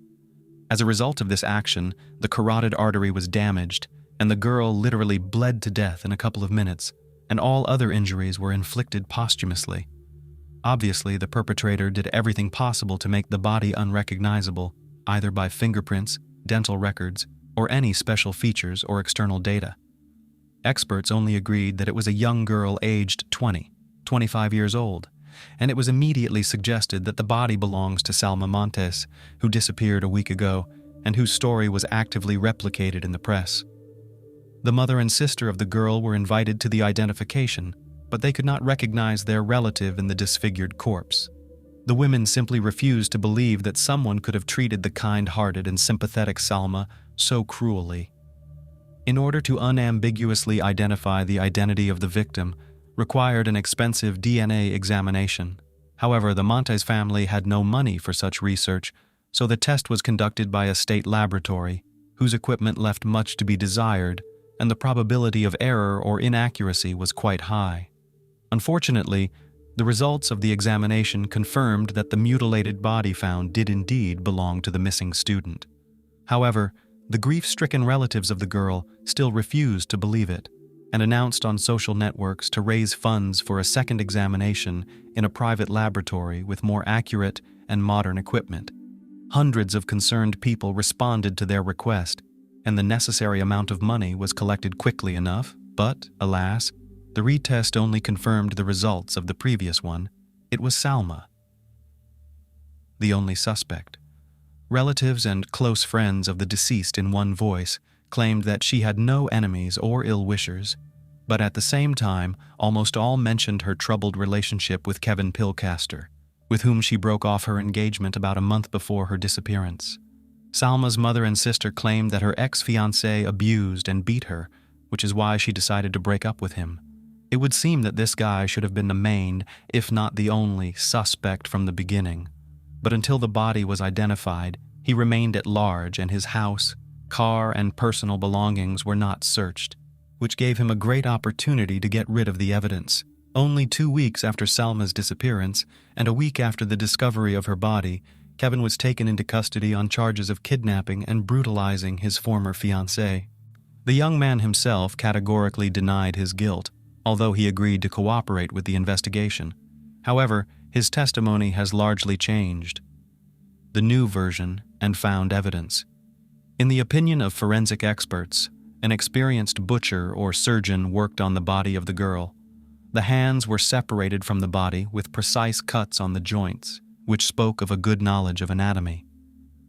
As a result of this action, the carotid artery was damaged, and the girl literally bled to death in a couple of minutes, and all other injuries were inflicted posthumously. Obviously, the perpetrator did everything possible to make the body unrecognizable, either by fingerprints, dental records, or any special features or external data. Experts only agreed that it was a young girl aged 25 years old, and it was immediately suggested that the body belongs to Salma Montes, who disappeared a week ago and whose story was actively replicated in the press. The mother and sister of the girl were invited to the identification, but they could not recognize their relative in the disfigured corpse. The women simply refused to believe that someone could have treated the kind-hearted and sympathetic Salma so cruelly. In order to unambiguously identify the identity of the victim, required an expensive DNA examination. However, the Montes family had no money for such research, so the test was conducted by a state laboratory, whose equipment left much to be desired, and the probability of error or inaccuracy was quite high. Unfortunately, the results of the examination confirmed that the mutilated body found did indeed belong to the missing student. However, the grief-stricken relatives of the girl still refused to believe it, and announced on social networks to raise funds for a second examination in a private laboratory with more accurate and modern equipment. Hundreds of concerned people responded to their request, and the necessary amount of money was collected quickly enough, but, alas, The retest only confirmed the results of the previous one. It was Salma, the only suspect. Relatives and close friends of the deceased in one voice claimed that she had no enemies or ill-wishers, but at the same time, almost all mentioned her troubled relationship with Kevin Pilcaster, with whom she broke off her engagement about a month before her disappearance. Salma's mother and sister claimed that her ex-fiancé abused and beat her, which is why she decided to break up with him. It would seem that this guy should have been the main, if not the only, suspect from the beginning. But until the body was identified, he remained at large and his house, car, and personal belongings were not searched, which gave him a great opportunity to get rid of the evidence. Only 2 weeks after Salma's disappearance, and a week after the discovery of her body, Kevin was taken into custody on charges of kidnapping and brutalizing his former fiancée. The young man himself categorically denied his guilt, although he agreed to cooperate with the investigation. However, his testimony has largely changed. The new version and found evidence. In the opinion of forensic experts, an experienced butcher or surgeon worked on the body of the girl. The hands were separated from the body with precise cuts on the joints, which spoke of a good knowledge of anatomy.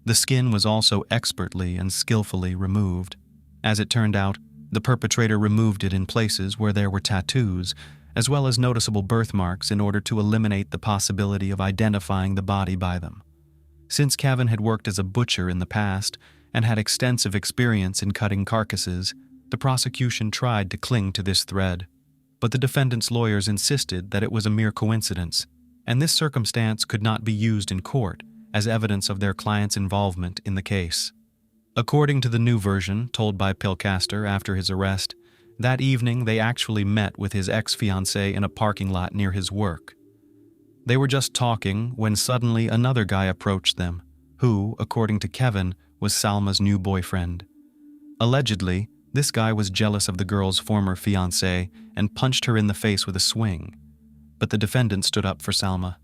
The skin was also expertly and skillfully removed. As it turned out, the perpetrator removed it in places where there were tattoos, as well as noticeable birthmarks in order to eliminate the possibility of identifying the body by them. Since Kevin had worked as a butcher in the past and had extensive experience in cutting carcasses, the prosecution tried to cling to this thread. But the defendant's lawyers insisted that it was a mere coincidence, and this circumstance could not be used in court as evidence of their client's involvement in the case. According to the new version told by Pilcaster after his arrest, that evening they actually met with his ex-fiancée in a parking lot near his work. They were just talking when suddenly another guy approached them, who, according to Kevin, was Salma's new boyfriend. Allegedly, this guy was jealous of the girl's former fiancé and punched her in the face with a swing, but the defendant stood up for Salma.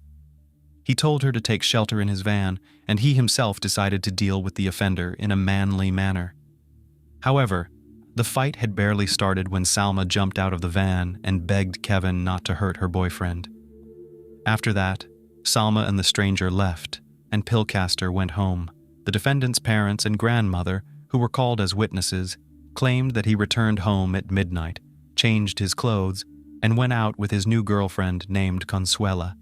He told her to take shelter in his van, and he himself decided to deal with the offender in a manly manner. However, the fight had barely started when Salma jumped out of the van and begged Kevin not to hurt her boyfriend. After that, Salma and the stranger left, and Pilcaster went home. The defendant's parents and grandmother, who were called as witnesses, claimed that he returned home at midnight, changed his clothes, and went out with his new girlfriend named Consuela.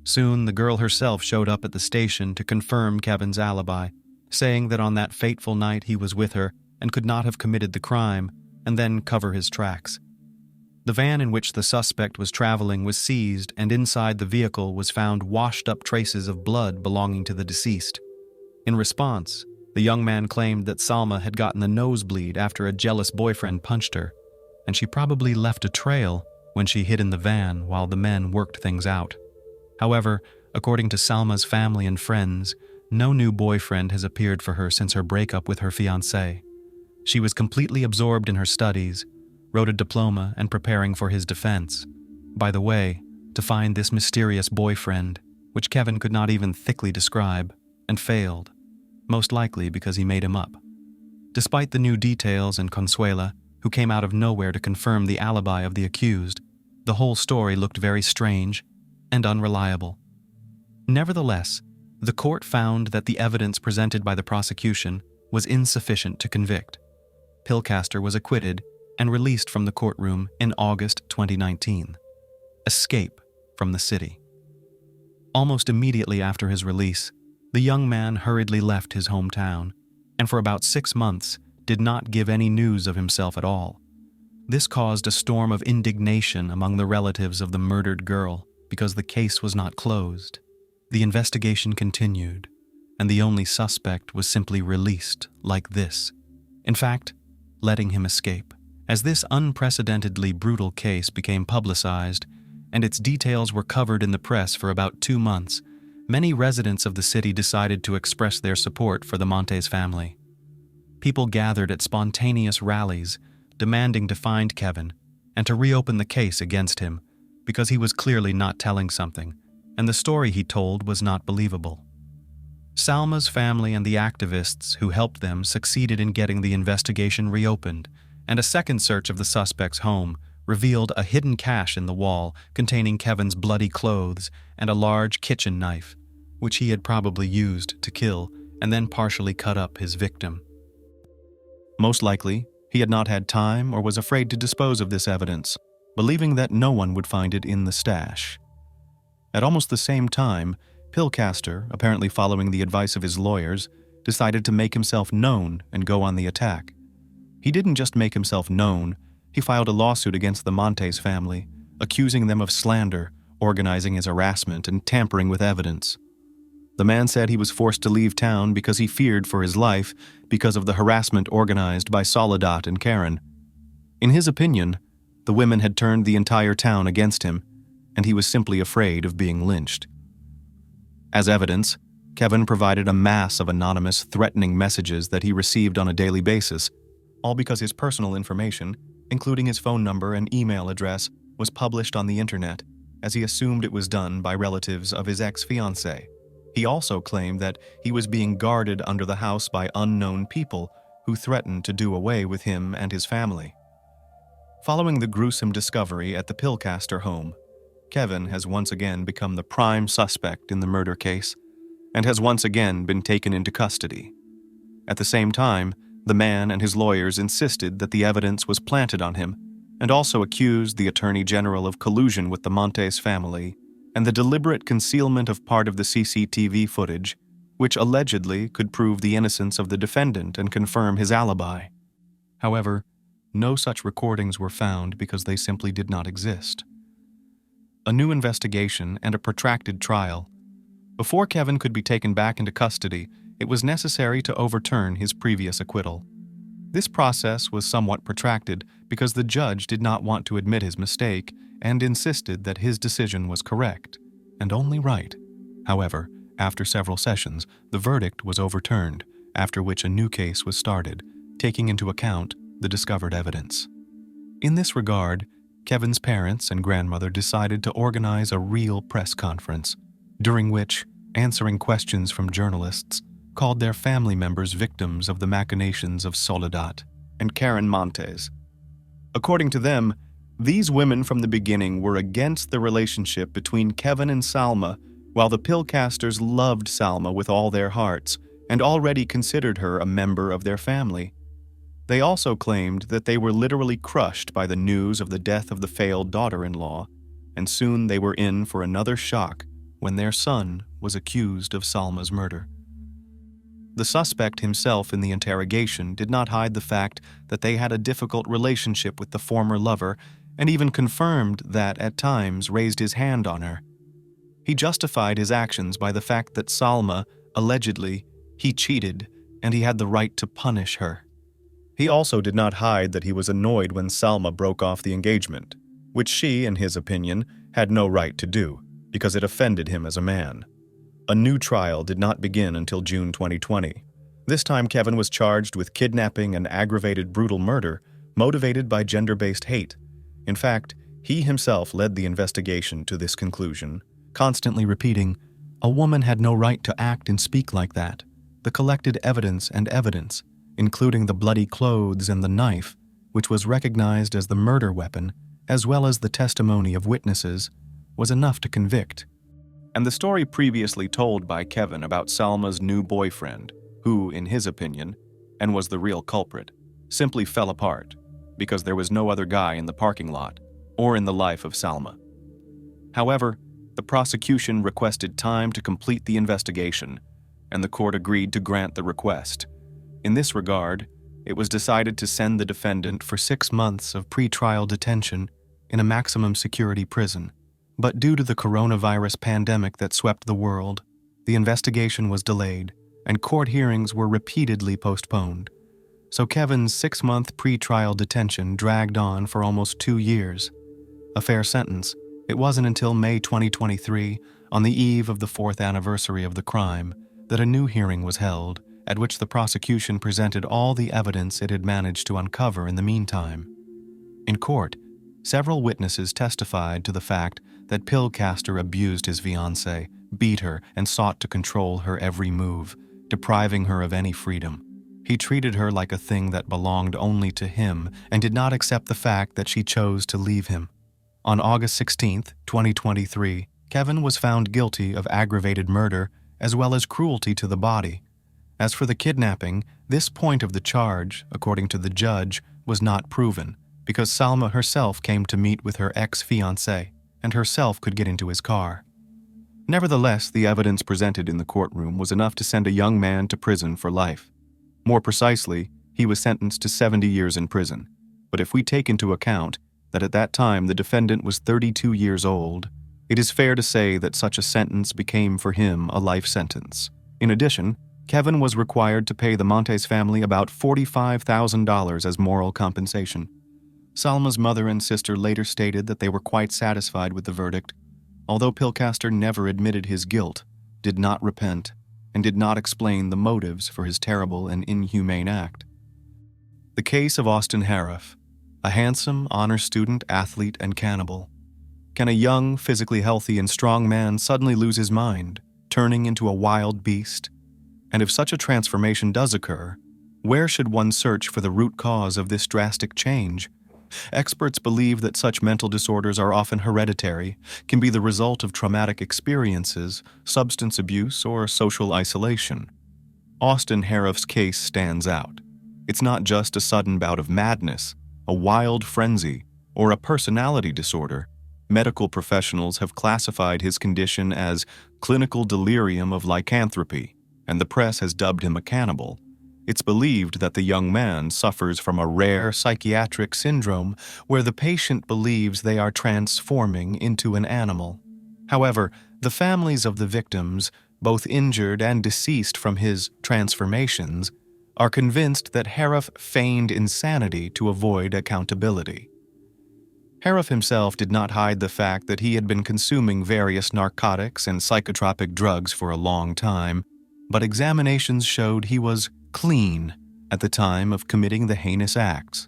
Soon, the girl herself showed up at the station to confirm Kevin's alibi, saying that on that fateful night he was with her and could not have committed the crime, and then cover his tracks. The van in which the suspect was traveling was seized, and inside the vehicle was found washed-up traces of blood belonging to the deceased. In response, the young man claimed that Salma had gotten a nosebleed after a jealous boyfriend punched her, and she probably left a trail when she hid in the van while the men worked things out. However, according to Salma's family and friends, no new boyfriend has appeared for her since her breakup with her fiancé. She was completely absorbed in her studies, wrote a diploma, and preparing for his defense. By the way, to find this mysterious boyfriend, which Kevin could not even thickly describe, and failed, most likely because he made him up. Despite the new details and Consuela, who came out of nowhere to confirm the alibi of the accused, the whole story looked very strange and unreliable. Nevertheless, the court found that the evidence presented by the prosecution was insufficient to convict. Pilcaster was acquitted and released from the courtroom in August 2019. Escape from the city. Almost immediately after his release, the young man hurriedly left his hometown, and for about 6 months did not give any news of himself at all. This caused a storm of indignation among the relatives of the murdered girl because the case was not closed. The investigation continued, and the only suspect was simply released like this. In fact, letting him escape. As this unprecedentedly brutal case became publicized, and its details were covered in the press for about 2 months, many residents of the city decided to express their support for the Montes family. People gathered at spontaneous rallies, demanding to find Kevin and to reopen the case against him, because he was clearly not telling something, and the story he told was not believable. Salma's family and the activists who helped them succeeded in getting the investigation reopened, and a second search of the suspect's home revealed a hidden cache in the wall containing Kevin's bloody clothes and a large kitchen knife, which he had probably used to kill and then partially cut up his victim. Most likely, he had not had time or was afraid to dispose of this evidence, believing that no one would find it in the stash. At almost the same time, Pillcaster, apparently following the advice of his lawyers, decided to make himself known and go on the attack. He didn't just make himself known, he filed a lawsuit against the Montes family, accusing them of slander, organizing his harassment, and tampering with evidence. The man said he was forced to leave town because he feared for his life because of the harassment organized by Soledad and Karen. In his opinion, the women had turned the entire town against him, and he was simply afraid of being lynched. As evidence, Kevin provided a mass of anonymous, threatening messages that he received on a daily basis, all because his personal information, including his phone number and email address, was published on the internet, as he assumed it was done by relatives of his ex-fiancée. He also claimed that he was being guarded under the house by unknown people who threatened to do away with him and his family. Following the gruesome discovery at the Pillcaster home, Kevin has once again become the prime suspect in the murder case and has once again been taken into custody. At the same time, the man and his lawyers insisted that the evidence was planted on him and also accused the Attorney General of collusion with the Montes family and the deliberate concealment of part of the CCTV footage, which allegedly could prove the innocence of the defendant and confirm his alibi. However, no such recordings were found because they simply did not exist. A new investigation and a protracted trial. Before Kevin could be taken back into custody, it was necessary to overturn his previous acquittal. This process was somewhat protracted because the judge did not want to admit his mistake and insisted that his decision was correct, and only right. However, after several sessions, the verdict was overturned, after which a new case was started, taking into account the discovered evidence. In this regard, Kevin's parents and grandmother decided to organize a real press conference, during which, answering questions from journalists, called their family members victims of the machinations of Soledad and Karen Montes. According to them, these women from the beginning were against the relationship between Kevin and Salma, while the Pillcasters loved Salma with all their hearts and already considered her a member of their family. They also claimed that they were literally crushed by the news of the death of the failed daughter-in-law, and soon they were in for another shock when their son was accused of Salma's murder. The suspect himself in the interrogation did not hide the fact that they had a difficult relationship with the former lover and even confirmed that at times raised his hand on her. He justified his actions by the fact that Salma, allegedly, he cheated and he had the right to punish her. He also did not hide that he was annoyed when Salma broke off the engagement, which she, in his opinion, had no right to do because it offended him as a man. A new trial did not begin until June 2020. This time Kevin was charged with kidnapping and aggravated brutal murder motivated by gender-based hate. In fact, he himself led the investigation to this conclusion, constantly repeating, "A woman had no right to act and speak like that." The collected evidence, including the bloody clothes and the knife, which was recognized as the murder weapon, as well as the testimony of witnesses, was enough to convict. And the story previously told by Kevin about Salma's new boyfriend, who, in his opinion, and was the real culprit, simply fell apart because there was no other guy in the parking lot or in the life of Salma. However, the prosecution requested time to complete the investigation, and the court agreed to grant the request. In this regard, it was decided to send the defendant for 6 months of pre-trial detention in a maximum security prison. But due to the coronavirus pandemic that swept the world, the investigation was delayed, and court hearings were repeatedly postponed. So Kevin's 6-month pre-trial detention dragged on for almost 2 years. A fair sentence. It wasn't until May 2023, on the eve of the 4th anniversary of the crime, that a new hearing was held, at which the prosecution presented all the evidence it had managed to uncover in the meantime. In court, several witnesses testified to the fact that Pillcaster abused his fiancée, beat her, and sought to control her every move, depriving her of any freedom. He treated her like a thing that belonged only to him and did not accept the fact that she chose to leave him. On August 16, 2023, Kevin was found guilty of aggravated murder as well as cruelty to the body. As for the kidnapping, this point of the charge, according to the judge, was not proven because Salma herself came to meet with her ex-fiancé and herself could get into his car. Nevertheless, the evidence presented in the courtroom was enough to send a young man to prison for life. More precisely, he was sentenced to 70 years in prison. But if we take into account that at that time the defendant was 32 years old, it is fair to say that such a sentence became for him a life sentence. In addition, Kevin was required to pay the Montes family about $45,000 as moral compensation. Salma's mother and sister later stated that they were quite satisfied with the verdict, although Pilcaster never admitted his guilt, did not repent, and did not explain the motives for his terrible and inhumane act. The case of Austin Harif, a handsome, honor student, athlete, and cannibal. Can a young, physically healthy, and strong man suddenly lose his mind, turning into a wild beast? And if such a transformation does occur, where should one search for the root cause of this drastic change? Experts believe that such mental disorders are often hereditary, can be the result of traumatic experiences, substance abuse, or social isolation. Austin Harif's case stands out. It's not just a sudden bout of madness, a wild frenzy, or a personality disorder. Medical professionals have classified his condition as clinical delirium of lycanthropy, and the press has dubbed him a cannibal. It's believed that the young man suffers from a rare psychiatric syndrome where the patient believes they are transforming into an animal. However, the families of the victims, both injured and deceased from his transformations, are convinced that Harif feigned insanity to avoid accountability. Harif himself did not hide the fact that he had been consuming various narcotics and psychotropic drugs for a long time, but examinations showed he was clean at the time of committing the heinous acts.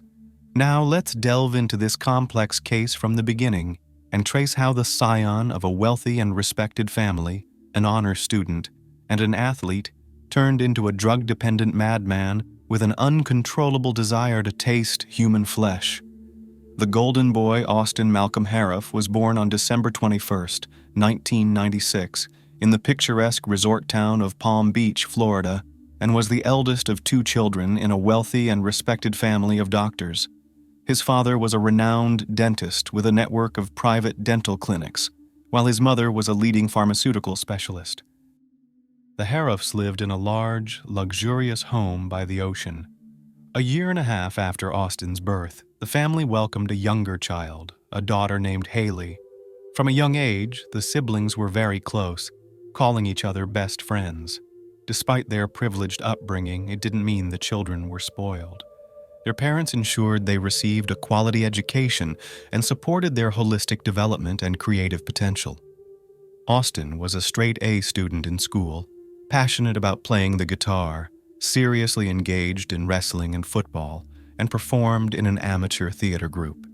Now let's delve into this complex case from the beginning and trace how the scion of a wealthy and respected family, an honor student, and an athlete turned into a drug-dependent madman with an uncontrollable desire to taste human flesh. The golden boy Austin Malcolm Harif was born on December 21, 1996, in the picturesque resort town of Palm Beach, Florida, and was the eldest of two children in a wealthy and respected family of doctors. His father was a renowned dentist with a network of private dental clinics, while his mother was a leading pharmaceutical specialist. The Harifs lived in a large, luxurious home by the ocean. A year and a half after Austin's birth, the family welcomed a younger child, a daughter named Haley. From a young age, the siblings were very close, calling each other best friends. Despite their privileged upbringing, it didn't mean the children were spoiled. Their parents ensured they received a quality education and supported their holistic development and creative potential. Austin was a straight-A student in school, passionate about playing the guitar, seriously engaged in wrestling and football, and performed in an amateur theater group.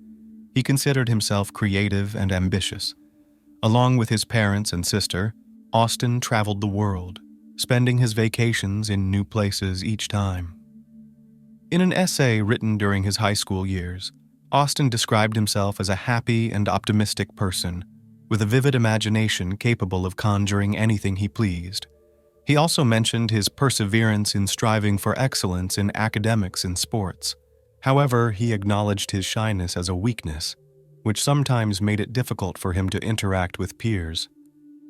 He considered himself creative and ambitious. Along with his parents and sister, Austin traveled the world, spending his vacations in new places each time. In an essay written during his high school years, Austin described himself as a happy and optimistic person, with a vivid imagination capable of conjuring anything he pleased. He also mentioned his perseverance in striving for excellence in academics and sports. However, he acknowledged his shyness as a weakness, which sometimes made it difficult for him to interact with peers.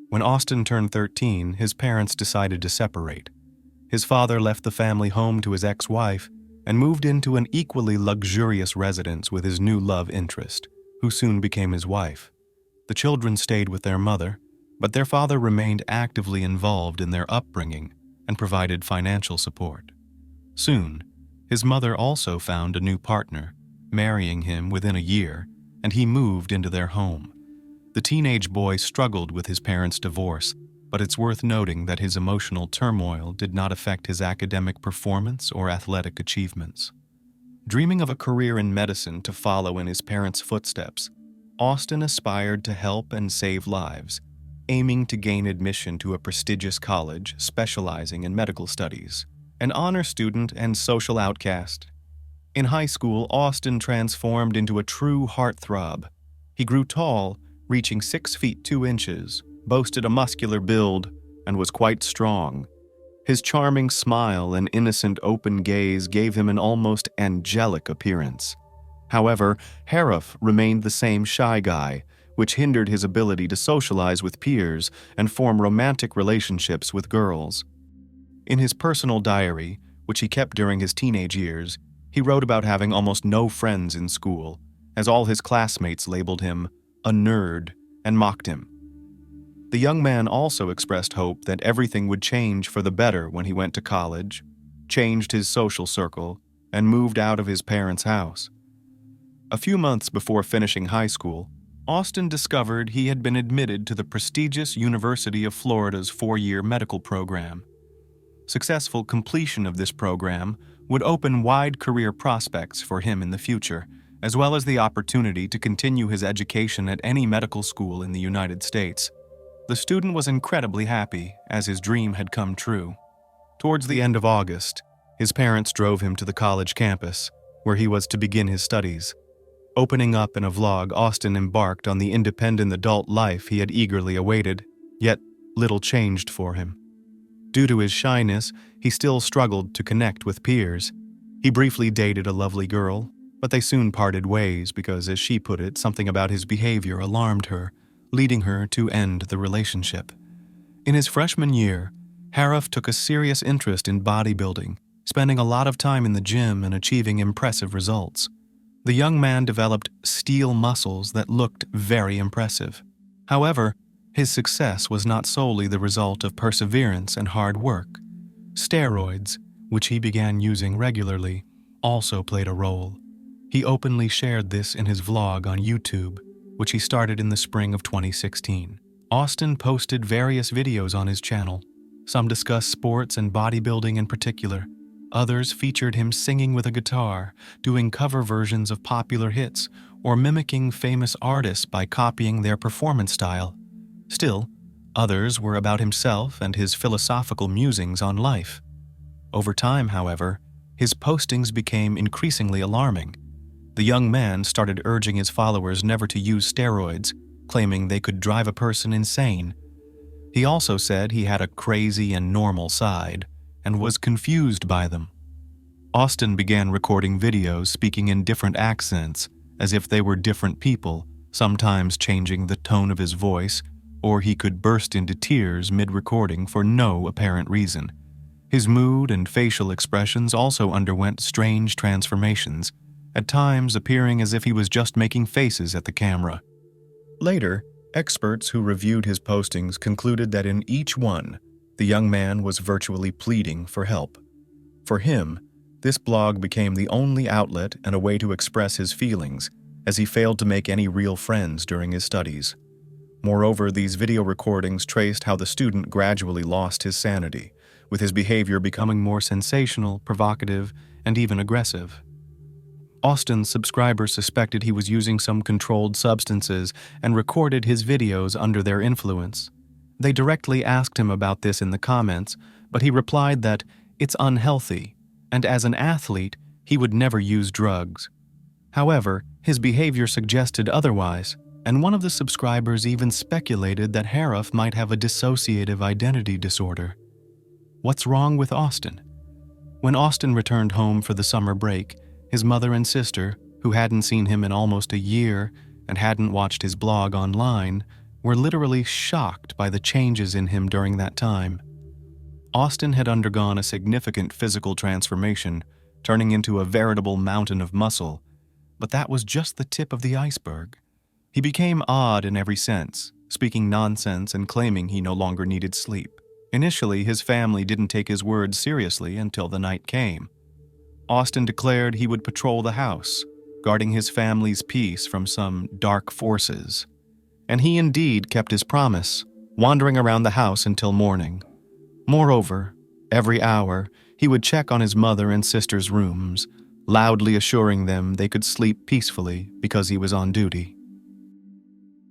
When Austin turned 13, his parents decided to separate. His father left the family home to his ex-wife and moved into an equally luxurious residence with his new love interest, who soon became his wife. The children stayed with their mother, but their father remained actively involved in their upbringing and provided financial support. Soon, his mother also found a new partner, marrying him within a year, and he moved into their home. The teenage boy struggled with his parents' divorce, but it's worth noting that his emotional turmoil did not affect his academic performance or athletic achievements. Dreaming of a career in medicine to follow in his parents' footsteps, Austin aspired to help and save lives, aiming to gain admission to a prestigious college specializing in medical studies. an honor student and social outcast. In high school, Austin transformed into a true heartthrob. He grew tall, reaching 6 feet 2 inches, boasted a muscular build, and was quite strong. His charming smile and innocent open gaze gave him an almost angelic appearance. However, Harif remained the same shy guy, which hindered his ability to socialize with peers and form romantic relationships with girls. In his personal diary, which he kept during his teenage years, he wrote about having almost no friends in school, as all his classmates labeled him a nerd and mocked him. The young man also expressed hope that everything would change for the better when he went to college, changed his social circle, and moved out of his parents' house. A few months before finishing high school, Austin discovered he had been admitted to the prestigious University of Florida's 4-year medical program. Successful completion of this program would open wide career prospects for him in the future, as well as the opportunity to continue his education at any medical school in the United States. The student was incredibly happy, as his dream had come true. Towards the end of August, his parents drove him to the college campus, where he was to begin his studies. Opening up in a vlog, Austin embarked on the independent adult life he had eagerly awaited, yet little changed for him. Due to his shyness, he still struggled to connect with peers. He briefly dated a lovely girl, but they soon parted ways because, as she put it, something about his behavior alarmed her, leading her to end the relationship. In his freshman year, Harif took a serious interest in bodybuilding, spending a lot of time in the gym and achieving impressive results. The young man developed steel muscles that looked very impressive. However, his success was not solely the result of perseverance and hard work. Steroids, which he began using regularly, also played a role. He openly shared this in his vlog on YouTube, which he started in the spring of 2016. Austin posted various videos on his channel. Some discussed sports and bodybuilding in particular. Others featured him singing with a guitar, doing cover versions of popular hits, or mimicking famous artists by copying their performance style. Still, others were about himself and his philosophical musings on life. Over time, however, his postings became increasingly alarming. The young man started urging his followers never to use steroids, claiming they could drive a person insane. He also said he had a crazy and normal side, and was confused by them. Austin began recording videos speaking in different accents, as if they were different people, sometimes changing the tone of his voice, or he could burst into tears mid-recording for no apparent reason. His mood and facial expressions also underwent strange transformations, at times appearing as if he was just making faces at the camera. Later, experts who reviewed his postings concluded that in each one, the young man was virtually pleading for help. For him, this blog became the only outlet and a way to express his feelings, as he failed to make any real friends during his studies. Moreover, these video recordings traced how the student gradually lost his sanity, with his behavior becoming more sensational, provocative, and even aggressive. Austin's subscribers suspected he was using some controlled substances and recorded his videos under their influence. They directly asked him about this in the comments, but he replied that it's unhealthy, and as an athlete, he would never use drugs. However, his behavior suggested otherwise, and one of the subscribers even speculated that Harif might have a dissociative identity disorder. What's wrong with Austin? When Austin returned home for the summer break, his mother and sister, who hadn't seen him in almost a year and hadn't watched his blog online, were literally shocked by the changes in him during that time. Austin had undergone a significant physical transformation, turning into a veritable mountain of muscle, but that was just the tip of the iceberg. He became odd in every sense, speaking nonsense and claiming he no longer needed sleep. Initially, his family didn't take his words seriously until the night came. Austin declared he would patrol the house, guarding his family's peace from some dark forces. And he indeed kept his promise, wandering around the house until morning. Moreover, every hour, he would check on his mother and sister's rooms, loudly assuring them they could sleep peacefully because he was on duty.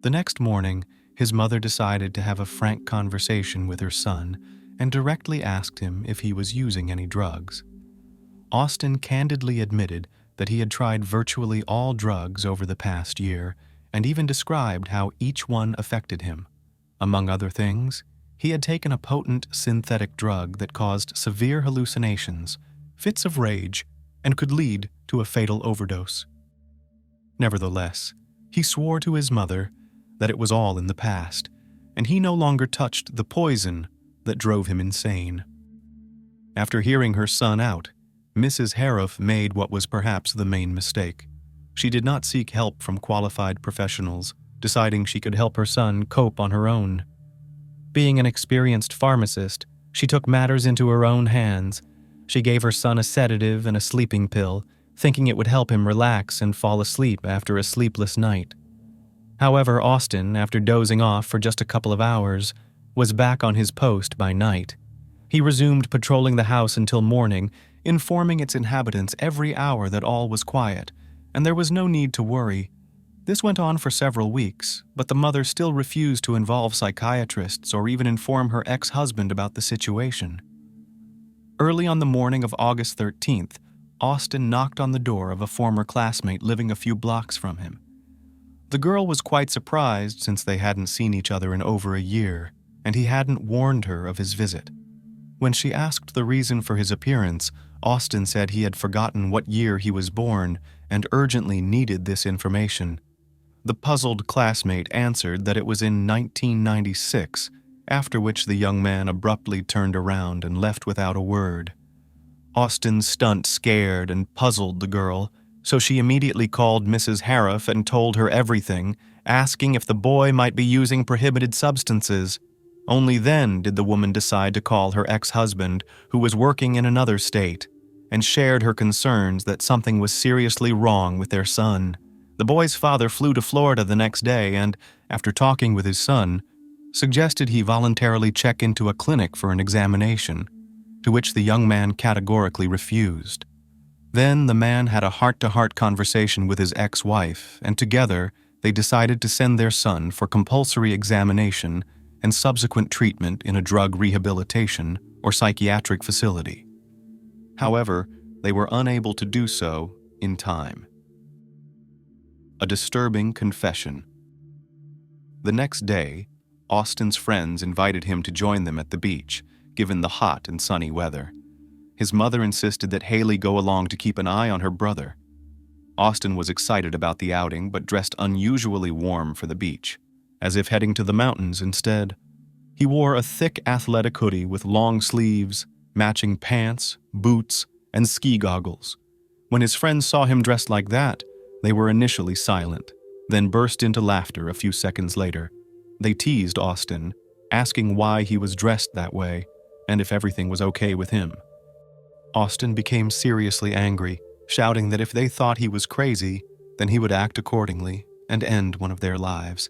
The next morning, his mother decided to have a frank conversation with her son and directly asked him if he was using any drugs. Austin candidly admitted that he had tried virtually all drugs over the past year and even described how each one affected him. Among other things, he had taken a potent synthetic drug that caused severe hallucinations, fits of rage, and could lead to a fatal overdose. Nevertheless, he swore to his mother that it was all in the past, and he no longer touched the poison that drove him insane. After hearing her son out, Mrs. Harroff made what was perhaps the main mistake. She did not seek help from qualified professionals, deciding she could help her son cope on her own. Being an experienced pharmacist, she took matters into her own hands. She gave her son a sedative and a sleeping pill, thinking it would help him relax and fall asleep after a sleepless night. However, Austin, after dozing off for just a couple of hours, was back on his post by night. He resumed patrolling the house until morning, informing its inhabitants every hour that all was quiet, and there was no need to worry. This went on for several weeks, but the mother still refused to involve psychiatrists or even inform her ex-husband about the situation. Early on the morning of August 13th, Austin knocked on the door of a former classmate living a few blocks from him. The girl was quite surprised since they hadn't seen each other in over a year, and he hadn't warned her of his visit. When she asked the reason for his appearance, Austin said he had forgotten what year he was born and urgently needed this information. The puzzled classmate answered that it was in 1996, after which the young man abruptly turned around and left without a word. Austin's stunt scared and puzzled the girl, so she immediately called Mrs. Harroff and told her everything, asking if the boy might be using prohibited substances. Only then did the woman decide to call her ex-husband, who was working in another state, and shared her concerns that something was seriously wrong with their son. The boy's father flew to Florida the next day and, after talking with his son, suggested he voluntarily check into a clinic for an examination, to which the young man categorically refused. Then the man had a heart-to-heart conversation with his ex-wife, and together they decided to send their son for compulsory examination and subsequent treatment in a drug rehabilitation or psychiatric facility. However, they were unable to do so in time. A disturbing confession. The next day, Austin's friends invited him to join them at the beach, given the hot and sunny weather. His mother insisted that Haley go along to keep an eye on her brother. Austin was excited about the outing, but dressed unusually warm for the beach, as if heading to the mountains instead. He wore a thick athletic hoodie with long sleeves, matching pants, boots, and ski goggles. When his friends saw him dressed like that, they were initially silent, then burst into laughter a few seconds later. They teased Austin, asking why he was dressed that way and if everything was okay with him. Austin became seriously angry, shouting that if they thought he was crazy, then he would act accordingly and end one of their lives.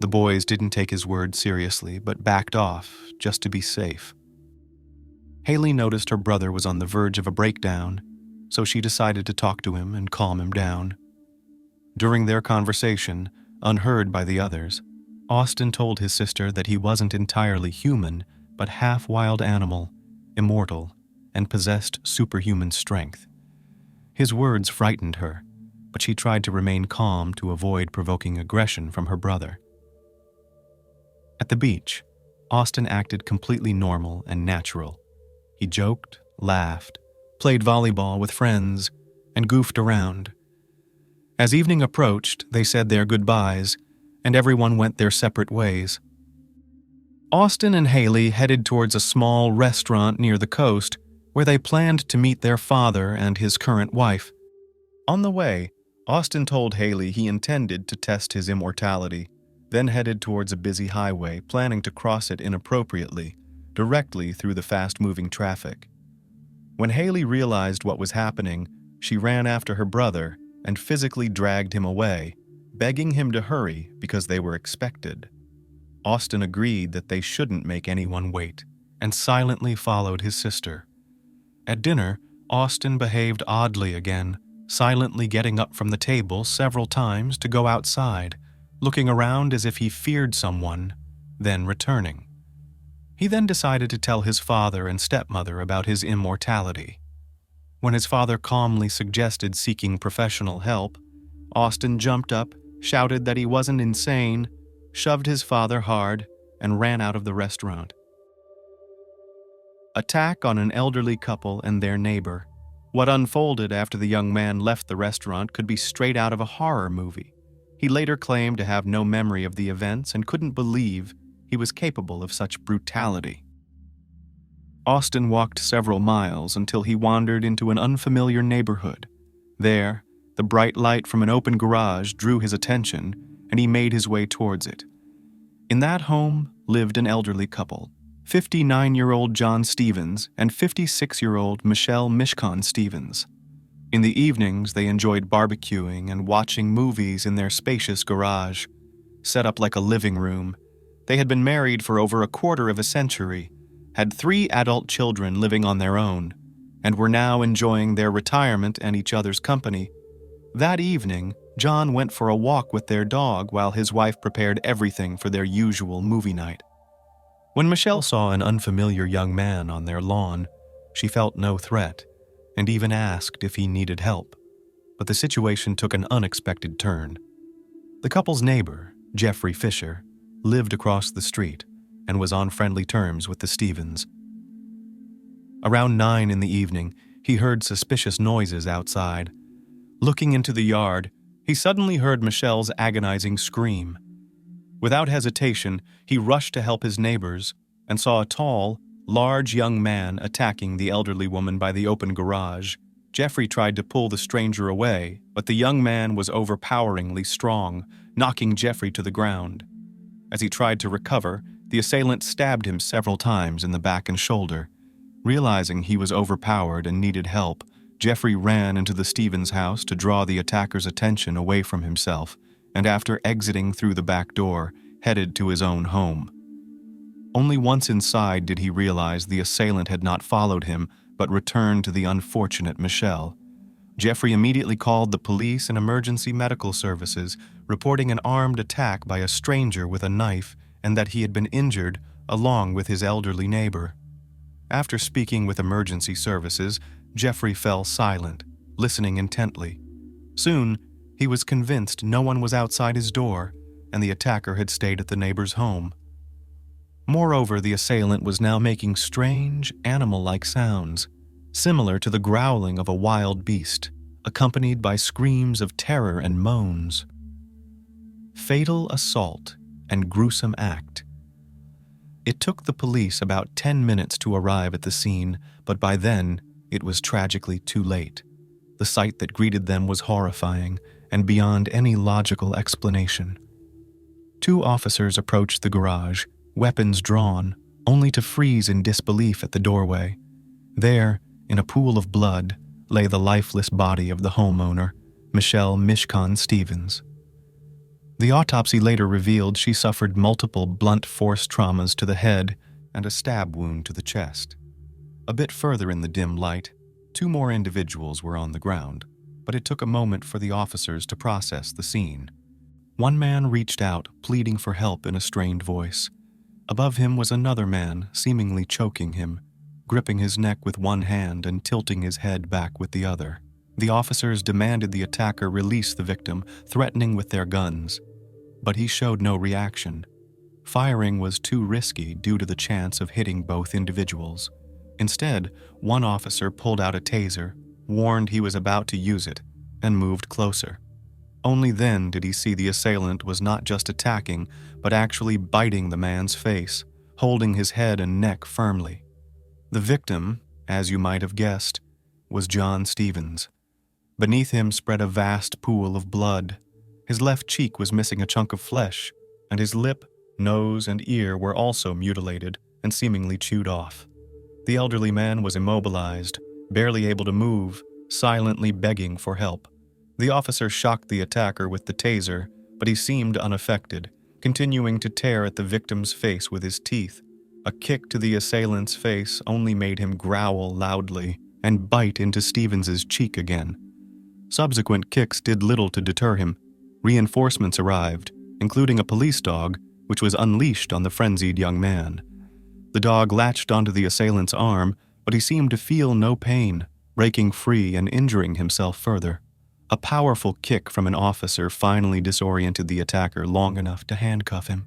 The boys didn't take his words seriously, but backed off just to be safe. Haley noticed her brother was on the verge of a breakdown, so she decided to talk to him and calm him down. During their conversation, unheard by the others, Austin told his sister that he wasn't entirely human, but half-wild animal, immortal, and possessed superhuman strength. His words frightened her, but she tried to remain calm to avoid provoking aggression from her brother. At the beach, Austin acted completely normal and natural. He joked, laughed, played volleyball with friends, and goofed around. As evening approached, they said their goodbyes, and everyone went their separate ways. Austin and Haley headed towards a small restaurant near the coast where they planned to meet their father and his current wife. On the way, Austin told Haley he intended to test his immortality, then headed towards a busy highway, planning to cross it inappropriately, directly through the fast-moving traffic. When Haley realized what was happening, she ran after her brother and physically dragged him away, begging him to hurry because they were expected. Austin agreed that they shouldn't make anyone wait, and silently followed his sister. At dinner, Austin behaved oddly again, silently getting up from the table several times to go outside, looking around as if he feared someone, then returning. He then decided to tell his father and stepmother about his immortality. When his father calmly suggested seeking professional help, Austin jumped up, shouted that he wasn't insane, shoved his father hard, and ran out of the restaurant. Attack on an elderly couple and their neighbor. What unfolded after the young man left the restaurant could be straight out of a horror movie. He later claimed to have no memory of the events and couldn't believe he was capable of such brutality. Austin walked several miles until he wandered into an unfamiliar neighborhood. There, the bright light from an open garage drew his attention, and he made his way towards it. In that home lived an elderly couple, 59-year-old John Stevens and 56-year-old Michelle Mishcon Stevens. In the evenings, they enjoyed barbecuing and watching movies in their spacious garage. Set up like a living room, they had been married for over a quarter of a century, had 3 adult children living on their own, and were now enjoying their retirement and each other's company. That evening, John went for a walk with their dog while his wife prepared everything for their usual movie night. When Michelle saw an unfamiliar young man on their lawn, she felt no threat and even asked if he needed help. But the situation took an unexpected turn. The couple's neighbor, Jeffrey Fisher, lived across the street and was on friendly terms with the Stevens. Around 9 in the evening, he heard suspicious noises outside. Looking into the yard, he suddenly heard Michelle's agonizing scream. Without hesitation, he rushed to help his neighbors and saw a tall, large young man attacking the elderly woman by the open garage. Jeffrey tried to pull the stranger away, but the young man was overpoweringly strong, knocking Jeffrey to the ground. As he tried to recover, the assailant stabbed him several times in the back and shoulder. Realizing he was overpowered and needed help, Jeffrey ran into the Stevens house to draw the attacker's attention away from himself, and after exiting through the back door, headed to his own home. Only once inside did he realize the assailant had not followed him, but returned to the unfortunate Michelle. Jeffrey immediately called the police and emergency medical services, reporting an armed attack by a stranger with a knife and that he had been injured along with his elderly neighbor. After speaking with emergency services, Jeffrey fell silent, listening intently. Soon, he was convinced no one was outside his door, and the attacker had stayed at the neighbor's home. Moreover, the assailant was now making strange, animal-like sounds, similar to the growling of a wild beast, accompanied by screams of terror and moans. Fatal assault and gruesome act. It took the police about 10 minutes to arrive at the scene, but by then, it was tragically too late. The sight that greeted them was horrifying and beyond any logical explanation. 2 officers approached the garage, weapons drawn, only to freeze in disbelief at the doorway. There, in a pool of blood, lay the lifeless body of the homeowner, Michelle Mishcon Stevens. The autopsy later revealed she suffered multiple blunt force traumas to the head and a stab wound to the chest. A bit further in the dim light, 2 more individuals were on the ground, but it took a moment for the officers to process the scene. One man reached out, pleading for help in a strained voice. Above him was another man, seemingly choking him, gripping his neck with one hand and tilting his head back with the other. The officers demanded the attacker release the victim, threatening with their guns. But he showed no reaction. Firing was too risky due to the chance of hitting both individuals. Instead, one officer pulled out a taser, warned he was about to use it, and moved closer. Only then did he see the assailant was not just attacking, but actually biting the man's face, holding his head and neck firmly. The victim, as you might have guessed, was John Stevens. Beneath him spread a vast pool of blood. His left cheek was missing a chunk of flesh, and his lip, nose, and ear were also mutilated and seemingly chewed off. The elderly man was immobilized, barely able to move, silently begging for help. The officer shocked the attacker with the taser, but he seemed unaffected, continuing to tear at the victim's face with his teeth. A kick to the assailant's face only made him growl loudly and bite into Stevens's cheek again. Subsequent kicks did little to deter him. Reinforcements arrived, including a police dog, which was unleashed on the frenzied young man. The dog latched onto the assailant's arm, but he seemed to feel no pain, breaking free and injuring himself further. A powerful kick from an officer finally disoriented the attacker long enough to handcuff him.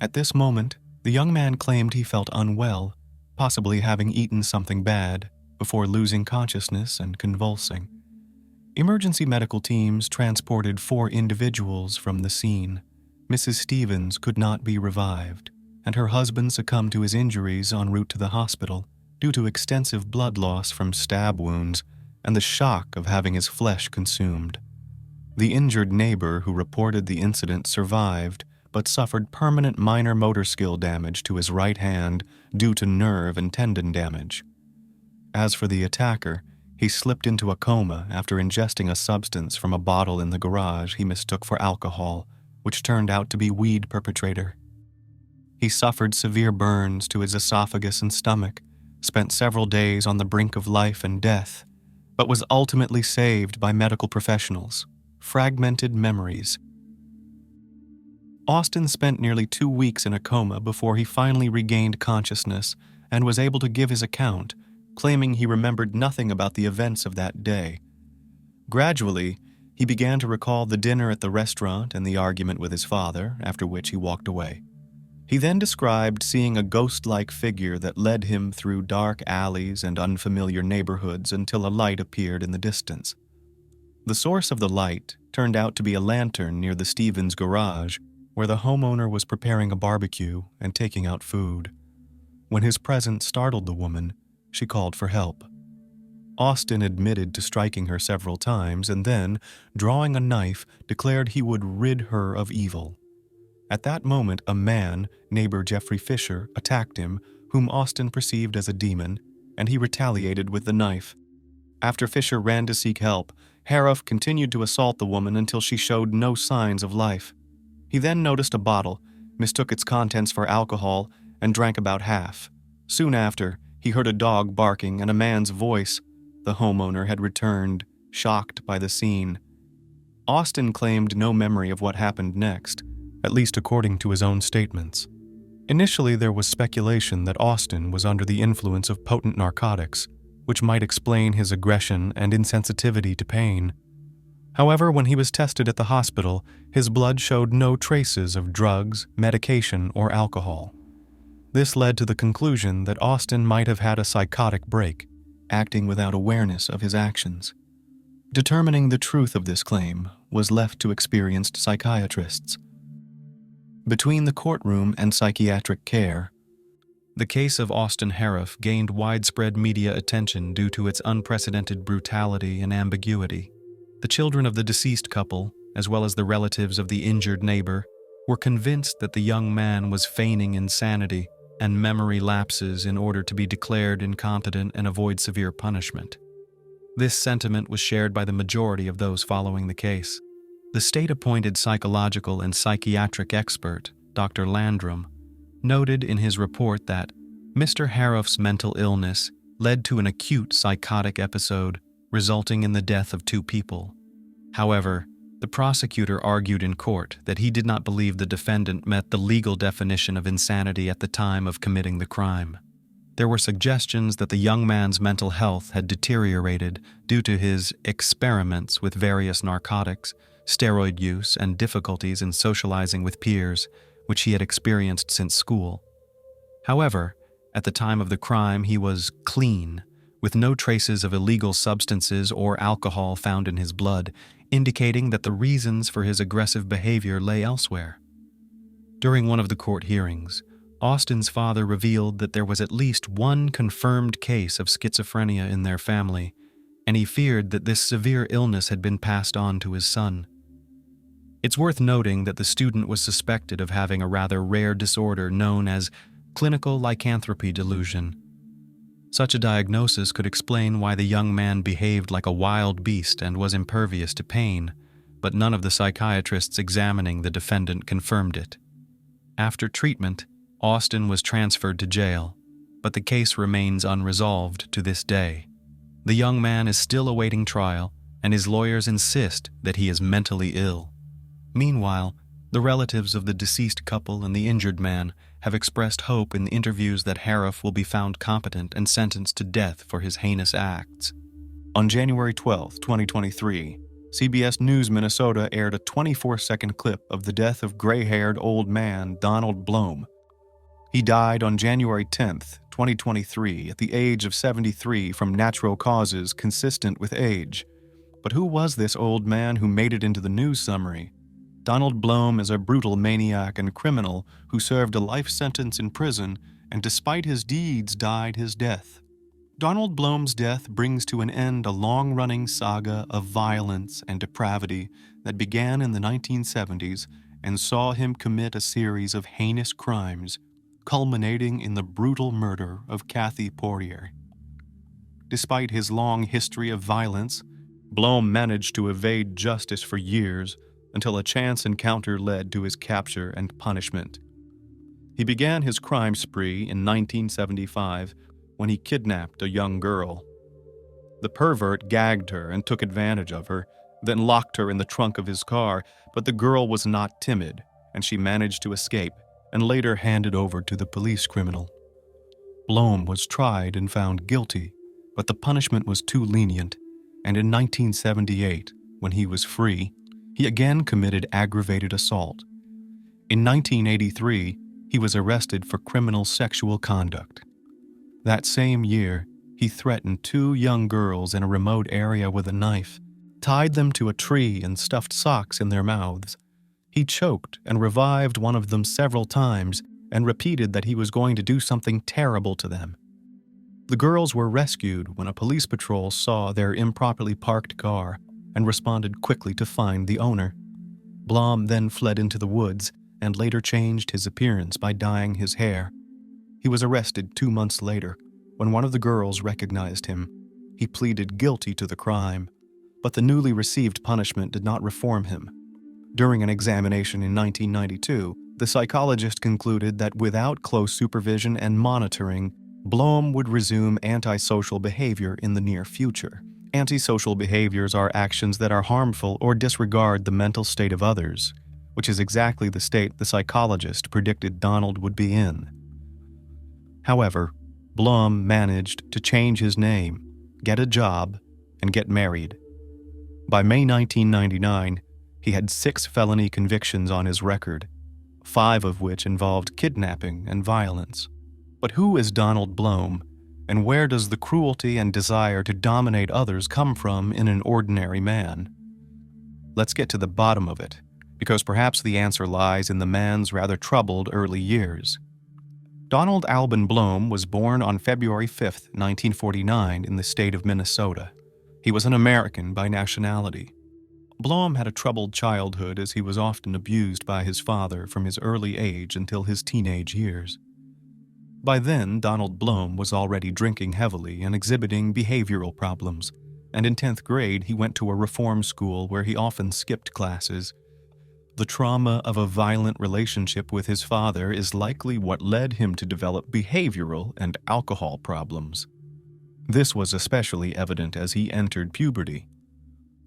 At this moment, the young man claimed he felt unwell, possibly having eaten something bad, before losing consciousness and convulsing. Emergency medical teams transported 4 individuals from the scene. Mrs. Stevens could not be revived, and her husband succumbed to his injuries en route to the hospital due to extensive blood loss from stab wounds and the shock of having his flesh consumed. The injured neighbor who reported the incident survived, but suffered permanent minor motor skill damage to his right hand due to nerve and tendon damage. As for the attacker, he slipped into a coma after ingesting a substance from a bottle in the garage he mistook for alcohol, which turned out to be weed perpetrator. He suffered severe burns to his esophagus and stomach, spent several days on the brink of life and death, but was ultimately saved by medical professionals. Fragmented memories. Austin spent nearly 2 weeks in a coma before he finally regained consciousness and was able to give his account, claiming he remembered nothing about the events of that day. Gradually, he began to recall the dinner at the restaurant and the argument with his father, after which he walked away. He then described seeing a ghost-like figure that led him through dark alleys and unfamiliar neighborhoods until a light appeared in the distance. The source of the light turned out to be a lantern near the Stevens garage, where the homeowner was preparing a barbecue and taking out food. When his presence startled the woman, she called for help. Austin admitted to striking her several times and then, drawing a knife, declared he would rid her of evil. At that moment, a man, neighbor Jeffrey Fisher, attacked him, whom Austin perceived as a demon, and he retaliated with the knife. After Fisher ran to seek help, Hariff continued to assault the woman until she showed no signs of life. He then noticed a bottle, mistook its contents for alcohol, and drank about half. Soon after, he heard a dog barking and a man's voice. The homeowner had returned, shocked by the scene. Austin claimed no memory of what happened next, at least according to his own statements. Initially, there was speculation that Austin was under the influence of potent narcotics, which might explain his aggression and insensitivity to pain. However, when he was tested at the hospital, his blood showed no traces of drugs, medication, or alcohol. This led to the conclusion that Austin might have had a psychotic break, acting without awareness of his actions. Determining the truth of this claim was left to experienced psychiatrists. Between the courtroom and psychiatric care, the case of Austin Hariff gained widespread media attention due to its unprecedented brutality and ambiguity. The children of the deceased couple, as well as the relatives of the injured neighbor, were convinced that the young man was feigning insanity and memory lapses in order to be declared incompetent and avoid severe punishment. This sentiment was shared by the majority of those following the case. The state-appointed psychological and psychiatric expert, Dr. Landrum, noted in his report that Mr. Hariff's mental illness led to an acute psychotic episode, resulting in the death of 2 people. However, the prosecutor argued in court that he did not believe the defendant met the legal definition of insanity at the time of committing the crime. There were suggestions that the young man's mental health had deteriorated due to his experiments with various narcotics, steroid use, and difficulties in socializing with peers, which he had experienced since school. However, at the time of the crime, he was clean, with no traces of illegal substances or alcohol found in his blood, indicating that the reasons for his aggressive behavior lay elsewhere. During one of the court hearings, Austin's father revealed that there was at least one confirmed case of schizophrenia in their family, and he feared that this severe illness had been passed on to his son. It's worth noting that the student was suspected of having a rather rare disorder known as clinical lycanthropy delusion. Such a diagnosis could explain why the young man behaved like a wild beast and was impervious to pain, but none of the psychiatrists examining the defendant confirmed it. After treatment, Austin was transferred to jail, but the case remains unresolved to this day. The young man is still awaiting trial, and his lawyers insist that he is mentally ill. Meanwhile, the relatives of the deceased couple and the injured man have expressed hope in the interviews that Harif will be found competent and sentenced to death for his heinous acts. On January 12, 2023, CBS News Minnesota aired a 24-second clip of the death of gray-haired old man Donald Blome. He died on January 10, 2023, at the age of 73 from natural causes consistent with age. But who was this old man who made it into the news summary? Donald Blome is a brutal maniac and criminal who served a life sentence in prison and despite his deeds died his death. Donald Blome's death brings to an end a long-running saga of violence and depravity that began in the 1970s and saw him commit a series of heinous crimes, culminating in the brutal murder of Cathy. Despite his long history of violence, Blome managed to evade justice for years until a chance encounter led to his capture and punishment. He began his crime spree in 1975 when he kidnapped a young girl. The pervert gagged her and took advantage of her, then locked her in the trunk of his car, but the girl was not timid, and she managed to escape and later handed over to the police criminal. Blome was tried and found guilty, but the punishment was too lenient, and in 1978, when he was free, he again committed aggravated assault. In 1983, he was arrested for criminal sexual conduct. That same year, he threatened 2 young girls in a remote area with a knife, tied them to a tree and stuffed socks in their mouths. He choked and revived one of them several times and repeated that he was going to do something terrible to them. The girls were rescued when a police patrol saw their improperly parked car and responded quickly to find the owner. Blome then fled into the woods and later changed his appearance by dyeing his hair. He was arrested 2 months later. When one of the girls recognized him, he pleaded guilty to the crime, but the newly received punishment did not reform him. During an examination in 1992, the psychologist concluded that without close supervision and monitoring, Blome would resume antisocial behavior in the near future. Antisocial behaviors are actions that are harmful or disregard the mental state of others, which is exactly the state the psychologist predicted Donald would be in. However, Blome managed to change his name, get a job, and get married. By May 1999, he had 6 felony convictions on his record, 5 of which involved kidnapping and violence. But who is Donald Blome, and where does the cruelty and desire to dominate others come from in an ordinary man? Let's get to the bottom of it, because perhaps the answer lies in the man's rather troubled early years. Donald Alban Blome was born on February 5, 1949, in the state of Minnesota. He was an American by nationality. Blome had a troubled childhood as he was often abused by his father from his early age until his teenage years. By then, Donald Blome was already drinking heavily and exhibiting behavioral problems, and in 10th grade he went to a reform school where he often skipped classes. The trauma of a violent relationship with his father is likely what led him to develop behavioral and alcohol problems. This was especially evident as he entered puberty.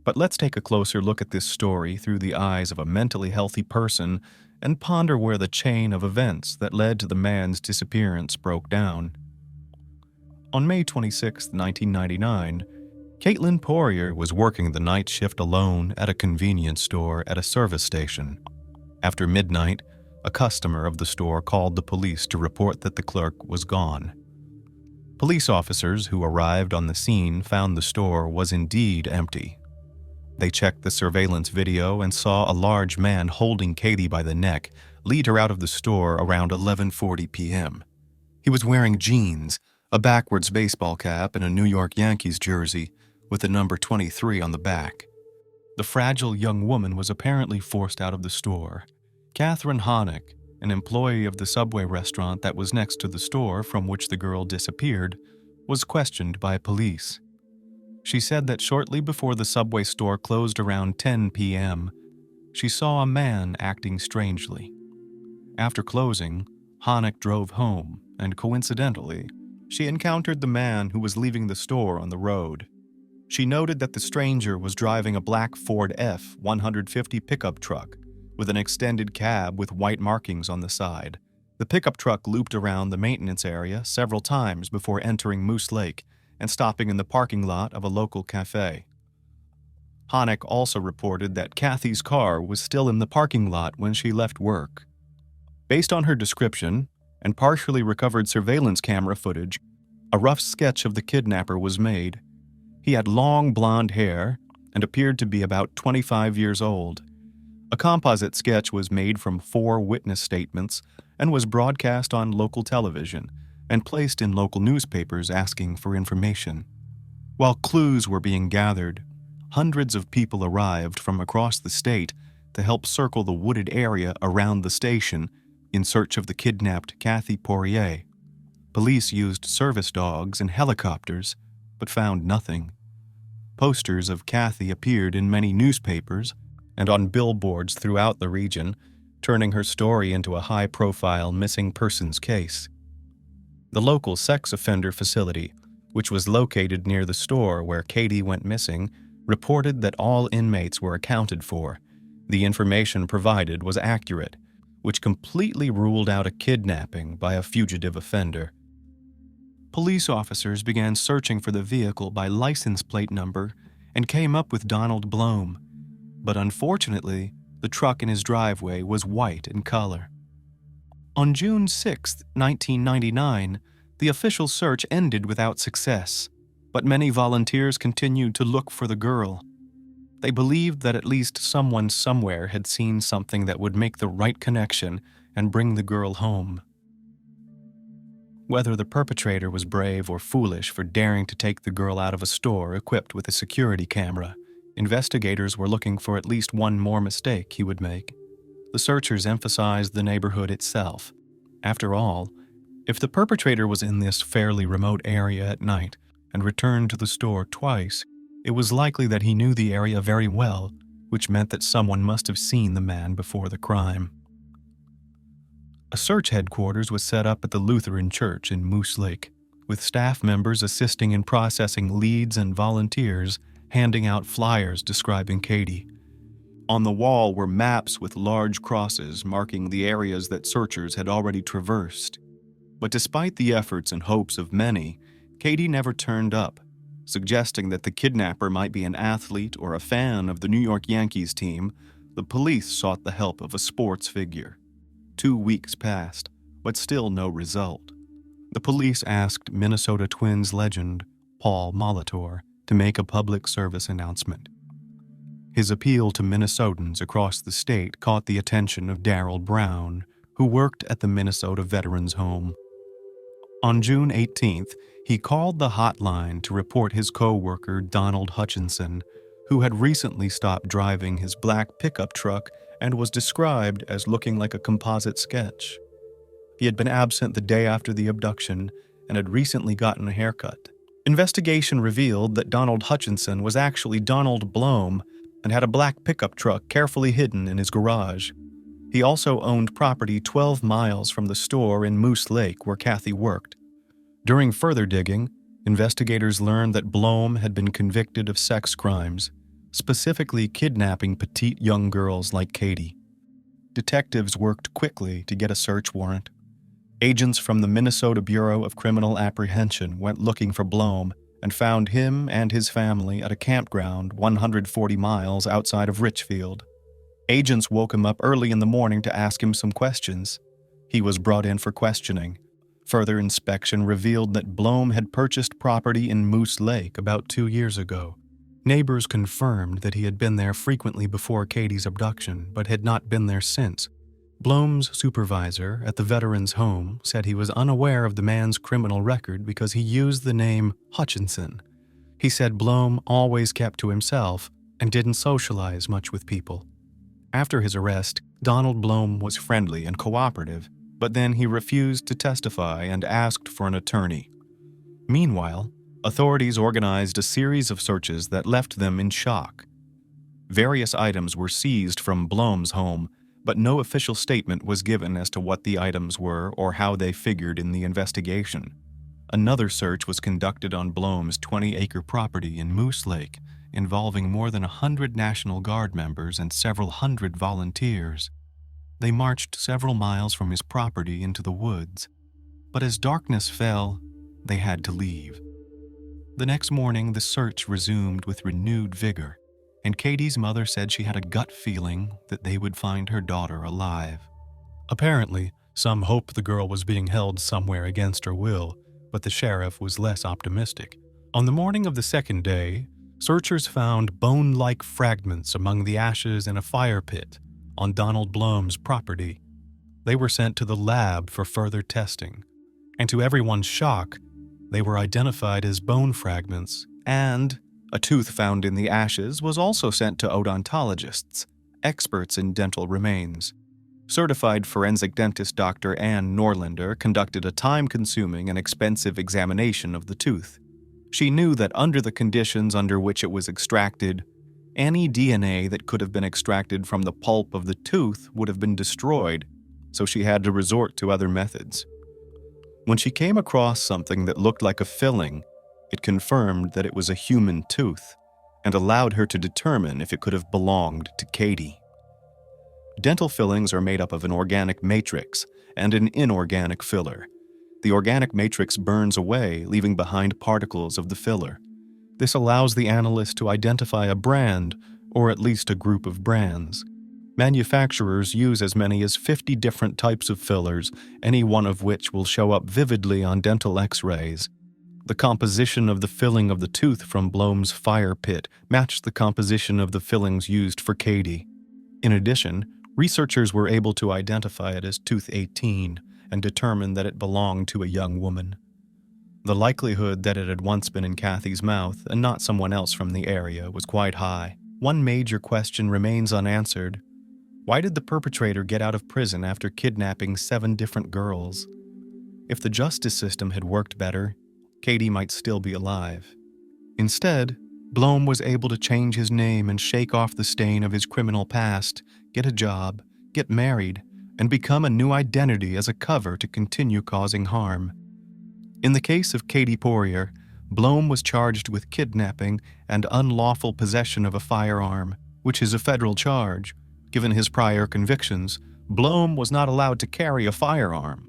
But let's take a closer look at this story through the eyes of a mentally healthy person and ponder where the chain of events that led to the man's disappearance broke down. On May 26, 1999, Caitlin Poirier was working the night shift alone at a convenience store at a service station. After midnight, a customer of the store called the police to report that the clerk was gone. Police officers who arrived on the scene found the store was indeed empty. They checked the surveillance video and saw a large man holding Cathy by the neck lead her out of the store around 11:40 p.m. He was wearing jeans, a backwards baseball cap, and a New York Yankees jersey with the number 23 on the back. The fragile young woman was apparently forced out of the store. Catherine Honeck, an employee of the Subway restaurant that was next to the store from which the girl disappeared, was questioned by police. She said that shortly before the Subway store closed around 10 p.m., she saw a man acting strangely. After closing, Honeck drove home, and coincidentally, she encountered the man who was leaving the store on the road. She noted that the stranger was driving a black Ford F-150 pickup truck with an extended cab with white markings on the side, The pickup truck looped around the maintenance area several times before entering Moose Lake and stopping in the parking lot of a local cafe. Honeck also reported that Cathy's car was still in the parking lot when she left work. Based on her description and partially recovered surveillance camera footage, a rough sketch of the kidnapper was made. He had long blonde hair and appeared to be about 25 years old. A composite sketch was made from 4 witness statements and was broadcast on local television and placed in local newspapers asking for information. While clues were being gathered, hundreds of people arrived from across the state to help circle the wooded area around the station in search of the kidnapped Cathy Poirier. Police used service dogs and helicopters, but found nothing. Posters of Cathy appeared in many newspapers and on billboards throughout the region, turning her story into a high-profile missing persons case. The local sex offender facility, which was located near the store where Cathy went missing, reported that all inmates were accounted for. The information provided was accurate, which completely ruled out a kidnapping by a fugitive offender. Police officers began searching for the vehicle by license plate number and came up with Donald Blome, but unfortunately, the truck in his driveway was white in color. On June 6, 1999, the official search ended without success, but many volunteers continued to look for the girl. They believed that at least someone somewhere had seen something that would make the right connection and bring the girl home. Whether the perpetrator was brave or foolish for daring to take the girl out of a store equipped with a security camera, investigators were looking for at least one more mistake he would make. The searchers emphasized the neighborhood itself. After all, if the perpetrator was in this fairly remote area at night and returned to the store twice, it was likely that he knew the area very well, which meant that someone must have seen the man before the crime. A search headquarters was set up at the Lutheran Church in Moose Lake, with staff members assisting in processing leads and volunteers handing out flyers describing Cathy. On the wall were maps with large crosses marking the areas that searchers had already traversed. But despite the efforts and hopes of many, Cathy never turned up, suggesting that the kidnapper might be an athlete or a fan of the New York Yankees team. The police sought the help of a sports figure. 2 weeks passed, but still no result. The police asked Minnesota Twins legend Paul Molitor to make a public service announcement. His appeal to Minnesotans across the state caught the attention of Darrell Brown, who worked at the Minnesota Veterans Home. On June 18th, he called the hotline to report his co-worker Donald Hutchinson, who had recently stopped driving his black pickup truck and was described as looking like a composite sketch. He had been absent the day after the abduction and had recently gotten a haircut. Investigation revealed that Donald Hutchinson was actually Donald Blome and had a black pickup truck carefully hidden in his garage. He also owned property 12 miles from the store in Moose Lake where Cathy worked. During further digging, investigators learned that Blome had been convicted of sex crimes, specifically kidnapping petite young girls like Cathy. Detectives worked quickly to get a search warrant. Agents from the Minnesota Bureau of Criminal Apprehension went looking for Blome and found him and his family at a campground 140 miles outside of Richfield. Agents woke him up early in the morning to ask him some questions. He was brought in for questioning. Further inspection revealed that Blome had purchased property in Moose Lake about 2 years ago. Neighbors confirmed that he had been there frequently before Cathy's abduction, but had not been there since. Blome's supervisor at the veterans' home said he was unaware of the man's criminal record because he used the name Hutchinson. He said Blome always kept to himself and didn't socialize much with people. After his arrest, Donald Blome was friendly and cooperative, but then he refused to testify and asked for an attorney. Meanwhile, authorities organized a series of searches that left them in shock. Various items were seized from Blome's home, but no official statement was given as to what the items were or how they figured in the investigation. Another search was conducted on Blome's 20-acre property in Moose Lake, involving more than 100 National Guard members and several hundred volunteers. They marched several miles from his property into the woods, but as darkness fell, they had to leave. The next morning, the search resumed with renewed vigor, and Katie's mother said she had a gut feeling that they would find her daughter alive. Apparently, some hoped the girl was being held somewhere against her will, but the sheriff was less optimistic. On the morning of the second day, searchers found bone-like fragments among the ashes in a fire pit on Donald Blom's property. They were sent to the lab for further testing, and to everyone's shock, they were identified as bone fragments, and a tooth found in the ashes was also sent to odontologists, experts in dental remains. Certified forensic dentist Dr. Ann Norlander conducted a time-consuming and expensive examination of the tooth. She knew that under the conditions under which it was extracted, any DNA that could have been extracted from the pulp of the tooth would have been destroyed, so she had to resort to other methods. When she came across something that looked like a filling, it confirmed that it was a human tooth and allowed her to determine if it could have belonged to Katie. Dental fillings are made up of an organic matrix and an inorganic filler. The organic matrix burns away, leaving behind particles of the filler. This allows the analyst to identify a brand, or at least a group of brands. Manufacturers use as many as 50 different types of fillers, any one of which will show up vividly on dental x-rays. The composition of the filling of the tooth from Blom's fire pit matched the composition of the fillings used for Katie. In addition, researchers were able to identify it as tooth 18 and determine that it belonged to a young woman. The likelihood that it had once been in Cathy's mouth and not someone else from the area was quite high. One major question remains unanswered. Why did the perpetrator get out of prison after kidnapping 7 different girls? If the justice system had worked better, Katie might still be alive. Instead, Blom was able to change his name and shake off the stain of his criminal past, get a job, get married, and become a new identity as a cover to continue causing harm. In the case of Katie Poirier, Blom was charged with kidnapping and unlawful possession of a firearm, which is a federal charge. Given his prior convictions, Blom was not allowed to carry a firearm.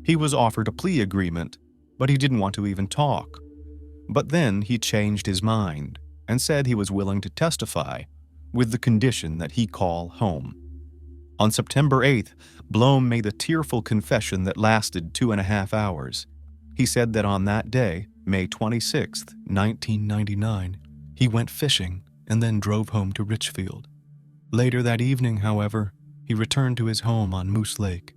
He was offered a plea agreement, but he didn't want to even talk. But then he changed his mind and said he was willing to testify, with the condition that he call home. On September 8th, Blom made a tearful confession that lasted 2.5 hours. He said that on that day, May 26, 1999, he went fishing and then drove home to Richfield. Later that evening, however, he returned to his home on Moose Lake.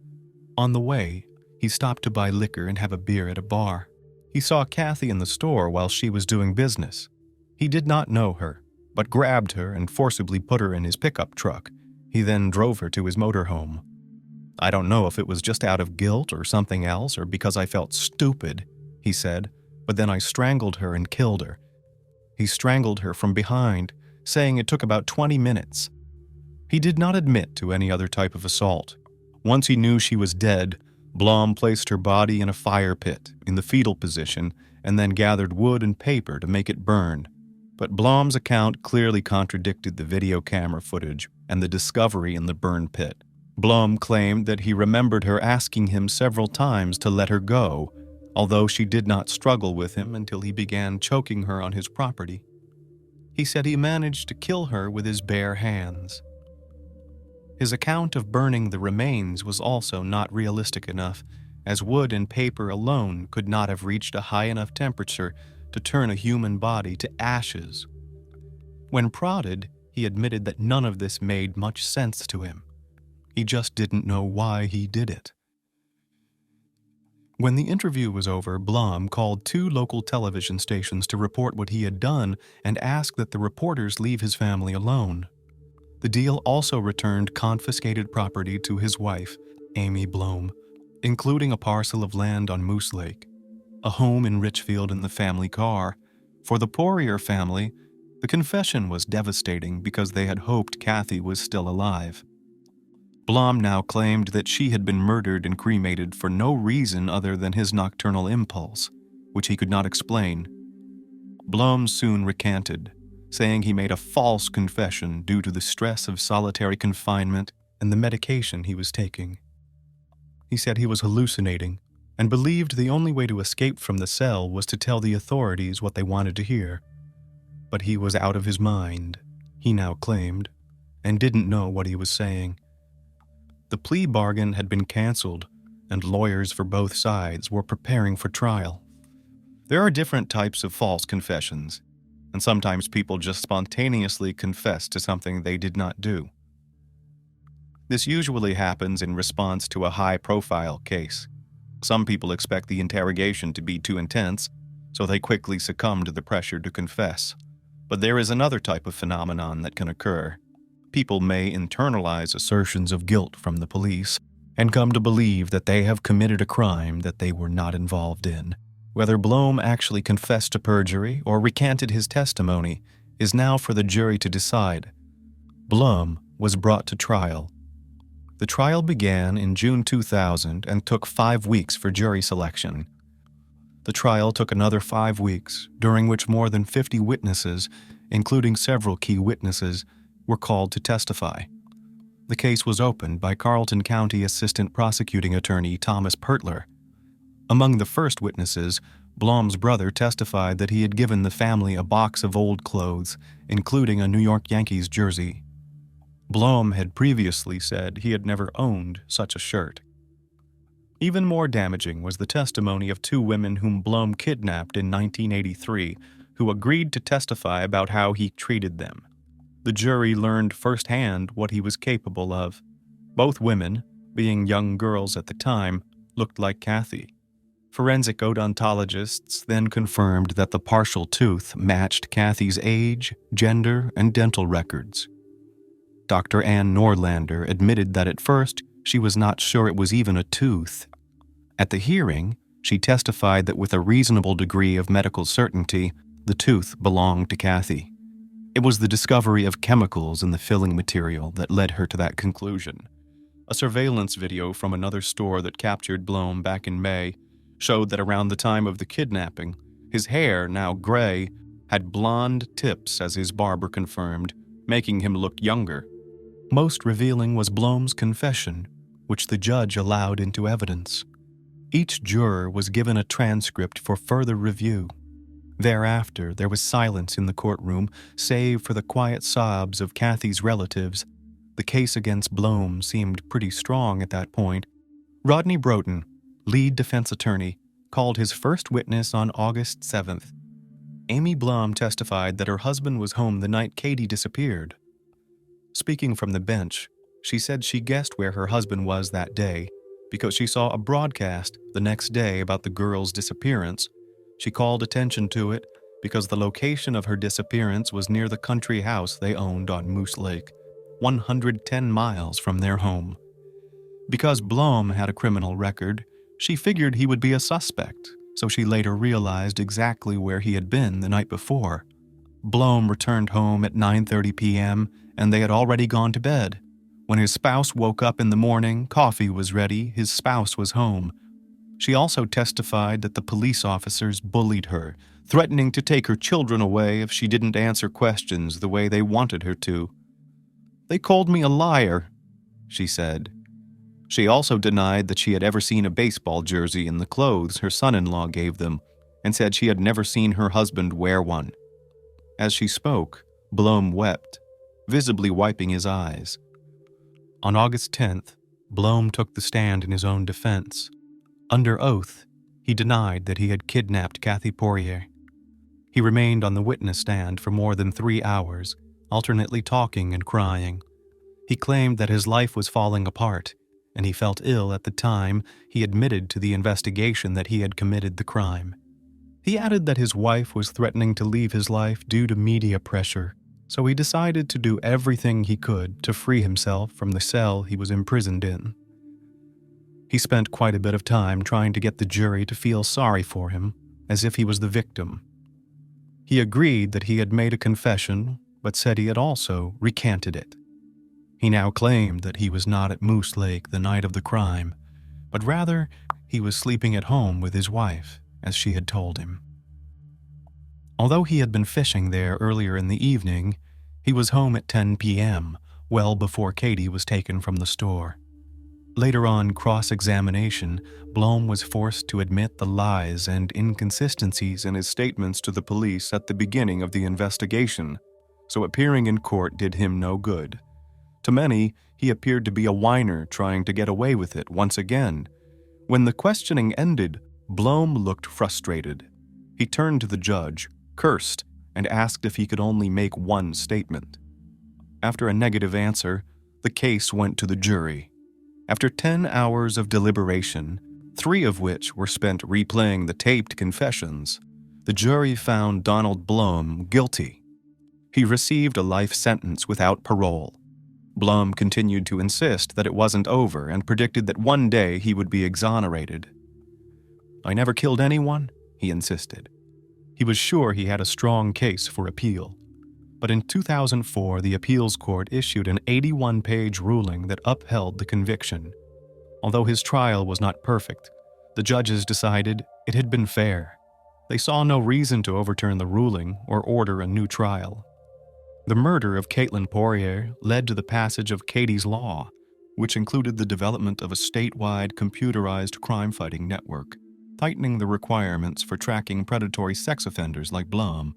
On the way, he stopped to buy liquor and have a beer at a bar. He saw Cathy in the store while she was doing business. He did not know her, but grabbed her and forcibly put her in his pickup truck. He then drove her to his motorhome. "I don't know if it was just out of guilt or something else or because I felt stupid," he said, "but then I strangled her and killed her." He strangled her from behind, saying it took about 20 minutes. He did not admit to any other type of assault. Once he knew she was dead, Blom placed her body in a fire pit in the fetal position and then gathered wood and paper to make it burn. But Blom's account clearly contradicted the video camera footage and the discovery in the burn pit. Blom claimed that he remembered her asking him several times to let her go, although she did not struggle with him until he began choking her on his property. He said he managed to kill her with his bare hands. His account of burning the remains was also not realistic enough, as wood and paper alone could not have reached a high enough temperature to turn a human body to ashes. When prodded, he admitted that none of this made much sense to him. He just didn't know why he did it. When the interview was over, Blom called 2 local television stations to report what he had done and asked that the reporters leave his family alone. The deal also returned confiscated property to his wife, Amy Blom, including a parcel of land on Moose Lake, a home in Richfield and the family car. For the Poirier family, the confession was devastating because they had hoped Cathy was still alive. Blom now claimed that she had been murdered and cremated for no reason other than his nocturnal impulse, which he could not explain. Blom soon recanted, saying he made a false confession due to the stress of solitary confinement and the medication he was taking. He said he was hallucinating and believed the only way to escape from the cell was to tell the authorities what they wanted to hear. But he was out of his mind, he now claimed, and didn't know what he was saying. The plea bargain had been canceled, and lawyers for both sides were preparing for trial. There are different types of false confessions, and sometimes people just spontaneously confess to something they did not do. This usually happens in response to a high-profile case. Some people expect the interrogation to be too intense, so they quickly succumb to the pressure to confess. But there is another type of phenomenon that can occur. People may internalize assertions of guilt from the police and come to believe that they have committed a crime that they were not involved in. Whether Blome actually confessed to perjury or recanted his testimony is now for the jury to decide. Blome was brought to trial. The trial began in June 2000 and took 5 weeks for jury selection. The trial took another 5 weeks, during which more than 50 witnesses, including several key witnesses, were called to testify. The case was opened by Carleton County Assistant Prosecuting Attorney Thomas Pertler. Among the first witnesses, Blome's brother testified that he had given the family a box of old clothes, including a New York Yankees jersey. Blome had previously said he had never owned such a shirt. Even more damaging was the testimony of 2 women whom Blome kidnapped in 1983, who agreed to testify about how he treated them. The jury learned firsthand what he was capable of. Both women, being young girls at the time, looked like Cathy. Forensic odontologists then confirmed that the partial tooth matched Cathy's age, gender, and dental records. Dr. Ann Norlander admitted that at first she was not sure it was even a tooth. At the hearing, she testified that with a reasonable degree of medical certainty, the tooth belonged to Cathy. It was the discovery of chemicals in the filling material that led her to that conclusion. A surveillance video from another store that captured Blome back in May showed that around the time of the kidnapping, his hair, now gray, had blonde tips, as his barber confirmed, making him look younger. Most revealing was Blome's confession, which the judge allowed into evidence. Each juror was given a transcript for further review. Thereafter, there was silence in the courtroom, save for the quiet sobs of Cathy's relatives. The case against Blome seemed pretty strong at that point. Rodney Broughton, lead defense attorney, called his first witness on August 7th. Amy Blum testified that her husband was home the night Katie disappeared. Speaking from the bench, she said she guessed where her husband was that day because she saw a broadcast the next day about the girl's disappearance. She called attention to it because the location of her disappearance was near the country house they owned on Moose Lake, 110 miles from their home. Because Blome had a criminal record, she figured he would be a suspect, so she later realized exactly where he had been the night before. Blome returned home at 9:30 p.m., and they had already gone to bed. When his spouse woke up in the morning, coffee was ready, his spouse was home. She also testified that the police officers bullied her, threatening to take her children away if she didn't answer questions the way they wanted her to. "They called me a liar," she said. She also denied that she had ever seen a baseball jersey in the clothes her son-in-law gave them, and said she had never seen her husband wear one. As she spoke, Blome wept, visibly wiping his eyes. On August 10th, Blome took the stand in his own defense. Under oath, he denied that he had kidnapped Cathy Poirier. He remained on the witness stand for more than 3 hours, alternately talking and crying. He claimed that his life was falling apart, and he felt ill at the time he admitted to the investigation that he had committed the crime. He added that his wife was threatening to leave his life due to media pressure, so he decided to do everything he could to free himself from the cell he was imprisoned in. He spent quite a bit of time trying to get the jury to feel sorry for him, as if he was the victim. He agreed that he had made a confession, but said he had also recanted it. He now claimed that he was not at Moose Lake the night of the crime, but rather he was sleeping at home with his wife, as she had told him. Although he had been fishing there earlier in the evening, he was home at 10 p.m., well before Katie was taken from the store. Later on cross-examination, Blom was forced to admit the lies and inconsistencies in his statements to the police at the beginning of the investigation, so appearing in court did him no good. To many, he appeared to be a whiner trying to get away with it once again. When the questioning ended, Blom looked frustrated. He turned to the judge, cursed, and asked if he could only make one statement. After a negative answer, the case went to the jury. After 10 hours of deliberation, 3 of which were spent replaying the taped confessions, the jury found Donald Blom guilty. He received a life sentence without parole. Blom continued to insist that it wasn't over and predicted that one day he would be exonerated. "I never killed anyone," he insisted. He was sure he had a strong case for appeal. But in 2004, the appeals court issued an 81-page ruling that upheld the conviction. Although his trial was not perfect, the judges decided it had been fair. They saw no reason to overturn the ruling or order a new trial. The murder of Caitlin Poirier led to the passage of Katie's Law, which included the development of a statewide computerized crime-fighting network, tightening the requirements for tracking predatory sex offenders like Blom.